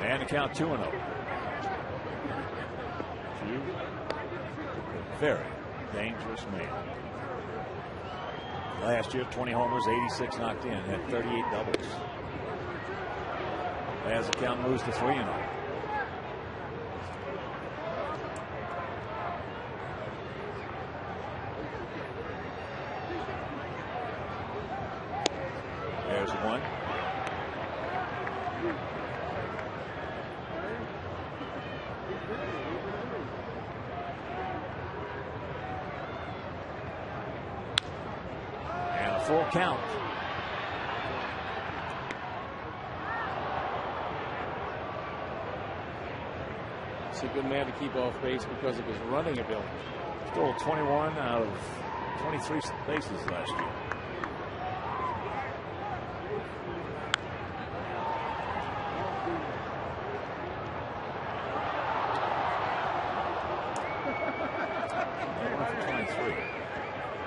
And the count 2-0. Chu, a very dangerous man. Last year, 20 homers, 86 knocked in, had 38 doubles. As the count moves to 3-0. There's one. full count. He's a good man to keep off base because of his running ability. Stole 21 out of 23 bases last year.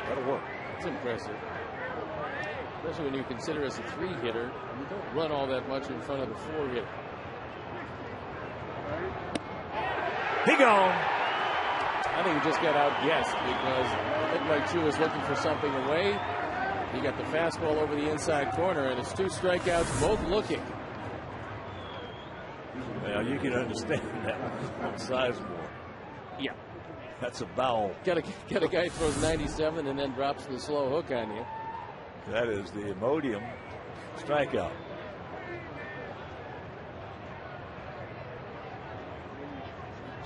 That'll work. That's impressive. Especially when you consider as a 3-hitter, you don't run all that much in front of the 4-hitter. He gone. I think he just got outguessed because it looked like Chu was looking for something away. He got the fastball over the inside corner, and it's 2 strikeouts, both looking. Well, you can understand that on Sizemore. Yeah. That's a foul. Got a guy who throws 97 and then drops the slow hook on you. That is the Imodium strikeout.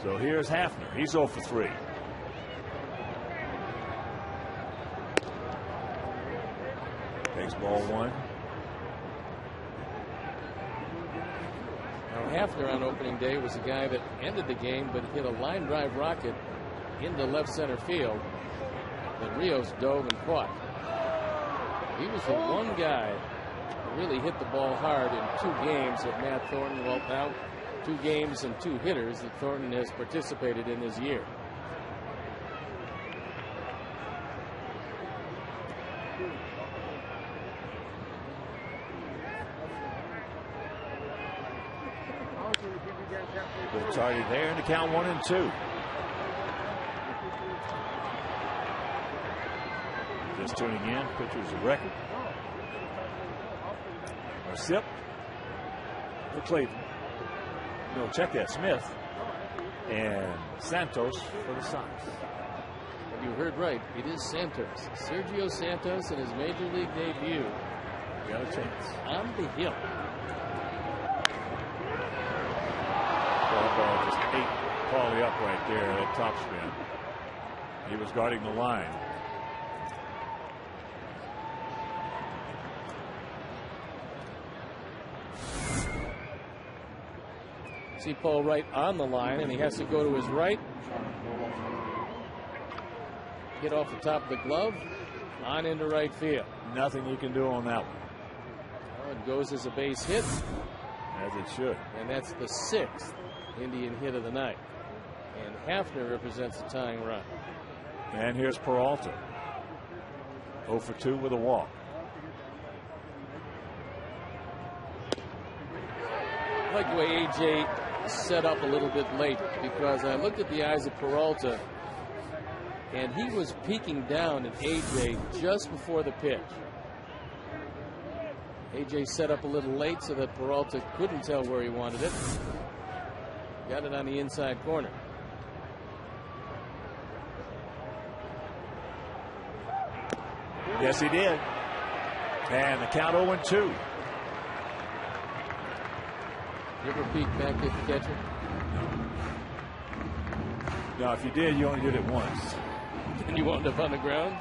So here's Hafner. He's 0 for 3. Takes ball 1. Now Hafner on opening day was a guy that ended the game but hit a line drive rocket into left center field that Rios dove and caught. He was the one guy who really hit the ball hard in 2 games that Matt Thornton, well now 2 games and 2 hitters that Thornton has participated in this year. It's already there, and the count 1-2. Just tuning in, pitcher's a record. Or sip for Cleveland. No, check that. Smith and Santos for the Sox. And you heard right. It is Santos. Sergio Santos in his major league debut. Got a chance. On the hill. Ball just ate Paulie up right there, that top spin. He was guarding the line. See Paul Wright on the line, and he has to go to his right. Get off the top of the glove, on into right field. Nothing you can do on that one. Well, it goes as a base hit. As it should. And that's the 6th Indian hit of the night. And Hafner represents the tying run. And here's Peralta. 0 for 2 with a walk. I like the way A.J. set up a little bit late, because I looked at the eyes of Peralta and he was peeking down at A.J. just before the pitch. A.J. set up a little late so that Peralta couldn't tell where he wanted it. Got it on the inside corner. Yes, he did. And the count 0-2. You ever peek back at the catcher? No, if you did, you only did it once. And you wound up on the ground?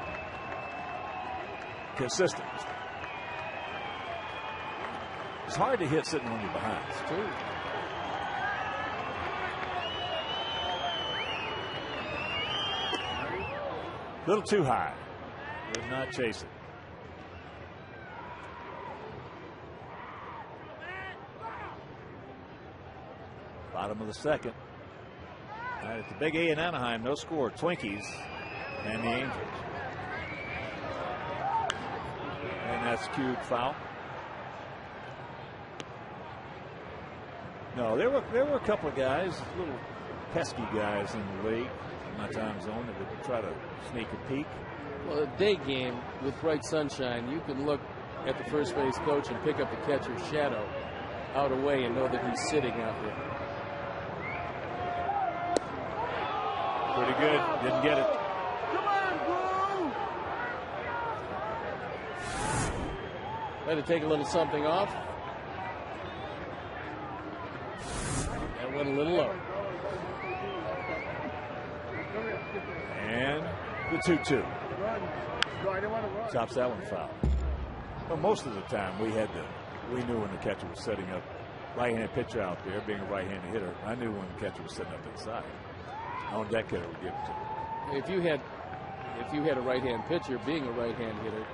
Consistent. It's hard to hit sitting on your behind. It's true. A little too high. Did not chase it. Bottom of the 2nd. At the Big A in Anaheim, no score. Twinkies and the Angels. And that's cued foul. No, there were a couple of guys, little pesky guys in the league, in my time zone, that would try to sneak a peek. Well, a day game with bright sunshine, you can look at the first base coach and pick up the catcher's shadow out away and know that he's sitting out there. Pretty good. Didn't get it. Come on, bro! Had to take a little something off. That went a little low. And The 2-2. Run. No, I didn't want to run. Chops that one foul. But most of the time we knew when the catcher was setting up. Right-handed pitcher out there, being a right-handed hitter, I knew when the catcher was setting up inside. How on that hitter would give it to him. If you had a right-hand pitcher, being a right-hand hitter,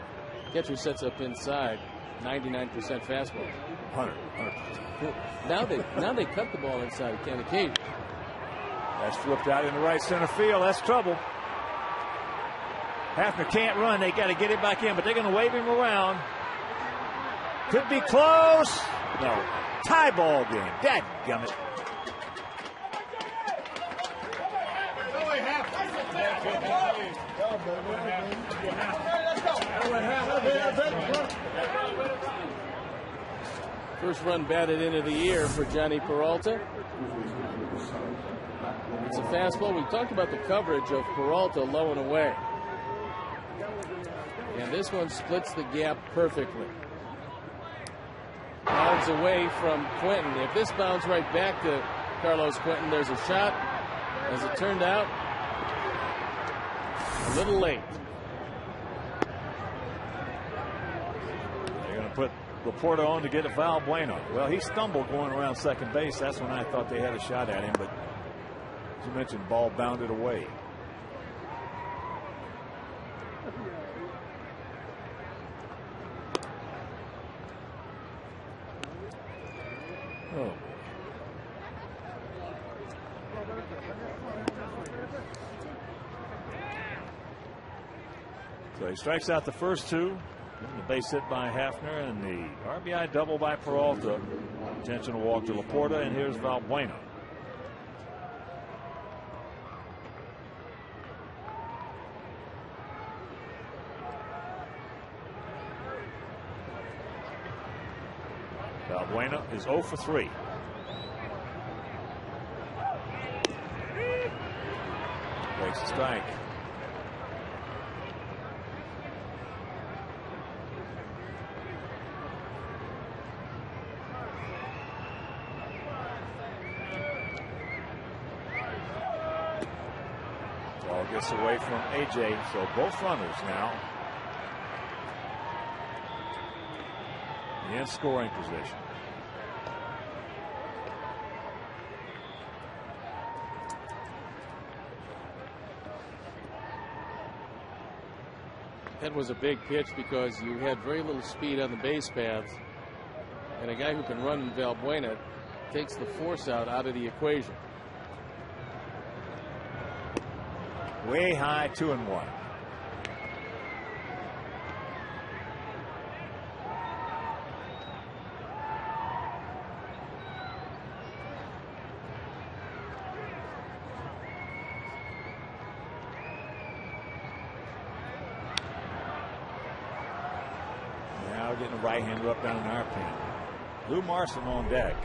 catcher sets up inside, 99% fastball. 100%. Now they cut the ball inside Kenny Cage. That's flipped out in the right center field. That's trouble. Hafner can't run. They got to get it back in, but they're going to wave him around. Could be close. No. Tie ball game. Dadgummit. First run batted into the air for Johnny Peralta. It's a fastball. We talked about the coverage of Peralta low and away. And this one splits the gap perfectly. Bounds away from Quentin. If this bounds right back to Carlos Quentin, there's a shot. As it turned out, a little late. They're going to put Laporta on to get a foul. Bueno. Well, he stumbled going around second base. That's when I thought they had a shot at him. But as you mentioned, ball bounded away. Oh. So he strikes out the first two. The base hit by Hafner and the RBI double by Peralta. Intentional walk to Laporta, and here's Valbuena. Valbuena is 0 for 3. Breaks the strike. Ball gets away from AJ, so both runners now in scoring position. That was a big pitch because you had very little speed on the base paths, and a guy who can run in Valbuena takes the force out of the equation. Way high, 2-1. Now getting a right-hander up down in our pen. Lou Marson on deck.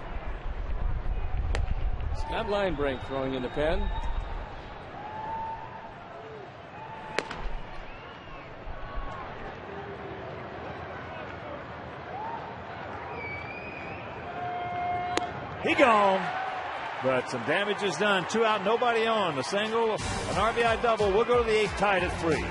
Scott Linebrink throwing in the pen. He gone, but some damage is done. 2 out, nobody on. A single, an RBI double. We'll go to the 8th, tied at 3.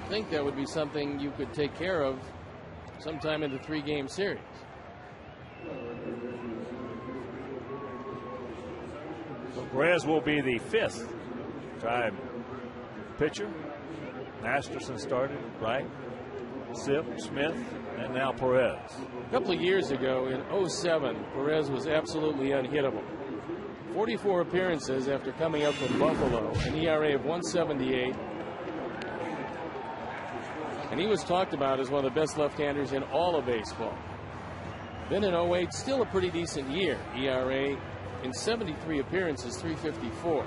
would think that would be something you could take care of sometime in the 3-game series. So Perez will be the 5th time pitcher. Masterson started, right? Sip, Smith, and now Perez. A couple of years ago in 07, Perez was absolutely unhittable. 44 appearances after coming up from Buffalo, an ERA of 178. And he was talked about as one of the best left-handers in all of baseball. Then in 08, still a pretty decent year. ERA in 73 appearances, 354.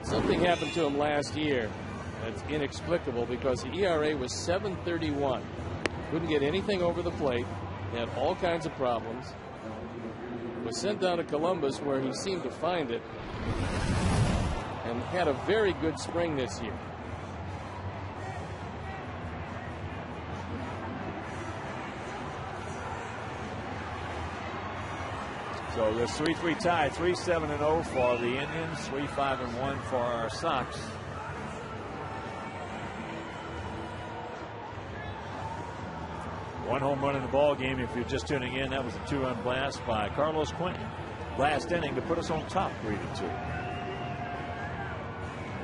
Something happened to him last year that's inexplicable because the ERA was 7.31. Couldn't get anything over the plate. He had all kinds of problems. Was sent down to Columbus where he seemed to find it and had a very good spring this year. So this 3-3 tie, 3-7-0 for the Indians, 3-5-1 for our Sox. One home run in the ball game. If you're just tuning in, that was a 2-run blast by Carlos Quentin. Last inning to put us on top, 3-2.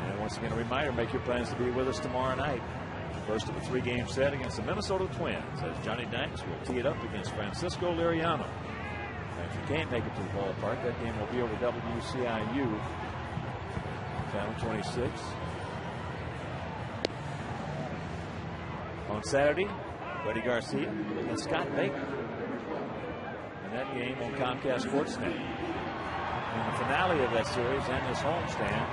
And once again, a reminder: make your plans to be with us tomorrow night. First of a 3-game set against the Minnesota Twins, as Johnny Dykes will tee it up against Francisco Liriano. And if you can't make it to the ballpark, that game will be over WCIU, channel 26. On Saturday, Buddy Garcia and Scott Baker. And that game on Comcast Sportsnet. And the finale of that series and this homestand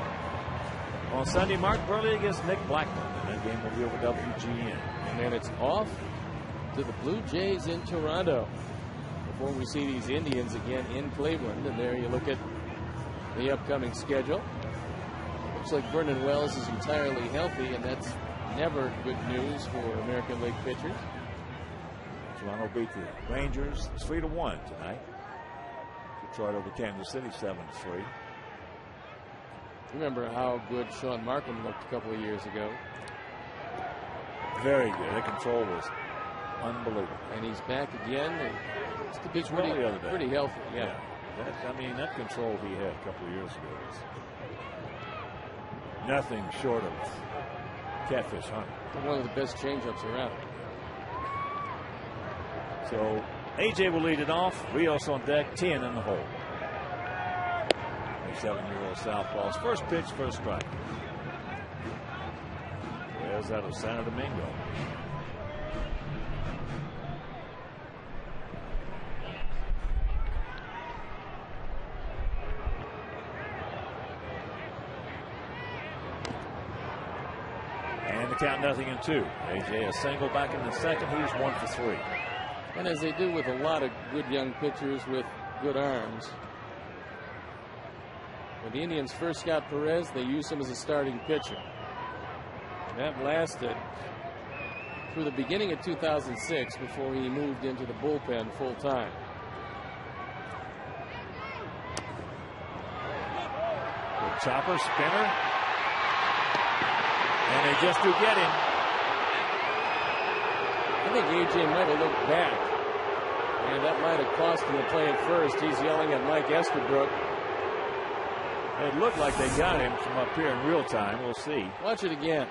on Sunday, Mark Burley against Nick Blackman. And that game will be over WGN. And then it's off to the Blue Jays in Toronto before we see these Indians again in Cleveland. And there you look at the upcoming schedule. Looks like Vernon Wells is entirely healthy, and that's never good news for American League pitchers. Toronto beat the Rangers 3-1 tonight. Detroit over Kansas City 7-3. Remember how good Sean Markham looked a couple of years ago. Very good. The control was unbelievable. And he's back again. And the pitch well the other day. Pretty healthy, yeah. That control he had a couple of years ago was nothing short of catfish hunting. One of the best changeups around. So AJ will lead it off. Rios on deck, 10 in the hole. 27-year-old southpaw's first pitch, first strike. There's out of Santo Domingo. And the count 0-2. AJ a single back in the second. He's 1 for 3. And as they do with a lot of good young pitchers with good arms, when the Indians first got Perez, they used him as a starting pitcher. And that lasted through the beginning of 2006 before he moved into the bullpen full time. Good chopper, spinner. And they just do get him. I think AJ might have looked back, and that might have cost him the play at first. He's yelling at Mike Estabrook. It looked like they got him from up here in real time. We'll see. Watch it again.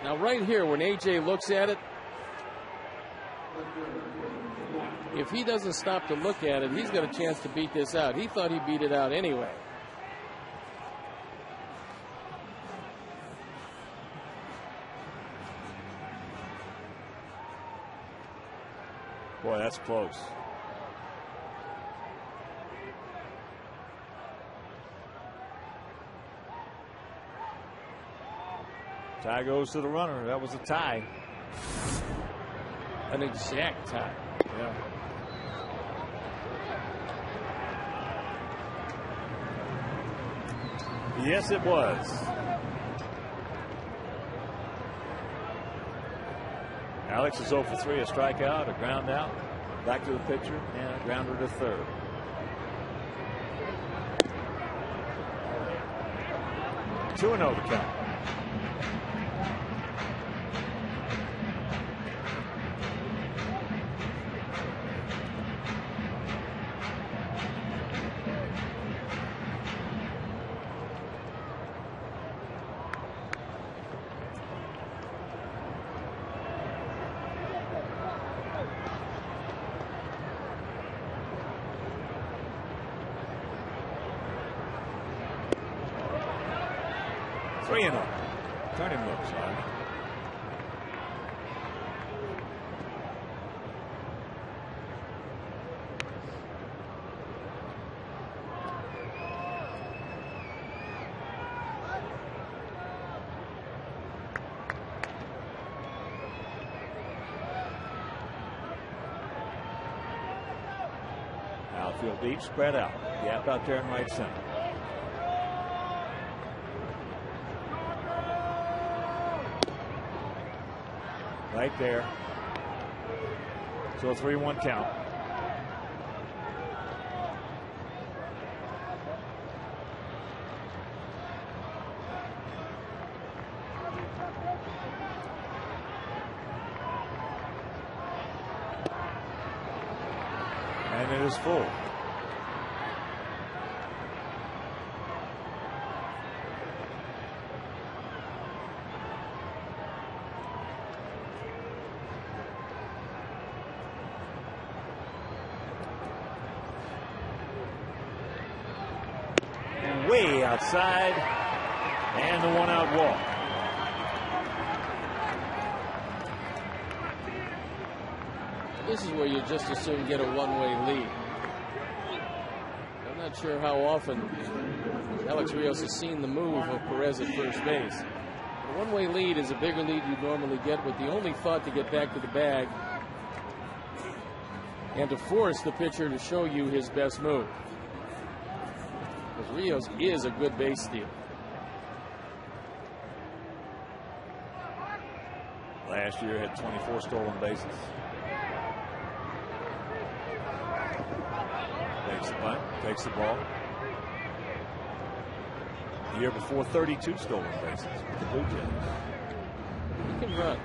Now right here, when AJ looks at it, if he doesn't stop to look at it, he's got a chance to beat this out. He thought he beat it out anyway. Boy, that's close. Tie goes to the runner. That was a tie. An exact tie. Yeah. Yes, it was. Alex is 0 for 3, a strikeout, a ground out, back to the pitcher, and a grounder to third. Two and 0 the count. 3-0. Turn him loose, all right. Outfield deep, spread out. Gap out there in right center. Right there. So a 3-1 count. And it is full. Way outside, and the 1-out walk. This is where you just as soon get a one-way lead. I'm not sure how often Alex Rios has seen the move of Perez at first base. A one-way lead is a bigger lead you'd normally get, with the only thought to get back to the bag and to force the pitcher to show you his best move. Because Rios is a good base stealer. Last year had 24 stolen bases. Takes the bunt, takes the ball. The year before, 32 stolen bases with the Blue Jays. He can run.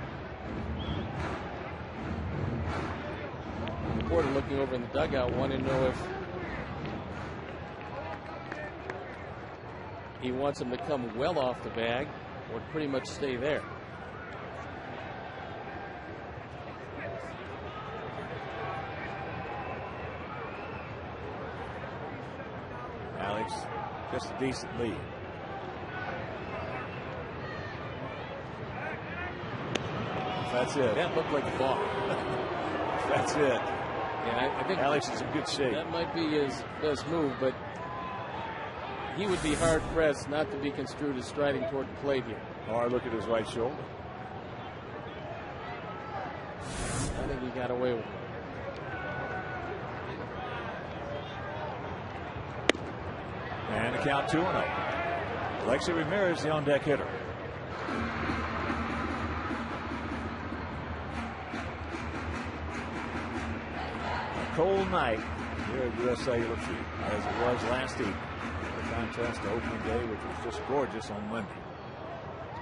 The reporter looking over in the dugout wanting to know if he wants him to come well off the bag or pretty much stay there. Alex, just a decent lead. That's it. That looked like a ball. That's it. Yeah, I think Alex is in good shape. That might be his best move, but he would be hard pressed not to be construed as striding toward the plate here. Or look at his right shoulder. I think he got away with it. And the count 2-0. Alexi Ramirez, the on deck hitter. A cold night here at US Cellular Field, as it was last evening. The contrast to opening day, which was just gorgeous on Monday.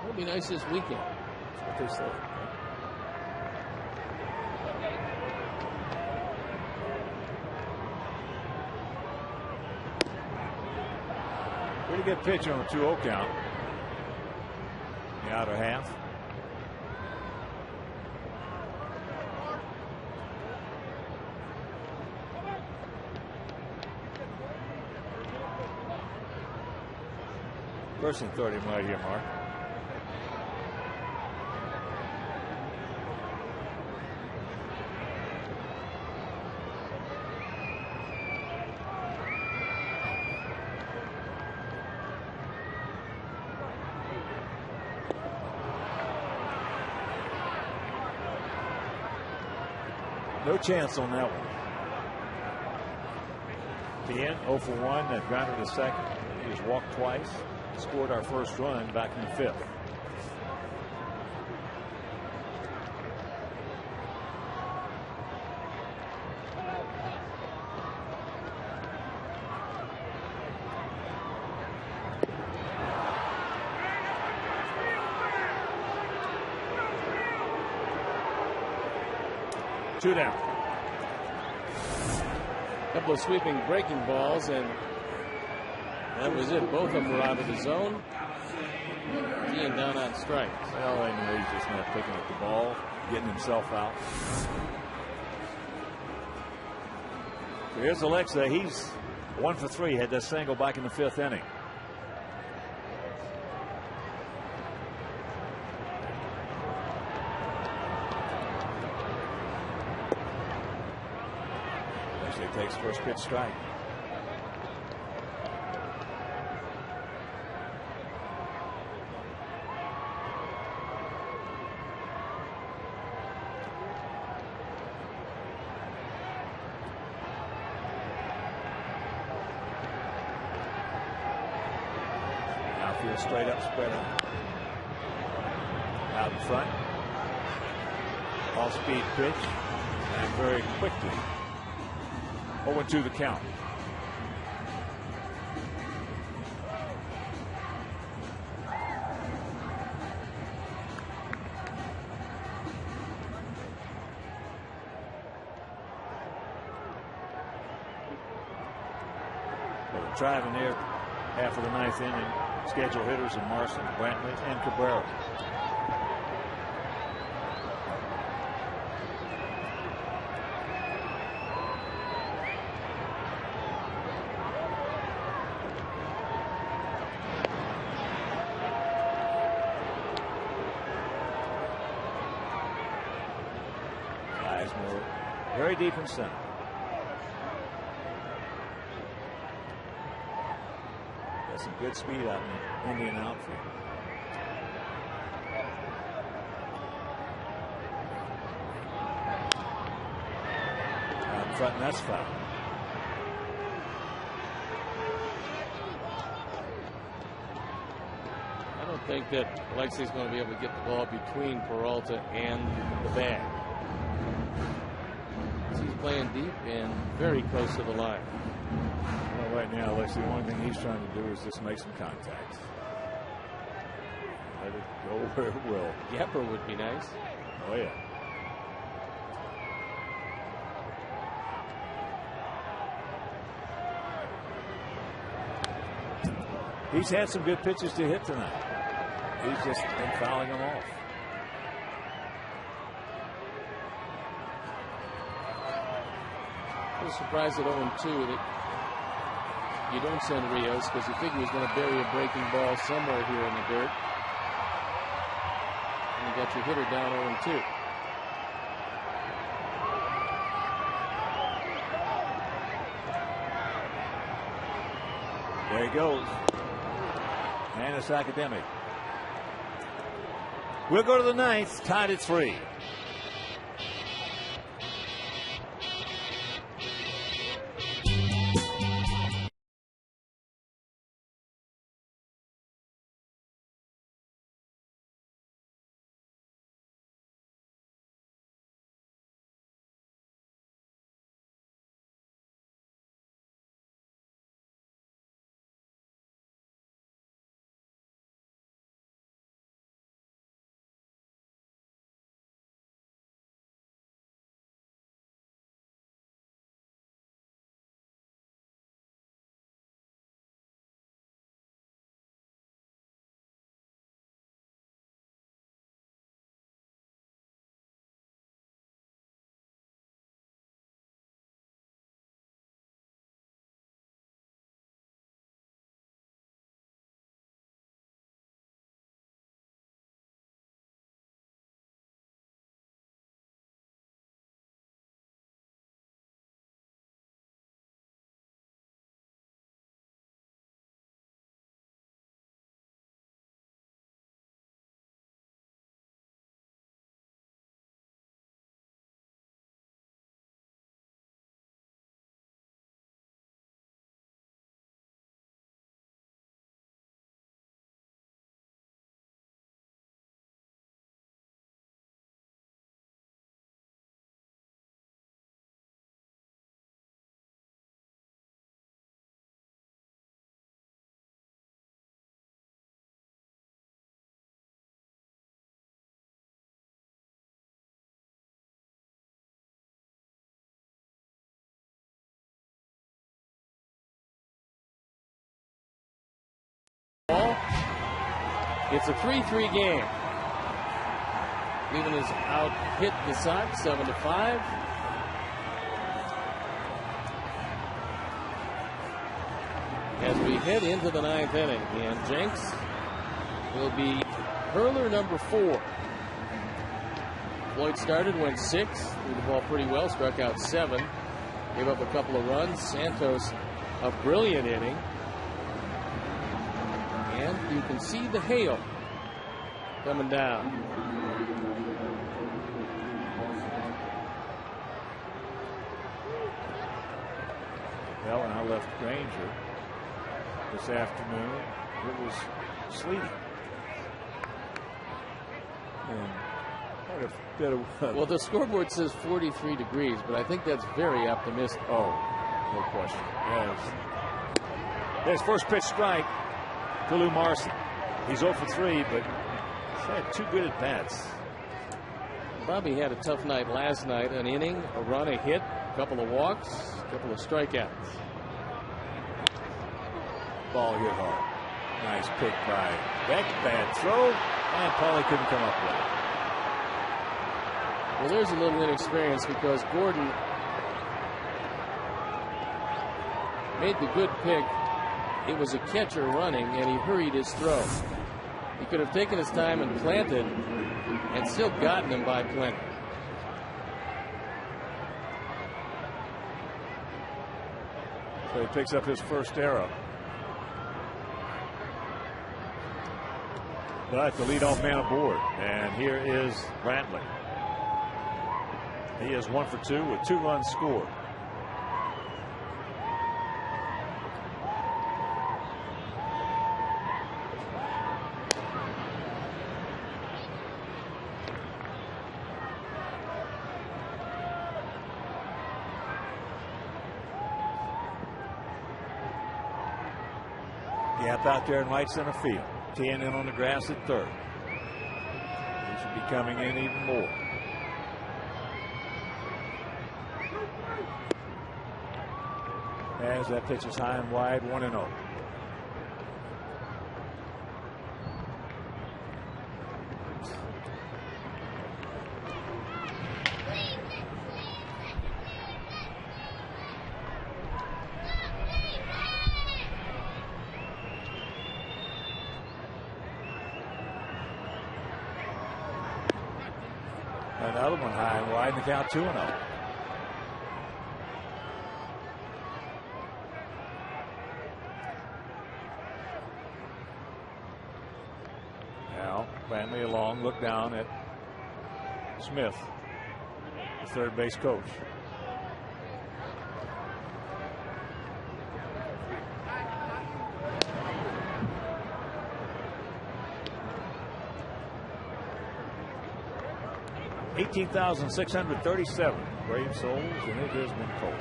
It'll be nice this weekend. That's what they say. Pretty good pitch on a 2-0 count. The outer half. First and 30 right here, Mark. No chance on that one. Tien 0 for 1, that grounded to second. He was walked twice. Scored our first run back in the 5th. Two down. Couple of sweeping breaking balls, and that was it. Both of them were out of the zone. Tien down on strikes. Well, I know he's just not picking up the ball, getting himself out. So here's Alexa. He's 1 for 3. Had that single back in the 5th inning. Usually takes first pitch strike. Outfield straight up, spread up. Out in front. Off-speed pitch. And very quickly. 0-2 the count. Well, the driving there half of the ninth inning. Scheduled hitters are Marson, Brantley, and Cabrera. Very deep in center. Got some good speed out in the Indian outfield. Out in front, and that's foul. I don't think that Alexi's going to be able to get the ball between Peralta and the bag. He's playing deep and very close to the line. Well, right now, Alexi, the only thing he's trying to do is just make some contact. Let it go where it will. Gepper would be nice. Oh, yeah. He's had some good pitches to hit tonight. He's just been fouling them off. I was surprised at 0-2 that you don't send Rios because you figure he's going to bury a breaking ball somewhere here in the dirt. And you got your hitter down 0-2. There he goes. And it's academic. We'll go to the ninth, tied at 3. It's a 3-3 game. Cleveland is out hit the Sox 7-5. As we head into the ninth inning, and Jenks will be hurler number 4. Floyd started, went 6, threw the ball pretty well, struck out 7. Gave up a couple of runs. Santos, a brilliant inning. And you can see the hail coming down. Well, when I left Granger this afternoon, it was sleeting. And quite a bit of well, the scoreboard says 43 degrees, but I think that's very optimistic. Oh, no question. Yes. There's first pitch strike to Lou Marson. He's 0 for 3, but he's had 2 good at bats. Bobby had a tough night last night. An inning, a run, a hit, a couple of walks, a couple of strikeouts. Ball hit hard. Nice pick by Beck. Bad throw, and Paulie couldn't come up with it. Well, there's a little inexperience because Gordon made the good pick. It was a catcher running, and he hurried his throw. He could have taken his time and planted and still gotten him by plenty. So he picks up his first error. But the leadoff man aboard, and here is Brantley. He is 1 for 2 with 2 runs scored. Gap out there in right center field. 10 in on the grass at third. He should be coming in even more. As that pitch is high and wide, 1-0. Another one high and wide, and the count 2-0. Now, Brantley along, look down at Smith, the third base coach. $18,637 brave souls, and it has been cold.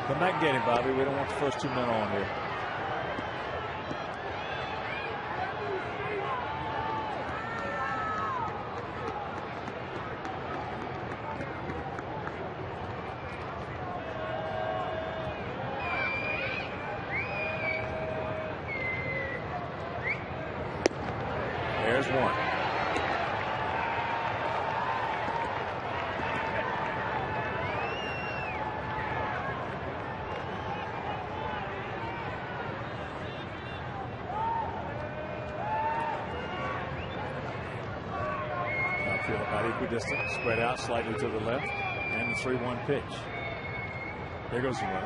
Come back and get him, Bobby. We don't want the first 2 men on here. There's one. Outfield about equidistant, spread out slightly to the left, and the 3-1 pitch. There goes the run.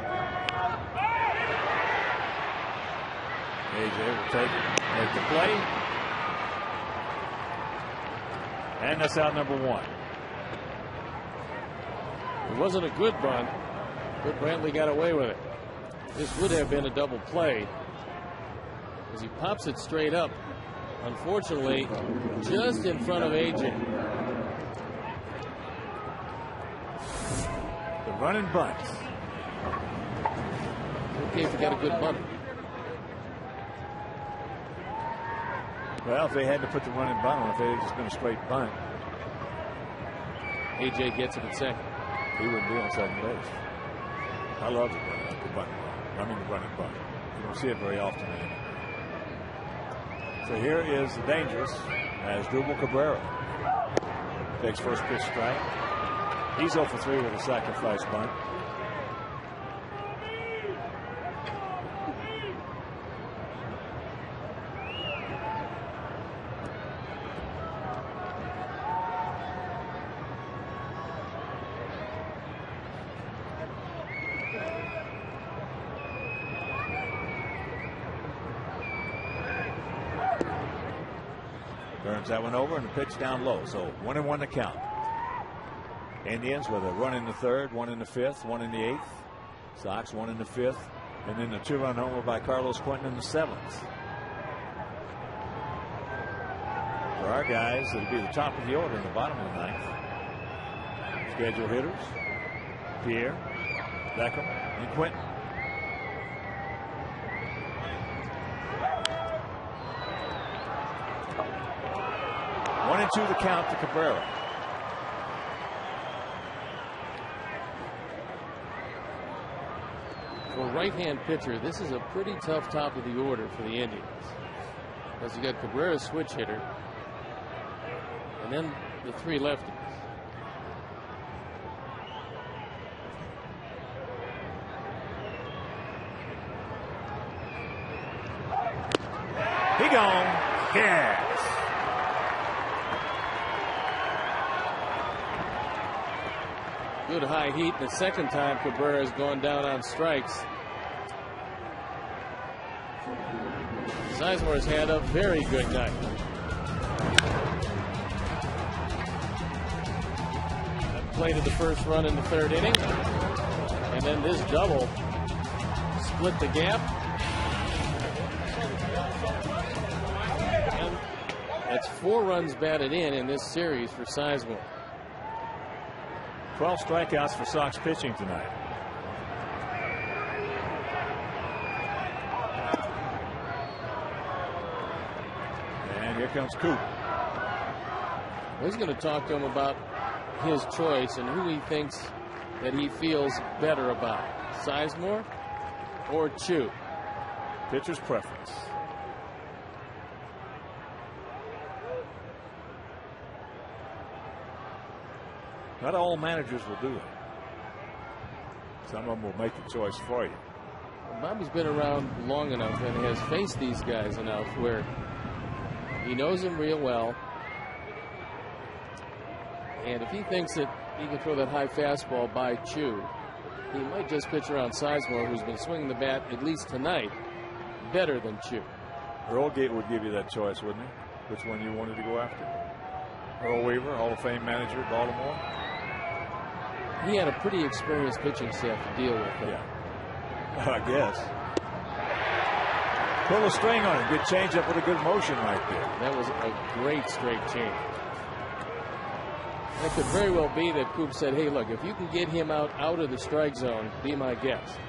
AJ will make the play. And that's out number 1. It wasn't a good bunt, but Brantley got away with it. This would have been a double play as he pops it straight up. Unfortunately, just in front of AJ. The running bunt. Okay, if you got a good bunt. Well, if they had to put the running bunt on, if they had just been a straight bunt, AJ gets it at second. He wouldn't be on second base. I love the bunt. I mean the running bunt. You don't see it very often anymore. So here is the dangerous as Drupal Cabrera takes first pitch strike. He's 0 for 3 with a sacrifice bunt. Turns that one over and the pitch down low. So 1-1 to count. Indians with a run in the third, one in the fifth, one in the eighth. Sox one in the fifth, and then the 2-run homer by Carlos Quentin in the seventh. For our guys, it'll be the top of the order in the bottom of the ninth. Scheduled hitters: Pierre, Beckham, and Quentin. One and two the count to Cabrera. For a right-hand pitcher, this is a pretty tough top of the order for the Indians. Because you got Cabrera, switch hitter, and then the three lefties. He gone. Yes. Good high heat. The second time Cabrera has gone down on strikes. Sizemore's had a very good night. That play to the first run in the third inning. And then this double split the gap. And that's 4 runs batted in this series for Sizemore. 12 strikeouts for Sox pitching tonight. And here comes Coop. Well, he's going to talk to him about his choice and who he thinks that he feels better about, Sizemore or Chu. Pitcher's preference. Not all managers will do it. Some of them will make the choice for you. Bobby's been around long enough and has faced these guys enough where he knows them real well. And if he thinks that he can throw that high fastball by Chu, he might just pitch around Sizemore, who's been swinging the bat, at least tonight, better than Chu. Earl Gate would give you that choice, wouldn't he? Which one you wanted to go after? Earl Weaver, Hall of Fame manager at Baltimore. He had a pretty experienced pitching staff to deal with. Yeah, I guess. Pull a string on it. Good changeup with a good motion right there. That was a great straight change. It could very well be that Coop said, hey, look, if you can get him out of the strike zone, be my guest.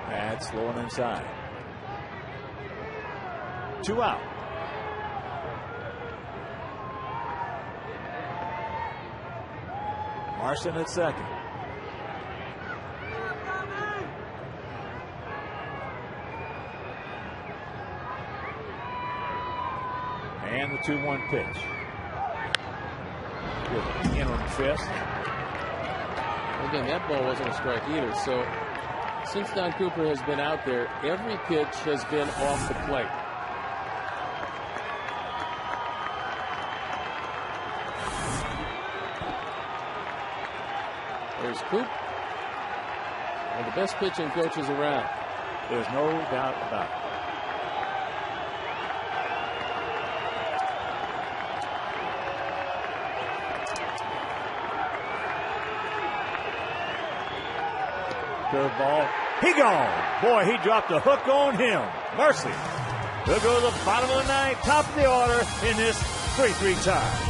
That's low and inside. 2 out. Marson at second. And the 2-1 pitch. With interim fist. Again, that ball wasn't a strike either. So since Don Cooper has been out there, every pitch has been off the plate. There's Coop, one of the best pitching coaches around. There's no doubt about it. Curveball. He gone. Boy, he dropped a hook on him. Mercy. We'll go to the bottom of the ninth, top of the order in this 3-3 tie.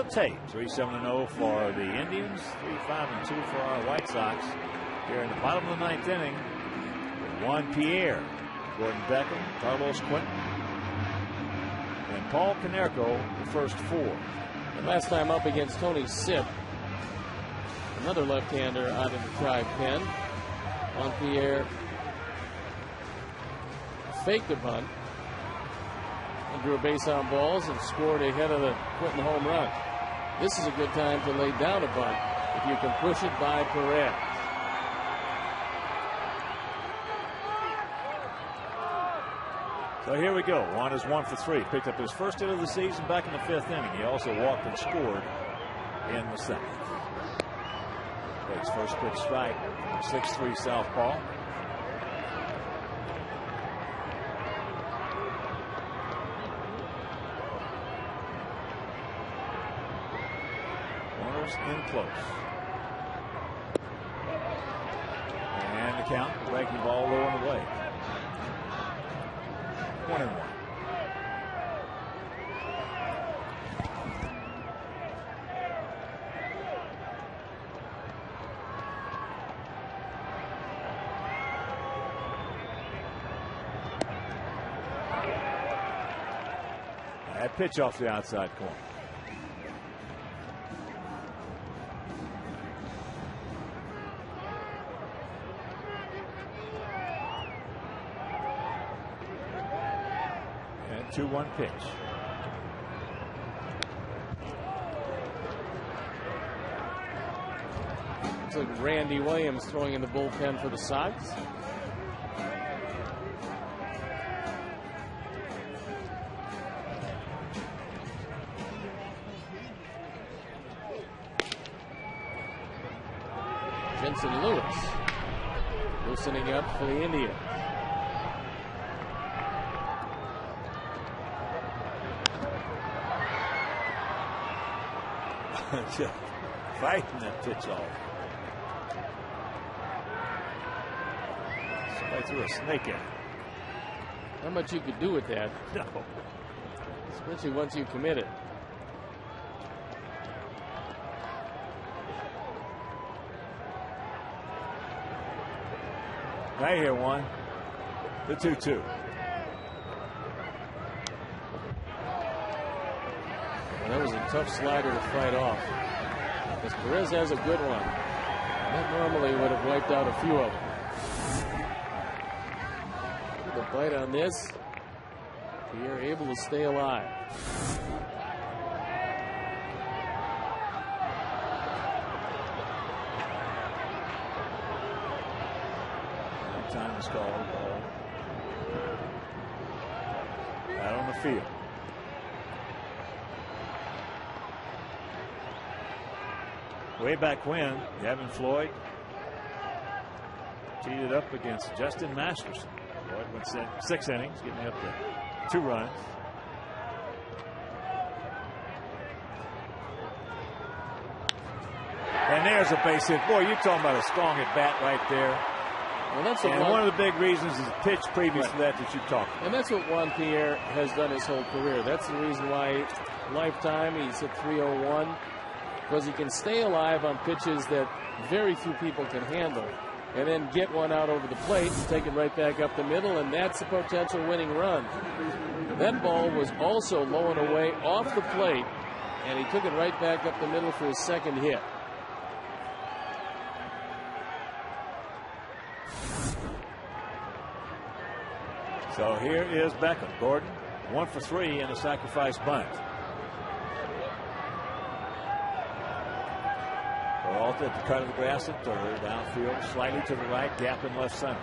Tate. 3-7-0 for the Indians, 3-5-2 for our White Sox. Here in the bottom of the ninth inning, Juan Pierre, Gordon Beckham, Carlos Quentin, and Paul Konerko, the first four. And last time up against Tony Sipp, another left-hander out of the Tribe pen. Juan Pierre faked a bunt and drew a base on balls and scored ahead of the Quentin home run. This is a good time to lay down a bunt if you can push it by Perez. So here we go. Juan is 1 for 3. Picked up his first hit of the season back in the 5th inning. He also walked and scored in the 2nd. Takes first pitch strike. 6'3" southpaw. Corners in close. And the count. Breaking ball low and away. 1-1. That pitch off the outside corner. And 2-1 pitch. Looks like Randy Williams throwing in the bullpen for the Sox. Jensen Lewis loosening up for the Indians. Fighting that pitch off. Somebody threw a snake at him. Not much you could do with that. No. Especially once you commit it. Right here, one. The 2-2. That was a tough slider to fight off. Because Perez has a good one. That normally would have wiped out a few of them. The bite on this. Pierre able to stay alive. Time is called. Out on the field. Way back when, Gavin Floyd teed it up against Justin Masterson. Floyd went 6 innings, getting up to 2 runs. And there's a base hit. Boy, you're talking about a strong at bat right there. Well, that's one of the big reasons is the pitch previous to that you talked about. And that's what Juan Pierre has done his whole career. That's the reason why lifetime he's at 301, because he can stay alive on pitches that very few people can handle, and then get one out over the plate and take it right back up the middle, and that's a potential winning run. That ball was also low and away off the plate, and he took it right back up the middle for his second hit. So here is Beckham. Gordon, 1 for 3 in a sacrifice bunt. Peralta at the cut of the grass at third. Outfield slightly to the right. Gap in left center.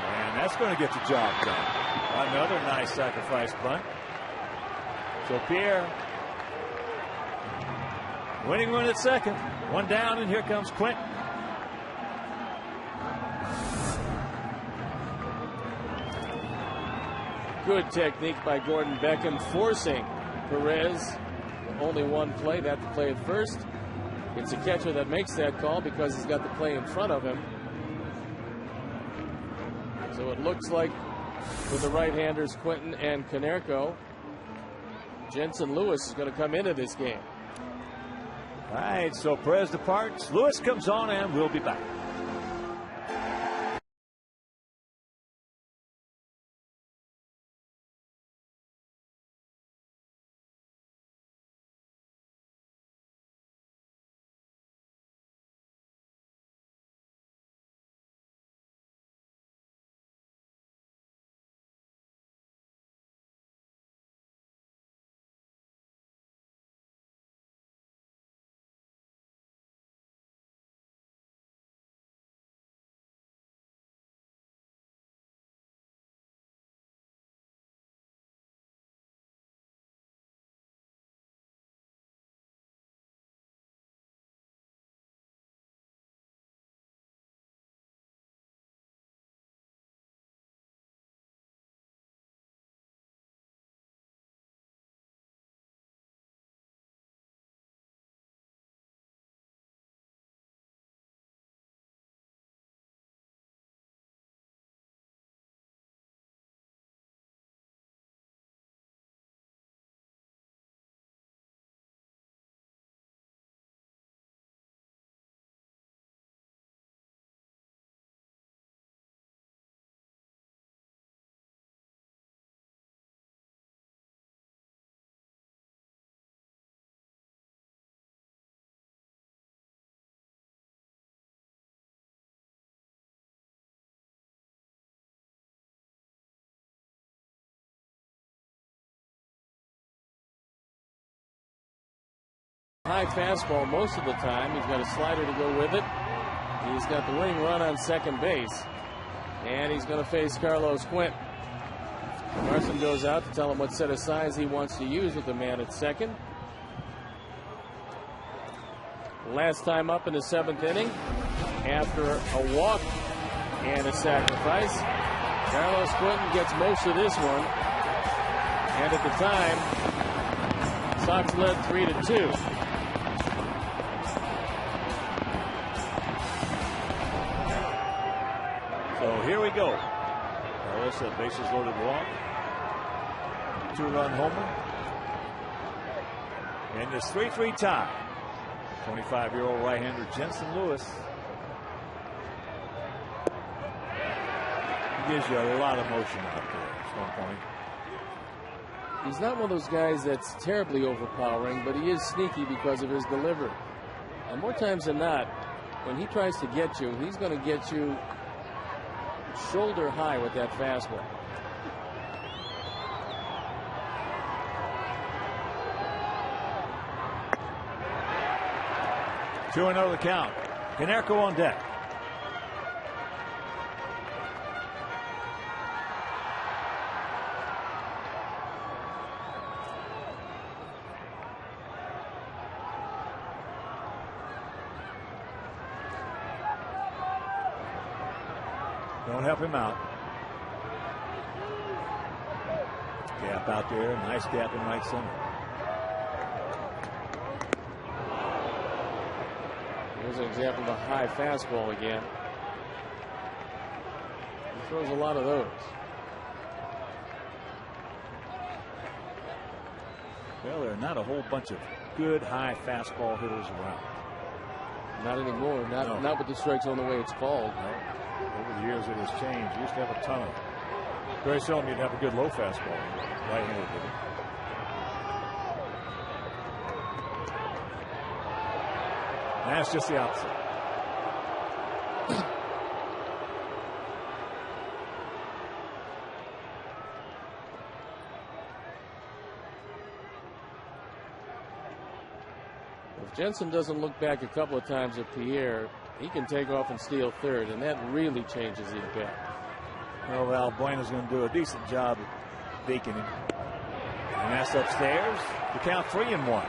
And that's going to get the job done. Another nice sacrifice bunt. So Pierre winning one at second. One down, and here comes Quentin. Good technique by Gordon Beckham, forcing Perez. Only one play, that to play at first. It's a catcher that makes that call because he's got the play in front of him. So it looks like with the right-handers Quinton and Konerko. Jensen Lewis is going to come into this game. All right, so Perez departs. Lewis comes on, and we'll be back. High fastball most of the time. He's got a slider to go with it. He's got the winning run on second base. And he's going to face Carlos Quint. Carson goes out to tell him what set of signs he wants to use with the man at second. Last time up in the 7th inning, after a walk and a sacrifice, Carlos Quinton gets most of this one. And at the time, Sox led 3-2. So here we go. Carlos, that bases loaded walk. 2-run homer. And this 3-3 tie. 25-year-old right-hander Jensen Lewis. He gives you a lot of motion out there, Stone Point. He's not one of those guys that's terribly overpowering, but he is sneaky because of his delivery. And more times than not, when he tries to get you, he's going to get you shoulder high with that fastball. Two and 0 the count. Konerko on deck. Don't help him out. Gap out there. Nice gap in right center. Here's an example of a high fastball again. He throws a lot of those. Well, there are not a whole bunch of good high fastball hitters around. Not anymore. Not with the strike zone the way it's called. No. Over the years it has changed. You used to have a ton of them. Very seldom you'd have a good low fastball. Right-handed hitter. That's just the opposite. If Jensen doesn't look back a couple of times at Pierre, he can take off and steal third, and that really changes the at-bat. Well, Valbuena's going to do a decent job of deaking him. And that's upstairs. The count 3-1.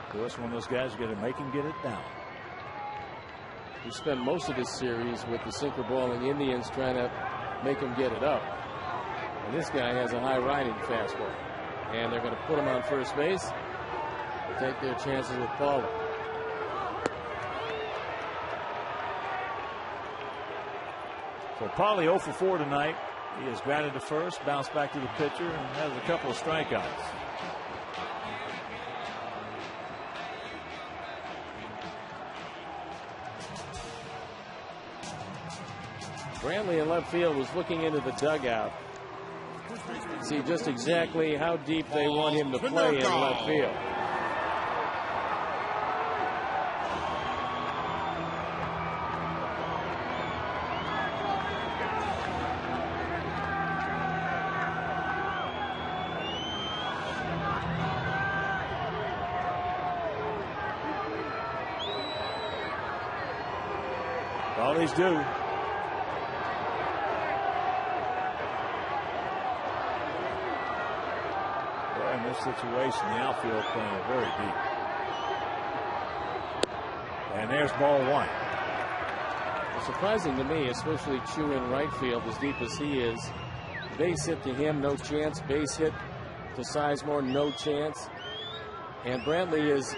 Of course, one of those guys are going to make him get it down. He spent most of this series with the sinker balling Indians trying to make him get it up. And this guy has a high riding fastball. And they're going to put him on first base. Take their chances with Paula. So Pauly 0 for 4 tonight. He has grounded to first, bounced back to the pitcher, and has a couple of strikeouts. Brantley in left field was looking into the dugout. See just exactly how deep they want him to play in left field. Always do. Well, in this situation, the outfield playing very deep. And there's ball 1. It's surprising to me, especially Chu in right field, as deep as he is. Base hit to him, no chance. Base hit to Sizemore, no chance. And Brantley is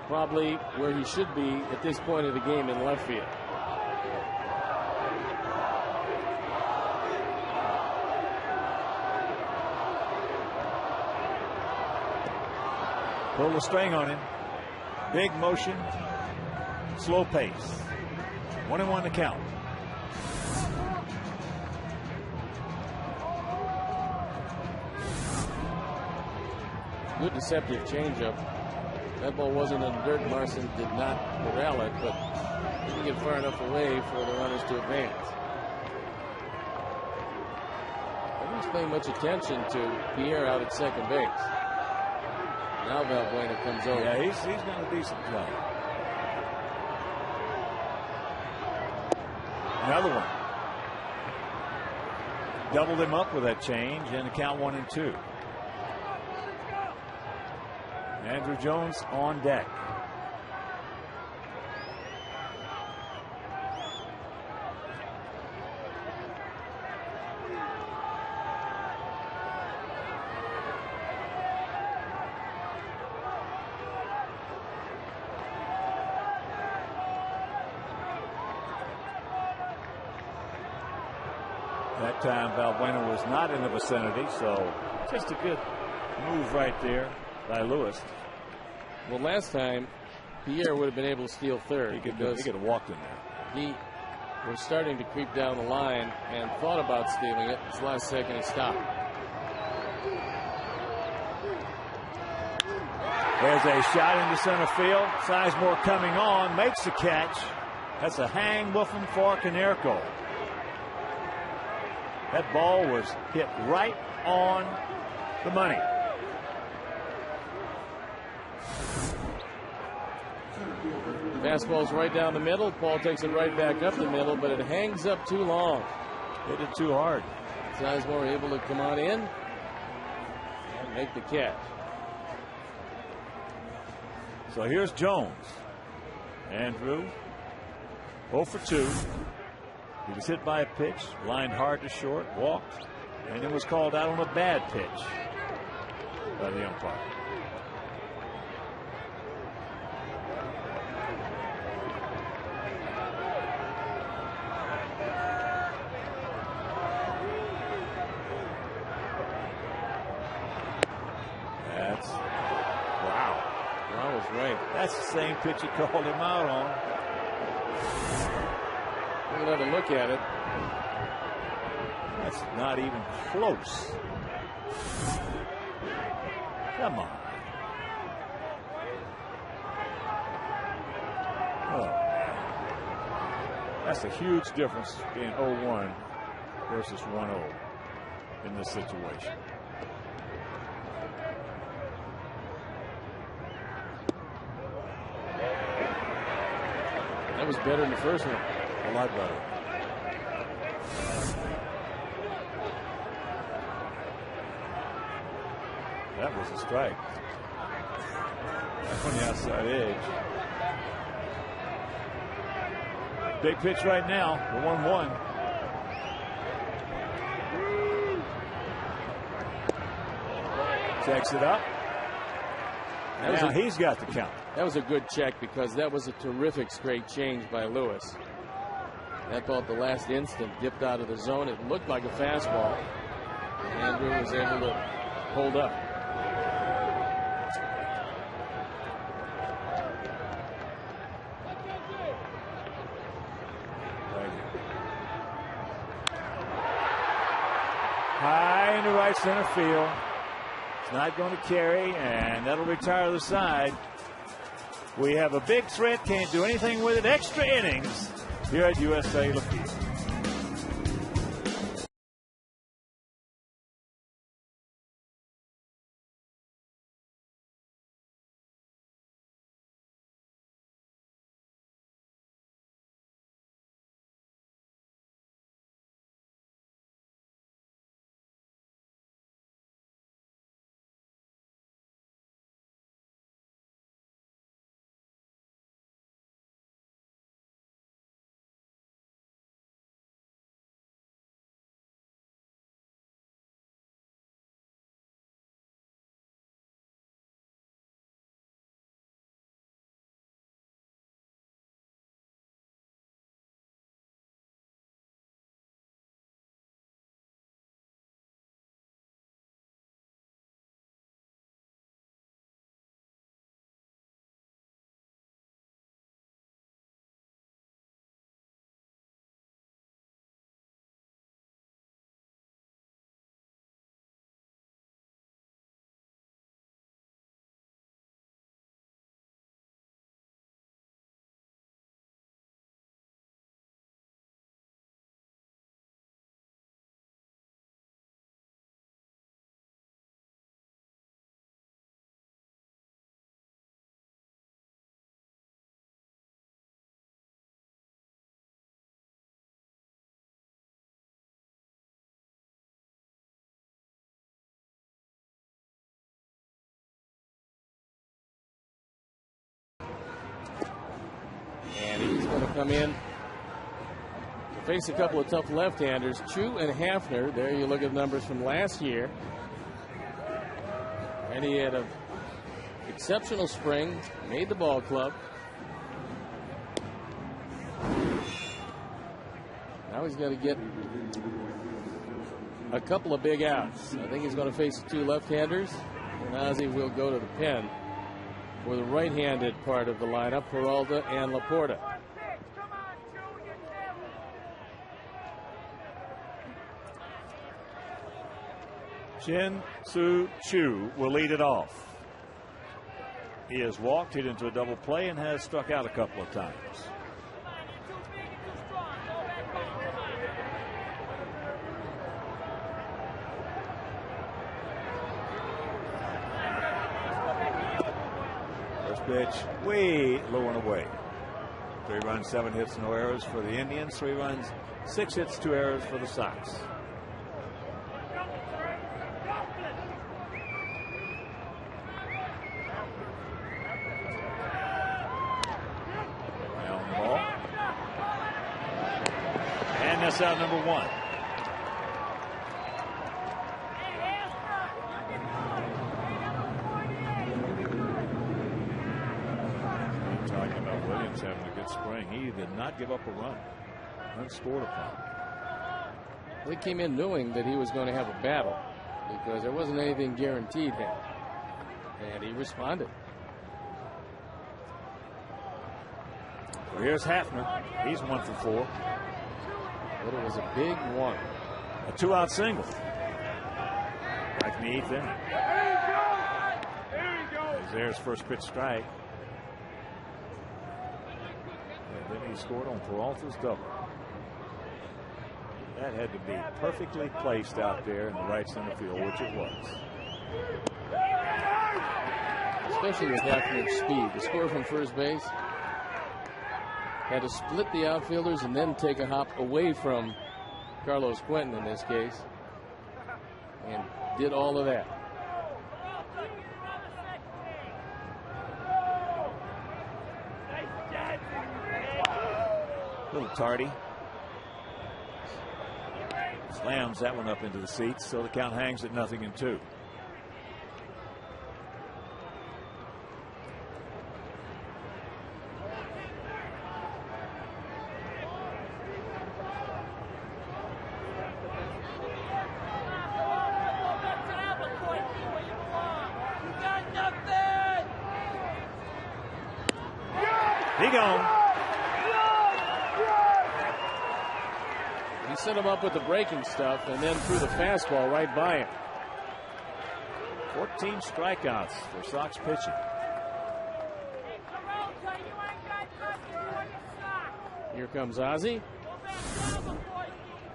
probably where he should be at this point of the game in left field. Pull the string on him. Big motion. Slow pace. 1-1 to count. Good deceptive changeup. That ball wasn't in the dirt. Marson did not corral it, but didn't get far enough away for the runners to advance. Nobody's paying much attention to Pierre out at second base. Now Valbuena comes over. Yeah, he's done a decent job. Another one. Doubled him up with that change, and the count 1-2. Andrew Jones on deck. That time Valbuena was not in the vicinity, so just a good move right there by Lewis. Well, last time Pierre would have been able to steal third. He could have walked in there. He was starting to creep down the line and thought about stealing it. It's the last second he stopped. There's a shot into center field. Sizemore coming on, makes the catch. That's a hang woofing for Canerco. That ball was hit right on the money. Fastball's right down the middle. Paul takes it right back up the middle, but it hangs up too long. Hit it too hard. Sizemore able to come on in and make the catch. So here's Jones. Andrew 0 for 2. He was hit by a pitch, lined hard to short, walked, and it was called out on a bad pitch by the umpire. That's the same pitch he called him out on. Another look at it. That's not even close. Come on. Oh, that's a huge difference being 0-1 versus 1-0 in this situation. That was better than the first one. A lot better. That was a strike. That's on the outside edge. Big pitch right now. The 1-1. Checks it up. Now he's got the count. That was a good check because that was a terrific straight change by Lewis. That ball at the last instant dipped out of the zone. It looked like a fastball. Andrew was able to hold up. High into right center field. It's not going to carry, and that'll retire the side. We have a big threat. Can't do anything with it. Extra innings here at USA Lafield. And he's going to come in to face a couple of tough left-handers, Chu and Hafner. There you look at numbers from last year. And he had an exceptional spring, made the ball club. Now he's going to get a couple of big outs. I think he's going to face the two left-handers. And Ozzie will go to the pen for the right-handed part of the lineup, Peralta and Laporta. Shin-Soo Choo will lead it off. He has walked, hit into a double play, and has struck out a couple of times. First pitch way low and away. 3 runs, 7 hits, no errors for the Indians. 3 runs, 6 hits, 2 errors for the Sox. That's out number 1. I'm talking about Williams having a good spring. He did not give up a run. Unscored upon. He came in knowing that he was going to have a battle because there wasn't anything guaranteed then. And he responded. Well, here's Hafner. He's 1 for 4. But it was a big one. A 2-out single. Back in the 8th inning. There's first pitch strike. And then he scored on Peralta's double. That had to be perfectly placed out there in the right center field, which it was. Especially with Hafner's speed. The score from first base. Had to split the outfielders and then take a hop away from Carlos Quentin in this case. And did all of that. A little tardy. Slams that one up into the seats, so the count hangs at 0-2. He gone. He set him up with the breaking stuff and then threw the fastball right by him. 14 strikeouts for Sox pitching. Here comes Ozzie.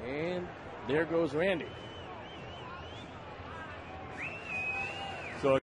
And there goes Randy. So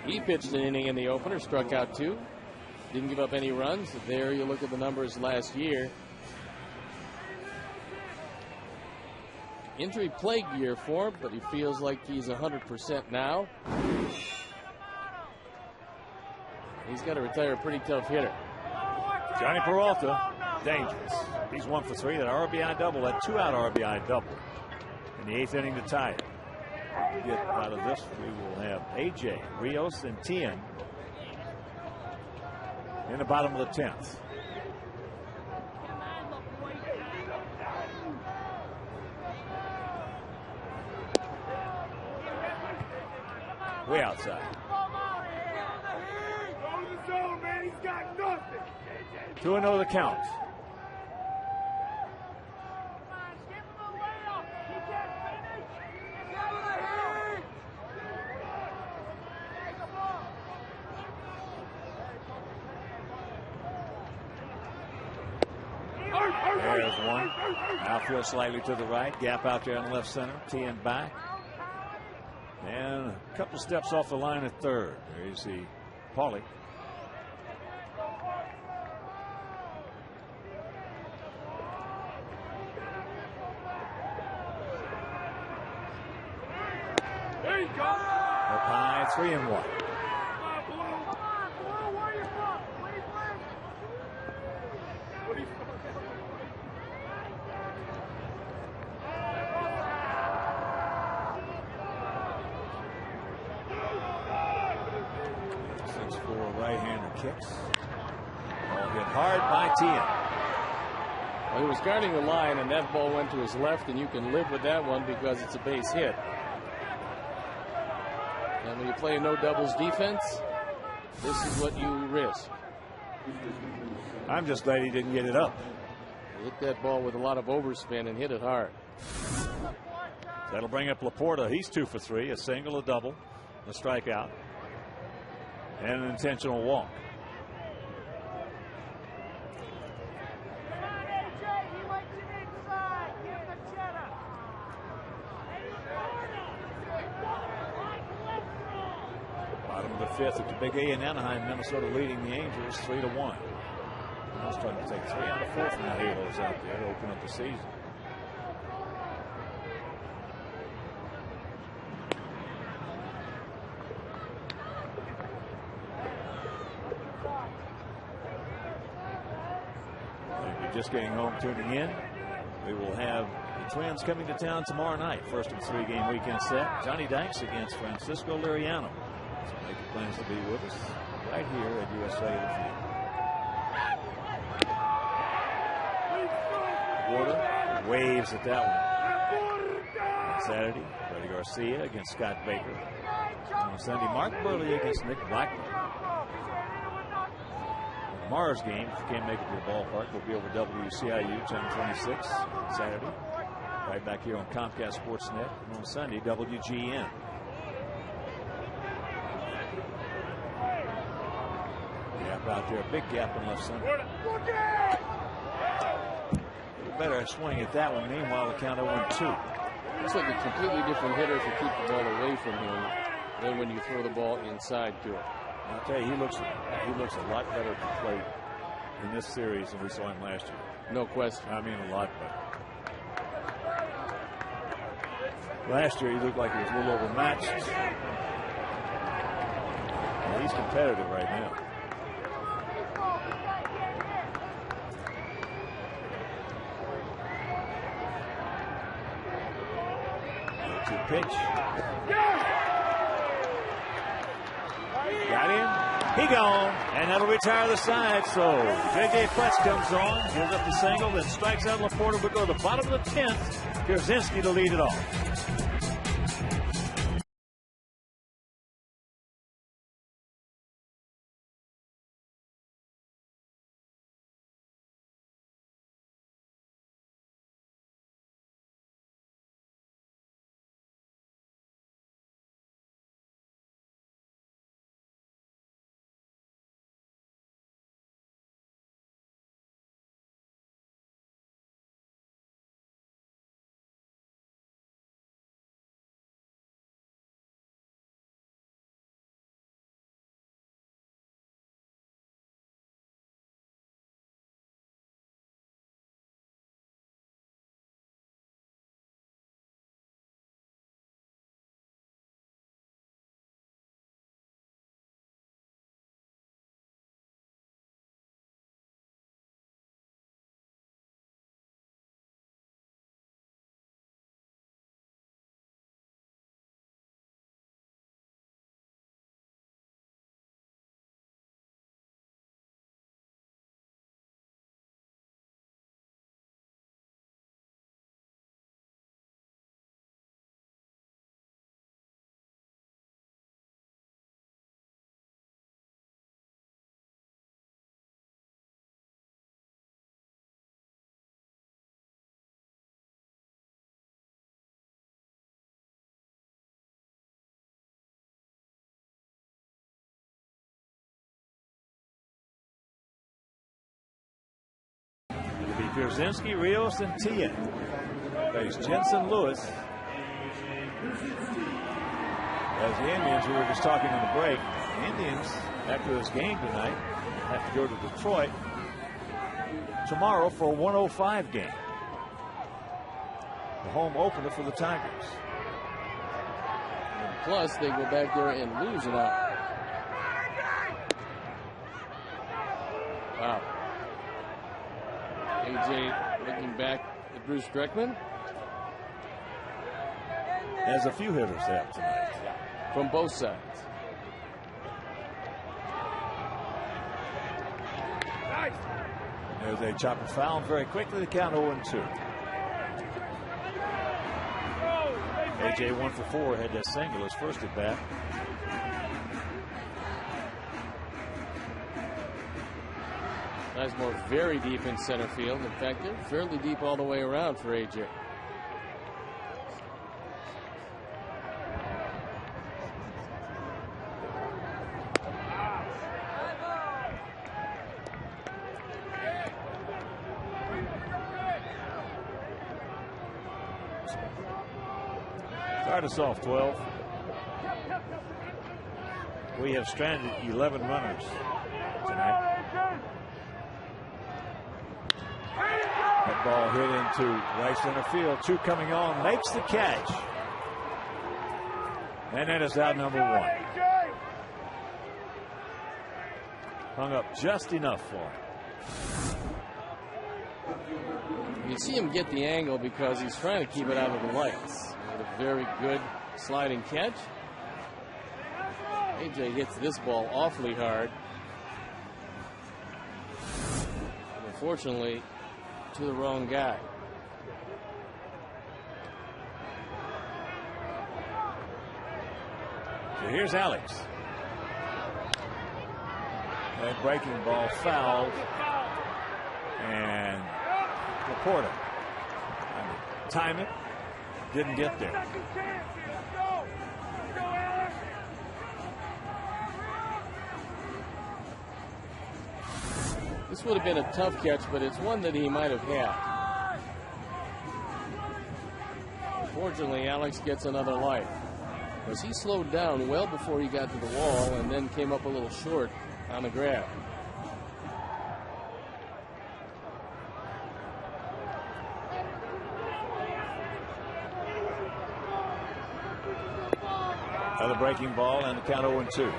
He pitched an inning in the opener, struck out 2. Didn't give up any runs. There you look at the numbers last year. Injury plagued year for him, but he feels like he's 100% now. He's got to retire a pretty tough hitter. Johnny Peralta, dangerous. He's 1 for 3. That RBI double, that 2-out RBI double in the 8th inning to tie it. Get out of this, we will have AJ, Rios, and Tien in the bottom of the 10th. Way outside. 2-0 the count. There's one. Outfield slightly to the right. Gap out there in left center. Tien back. And a couple steps off the line at third. There you see Paulie. Up high, 3-1. Kicks. Ball hit hard by Tien. Well, he was guarding the line, and that ball went to his left, and you can live with that one because it's a base hit. And when you play no doubles defense, this is what you risk. I'm just glad he didn't get it up. He hit that ball with a lot of overspin and hit it hard. That'll bring up Laporta. He's 2 for 3. A single, a double, a strikeout, and an intentional walk. Bottom of the 5th at the Big A in Anaheim. Minnesota leading the Angels 3-1. Now starting to take 3 out of 4 from the Halos out there to open up the season. you're just getting home tuning in, we will have the Twins coming to town tomorrow night. First of a 3-game weekend set. Johnny Dykes against Francisco Liriano. So make your plans to be with us right here at USA Field. Water waves at that one. On Saturday, Freddie Garcia against Scott Baker. On Sunday, Mark Burley against Nick Blackman. Tomorrow's game, if you can't make it to the ballpark, will be over WCIU Channel 26 on Saturday. Right back here on Comcast Sportsnet. And on Sunday, WGN. Gap out there, big gap in left center. Better swing at that one. Meanwhile, the count 0-2. Looks like a completely different hitter if you keep the ball away from him than when you throw the ball inside to him. I'll tell you, he looks a lot better at the plate in this series than we saw him last year. No question. I mean, a lot better. Last year, he looked like he was a little overmatched. Well, he's competitive right now. 2 pitch. Got him. He gone. And that'll retire the side. So J.J. Putz comes on, gives up the single, then strikes out Laporta. We go to the bottom of the 10th. Pierzynski to lead it off. Pierzynski, Rios, and Tia face Jensen Lewis. As the Indians, we were just talking in the break, the Indians, after this game tonight, have to go to Detroit tomorrow for a 105 game. The home opener for the Tigers. And plus, they go back there and lose an out. Wow. AJ looking back at Bruce Dreckman. As a few hitters have tonight. From both sides. There's a chopper foul very quickly. The count 0-2. AJ 1 for 4, had that single his first at bat. Sizemore very deep in center field. In fact, they're fairly deep all the way around for AJ. Start us off 12. We have stranded 11 runners tonight. That ball hit into right center field. 2 coming on, makes the catch. And that is out number 1. Hung up just enough for him. can see him get the angle because he's trying to keep it out of the lights. With a very good sliding catch. AJ hits this ball awfully hard. And unfortunately, to the wrong guy. So here's Alex. That breaking ball fouled. And Laporta time it, didn't get there. This would have been a tough catch, but it's one that he might have had. Fortunately, Alex gets another life, because he slowed down well before he got to the wall and then came up a little short on the grab. Another breaking ball and the count 0-2.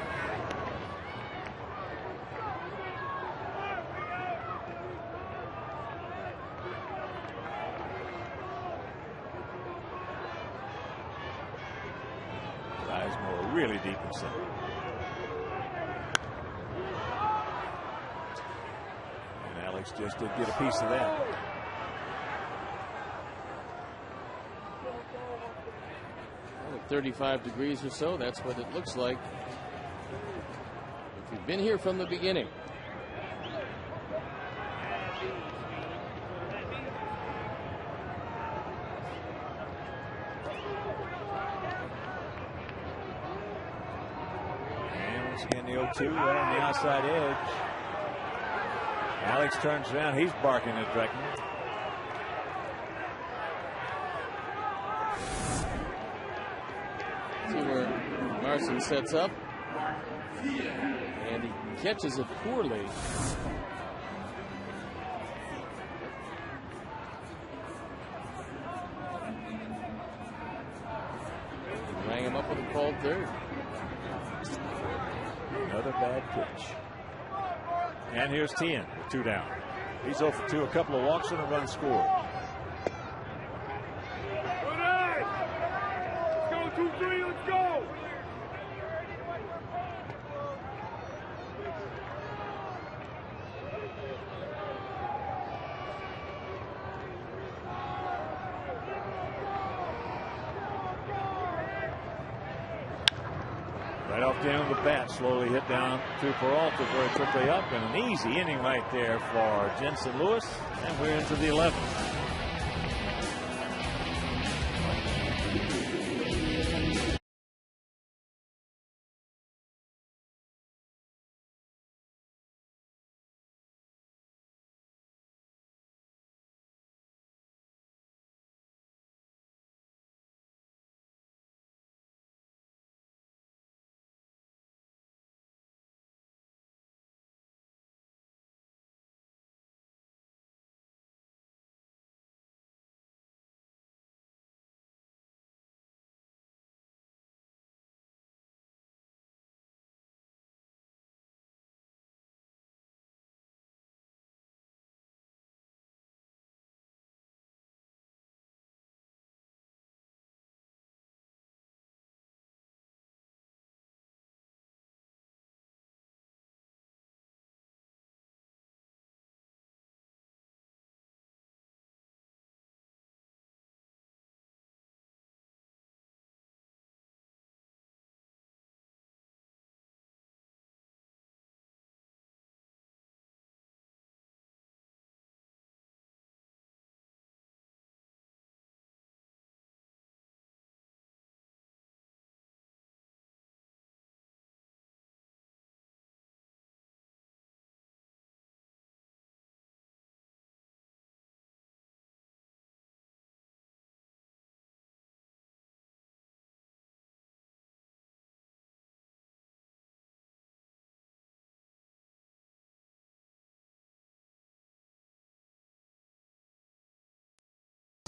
Sizemore really deep in center. And Alex just did get a piece of that. 35 degrees or so, that's what it looks like if you've been here from the beginning. And once again the 0-2 right on the outside edge. Alex turns around, he's barking at Dreckman. Marson sets up and he catches it poorly. Rang him up with a called third. Another bad pitch. And here's Tien with 2 down. He's 0 for 2, a couple of walks and a run scored. Let's go, 2-3, let's go! Right off the end of the bat, slowly hit down to Peralta very quickly up, and an easy inning right there for Jensen Lewis, and we're into the 11th.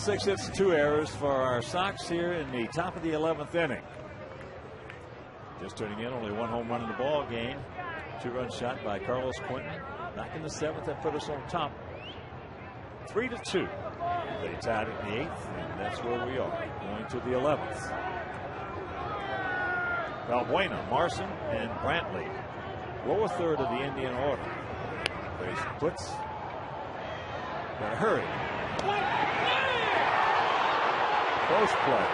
Six hits, 2 errors for our Sox here in the top of the 11th inning. Just turning in, only 1 home run in the ball game. 2-run shot by Carlos Quentin. Back in the 7th, that put us on top. 3-2. They tied it in the 8th, and that's where we are, going to the 11th. Valbuena, Marson, and Brantley. Lower third of the Indian order. Base puts. Gotta hurry. Close play.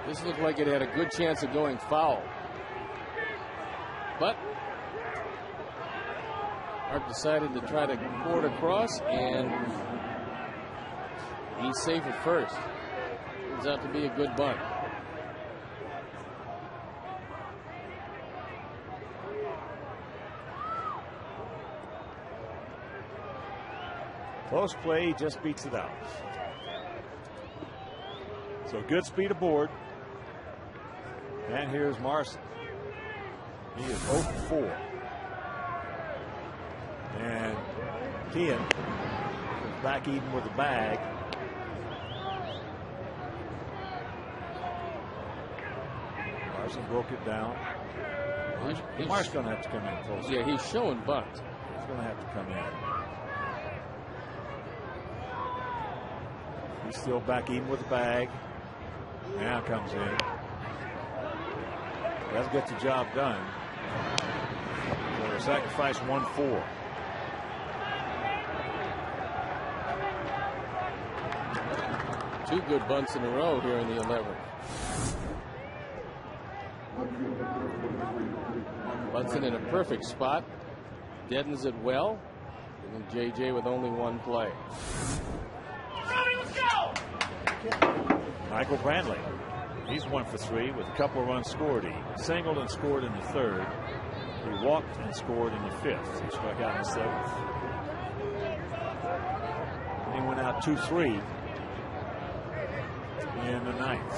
This looked like it had a good chance of going foul. But Mark decided to try to pour it across, and he's safe at first. Turns out to be a good bunt. Close play, just beats it out. So good speed aboard. And here's Marson. He is 0 for 4. And Kean is back even with the bag. Marson broke it down. Mark's going to have to come in close. Yeah, he's showing bunt. He's going to have to come in. He's still back even with the bag. Now comes in. Does get the job done. So they sacrifice 1-4. Two good bunts in a row here in the 11th. Bunsen in a perfect spot. Deadens it well. And JJ with only one play. Michael Brantley. He's 1 for 3 with a couple of runs scored. He singled and scored in the 3rd. He walked and scored in the 5th. He struck out in the 7th. And he went out 2-3 in the 9th.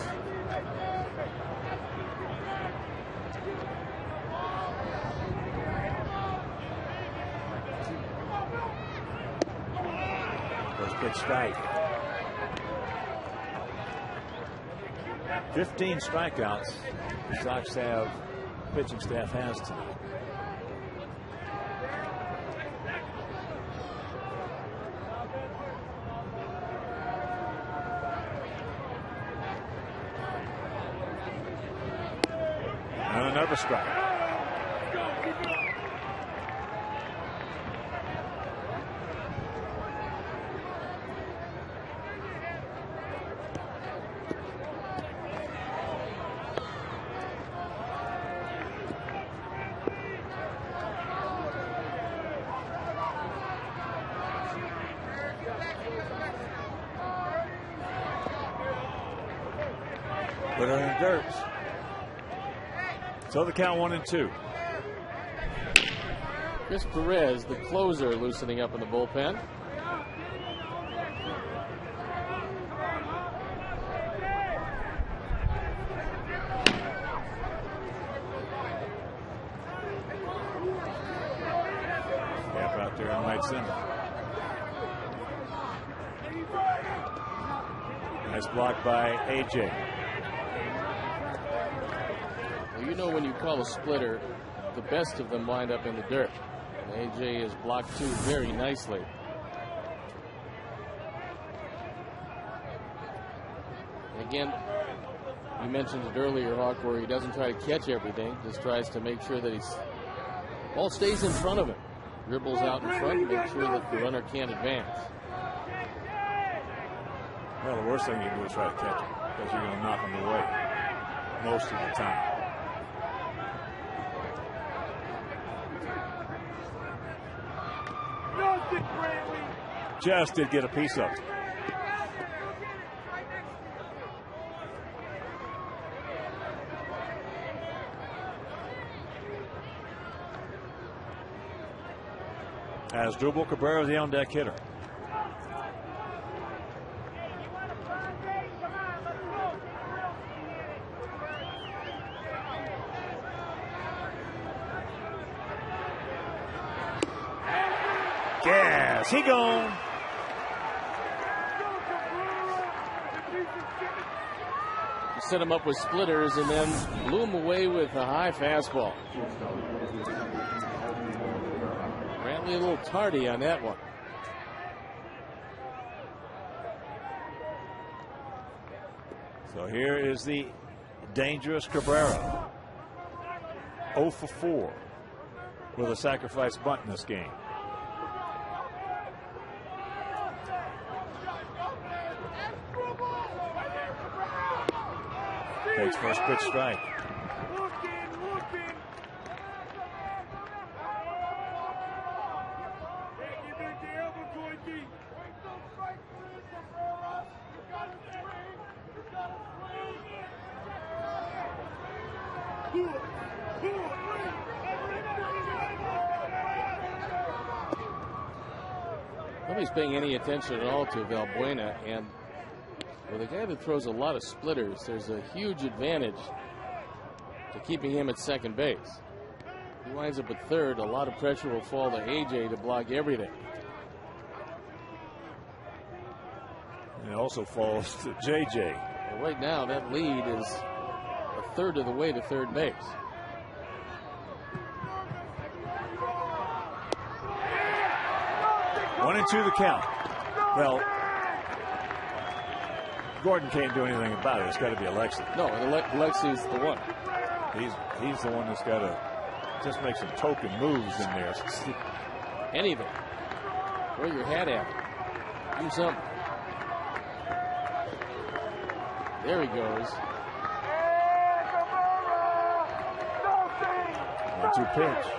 First pitch strike. 15 strikeouts the Sox have, pitching staff has tonight. And another strike. Put her in the dirt. So the count 1-2. Chris Perez, the closer, loosening up in the bullpen. Gap out there in right center. Nice block by AJ. Well, you know when you call a splitter, the best of them wind up in the dirt. And AJ is blocked too very nicely. And again, you mentioned it earlier, Hawk, where he doesn't try to catch everything, just tries to make sure that ball stays in front of him. Dribbles out in front, make sure that the runner can't advance. Well, the worst thing you can do is try to catch him, because you're going to knock him away most of the time. Just did get a piece of it. As Drupal Cabrera, the on-deck hitter. Yes, he gone. set him up with splitters and then blew him away with a high fastball. Brantley a little tardy on that one. So here is the dangerous Cabrera. 0 for 4 with a sacrifice bunt in this game. Takes first pitch strike. Nobody's paying any attention at all to Valbuena, and with a guy that throws a lot of splitters, there's a huge advantage to keeping him at second base. He winds up at third. A lot of pressure will fall to AJ to block everything. And it also falls to JJ. Well, right now, that lead is a third of the way to third base. One and two the count. Well, Gordon can't do anything about it. It's got to be Alexi. No, Alexi's the one. He's the one that's got to just make some token moves in there. Anything. Throw your hat at it. Do something. There he goes. 1-2 pitch.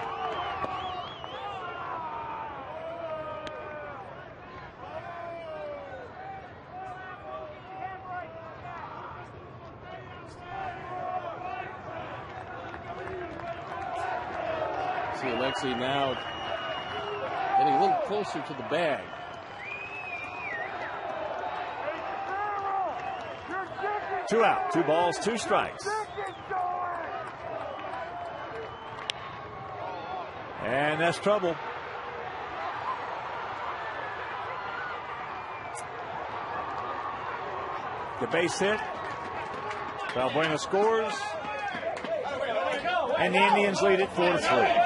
Alexi now getting a little closer to the bag. Two out, 2 balls, 2 strikes. And that's trouble. The base hit. Valbuena scores. And the Indians lead it 4-3.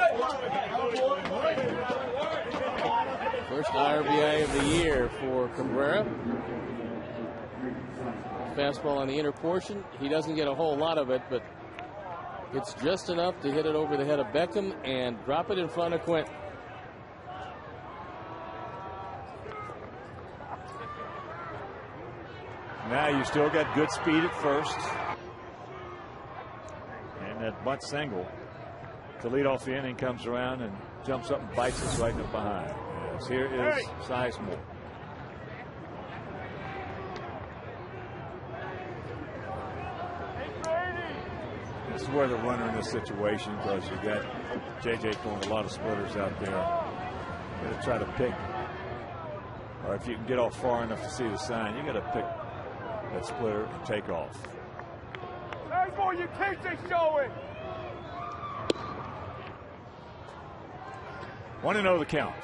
First RBI of the year for Cabrera. Fastball on the inner portion. He doesn't get a whole lot of it, but it's just enough to hit it over the head of Beckham and drop it in front of Quinton. Now you still got good speed at first. And that bunt single to lead off the inning comes around and jumps up and bites us right in the behind. Yes, here is Sizemore. This is where the runner in this situation, because you got JJ throwing a lot of splitters out there. You got to try to pick, or if you can get off far enough to see the sign, you got to pick that splitter and take off. Hey, boy, you can't just show it. 1-0 the count.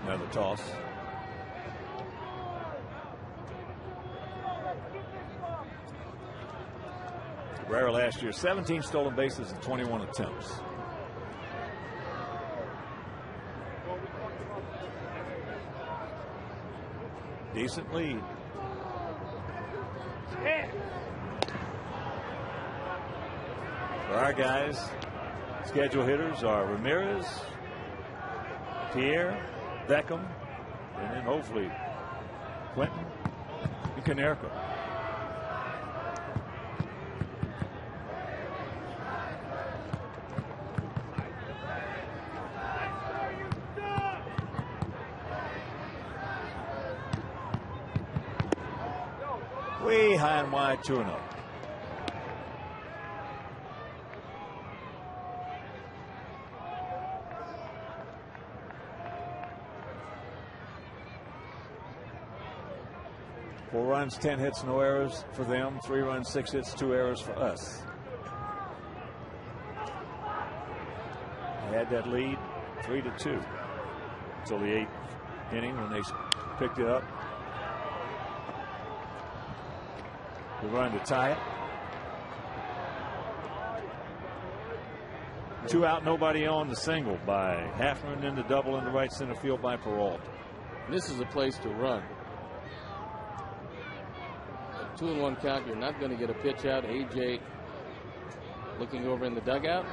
Another toss. Cabrera last year, 17 stolen bases and 21 attempts. Decent lead. For our guys, schedule hitters are Ramirez, Pierre, Beckham, and then hopefully Quinton and Konerko. Way high and wide, 2-0. 4 runs, 10 hits, no errors for them. 3 runs, 6 hits, 2 errors for us. They had that lead 3-2 until the 8th inning when they picked it up. The run to tie it. 2 out, nobody on, the single by Hafner, and then the double in the right center field by Peralta. This is a place to run. A 2-1 count, you're not going to get a pitch out. AJ looking over in the dugout.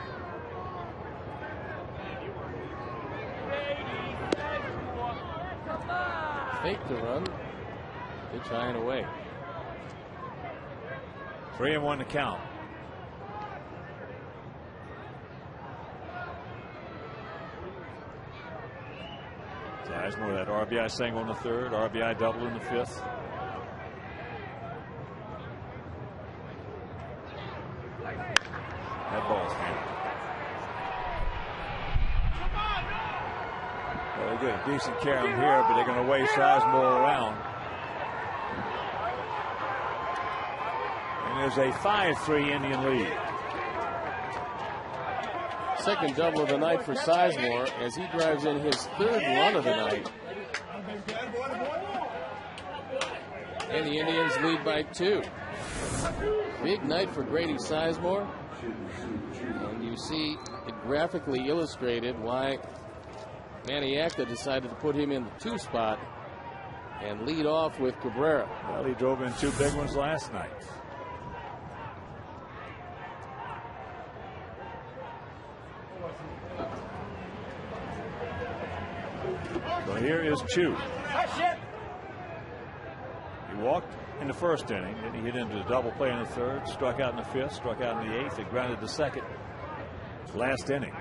Fake the run. Pitch high and away. 3-1 to count. Sizemore, that RBI single in the 3rd, RBI double in the 5th. That ball's handled. Well, they get a decent carry on here, but they're going to weigh Sizemore around. And there's a 5-3 Indian lead. Second double of the night for Sizemore as he drives in his 3rd run of the night. And the Indians lead by 2. Big night for Grady Sizemore. And you see it graphically illustrated why Manny Acta decided to put him in the 2 spot and lead off with Cabrera. Well, he drove in 2 big ones last night. So here is Chu. He walked in the 1st inning, then he hit into the double play in the 3rd, struck out in the 5th, struck out in the 8th, and grounded the 2nd last inning.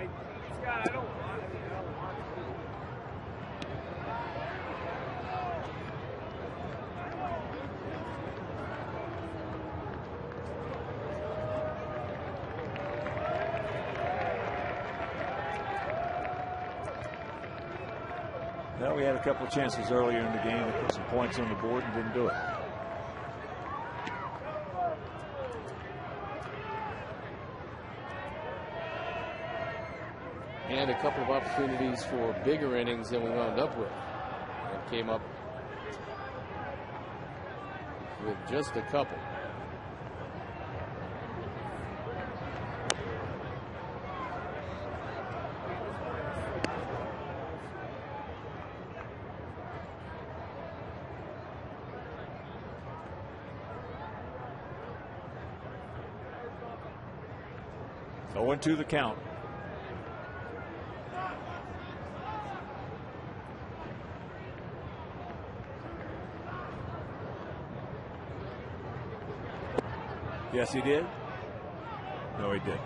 Well, we had a couple of chances earlier in the game to put some points on the board and didn't do it. And a couple of opportunities for bigger innings than we wound up with. And came up with just a couple. Oh, 1-2 the count. Yes, he did. No, he didn't.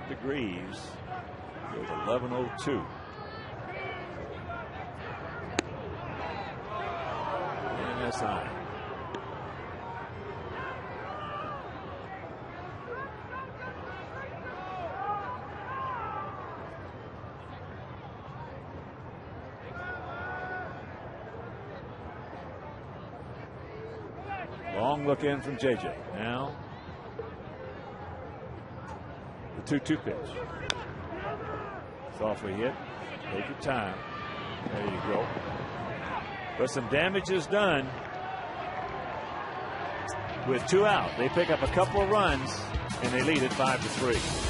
Degrees with 11:02. And that's high. Long look in from JJ. Now the 2-2 pitch. Softly hit. Take your time. There you go. But some damage is done with 2 out. They pick up a couple of runs and they lead it 5-3.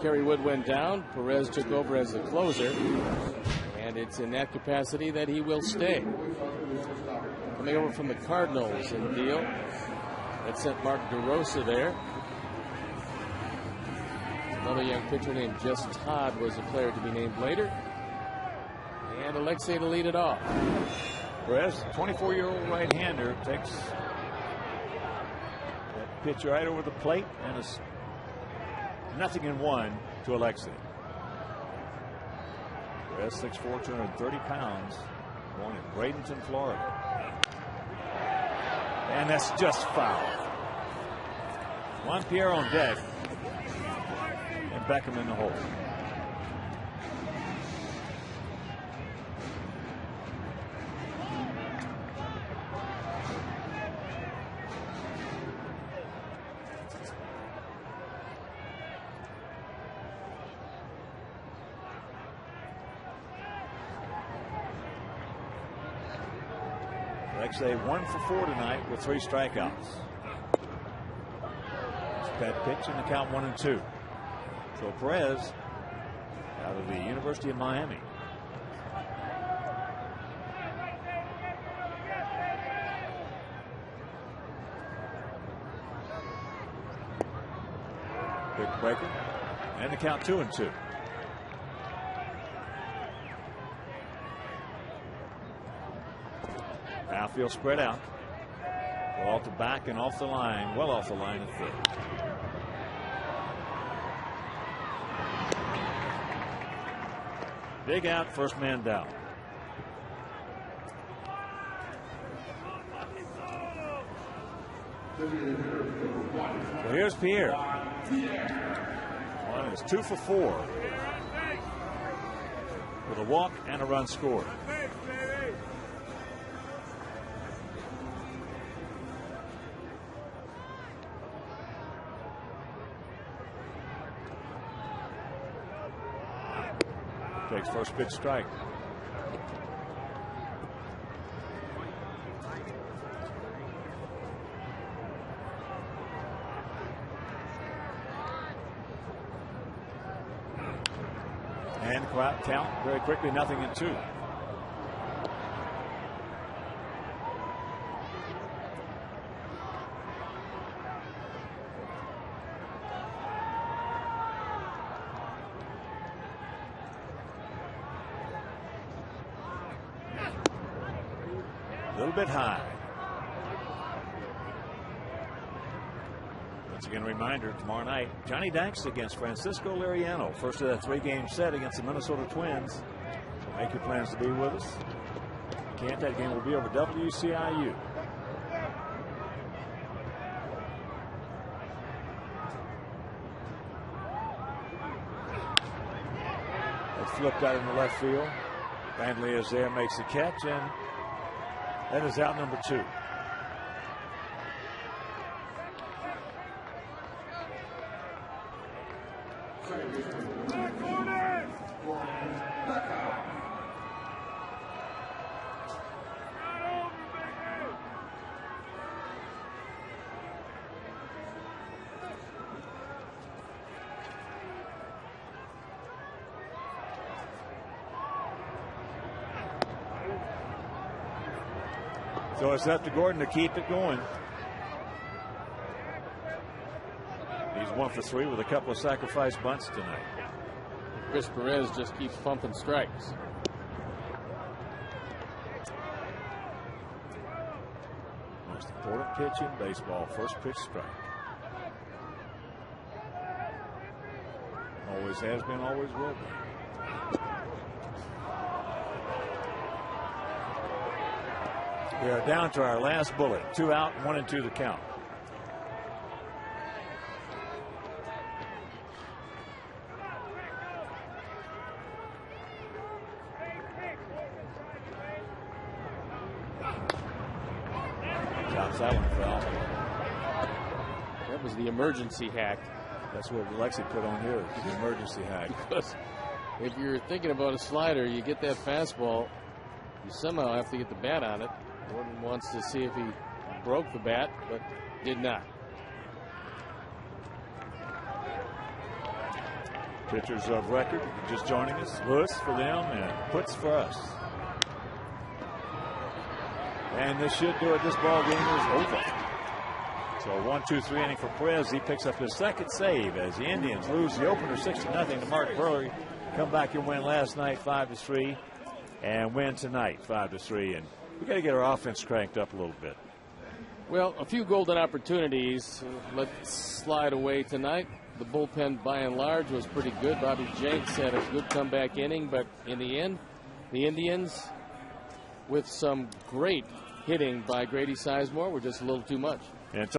Kerry Wood went down. Perez took over as the closer. And it's in that capacity that he will stay. Coming over from the Cardinals in deal. That sent Mark DeRosa there. Another young pitcher named Jess Todd was declared to be named later. And Alexei to lead it off. Perez, 24-year-old right-hander, takes that pitch right over the plate, and it's 0-1 to Alexei. Perez, 6'4", 230 pounds, born in Bradenton, Florida. And that's just foul. Juan Pierre on deck, and Beckham in the hole. Alexei 1 for 4 tonight with 3 strikeouts. That pitch and the count 1-2. So Perez out of the University of Miami. Big breaker and the count 2-2. Outfield spread out. Well off the back and off the line. Well off the line at third. Big out, first man down. Well, here's Pierre. One is 2 for 4 with a walk and a run scored. Takes first pitch strike. And count very quickly, 0-2. A little bit high. Once again, a reminder, tomorrow night, Johnny Dax against Francisco Liriano. First of that 3-game set against the Minnesota Twins. So make your plans to be with us. If you can't, that game will be over WCIU. It's flipped out in the left field. Bandley is there, makes the catch, and that is out number 2. So it's up to Gordon to keep it going. He's 1 for 3 with a couple of sacrifice bunts tonight. Chris Perez just keeps pumping strikes. Most important pitch in baseball, first pitch strike. Always has been, always will be. We are down to our last bullet. 2 out, 1-2 the count. Chops that one foul. That was the emergency hack. That's what Alexei put on here, the emergency hack. Because if you're thinking about a slider, you get that fastball, you somehow have to get the bat on it. Gordon wants to see if he broke the bat, but did not. Pitchers of record just joining us. Lewis for them and Puts for us. And this should do it. This ball game is over. So 1-2-3 inning for Perez. He picks up his second save as the Indians lose the opener 6-0 to Mark Burley. Come back and win last night 5-3 and win tonight 5-3. And we got to get our offense cranked up a little bit. Well, a few golden opportunities. Let's slide away tonight. The bullpen, by and large, was pretty good. Bobby Jenks had a good comeback inning, but in the end, the Indians, with some great hitting by Grady Sizemore, were just a little too much. And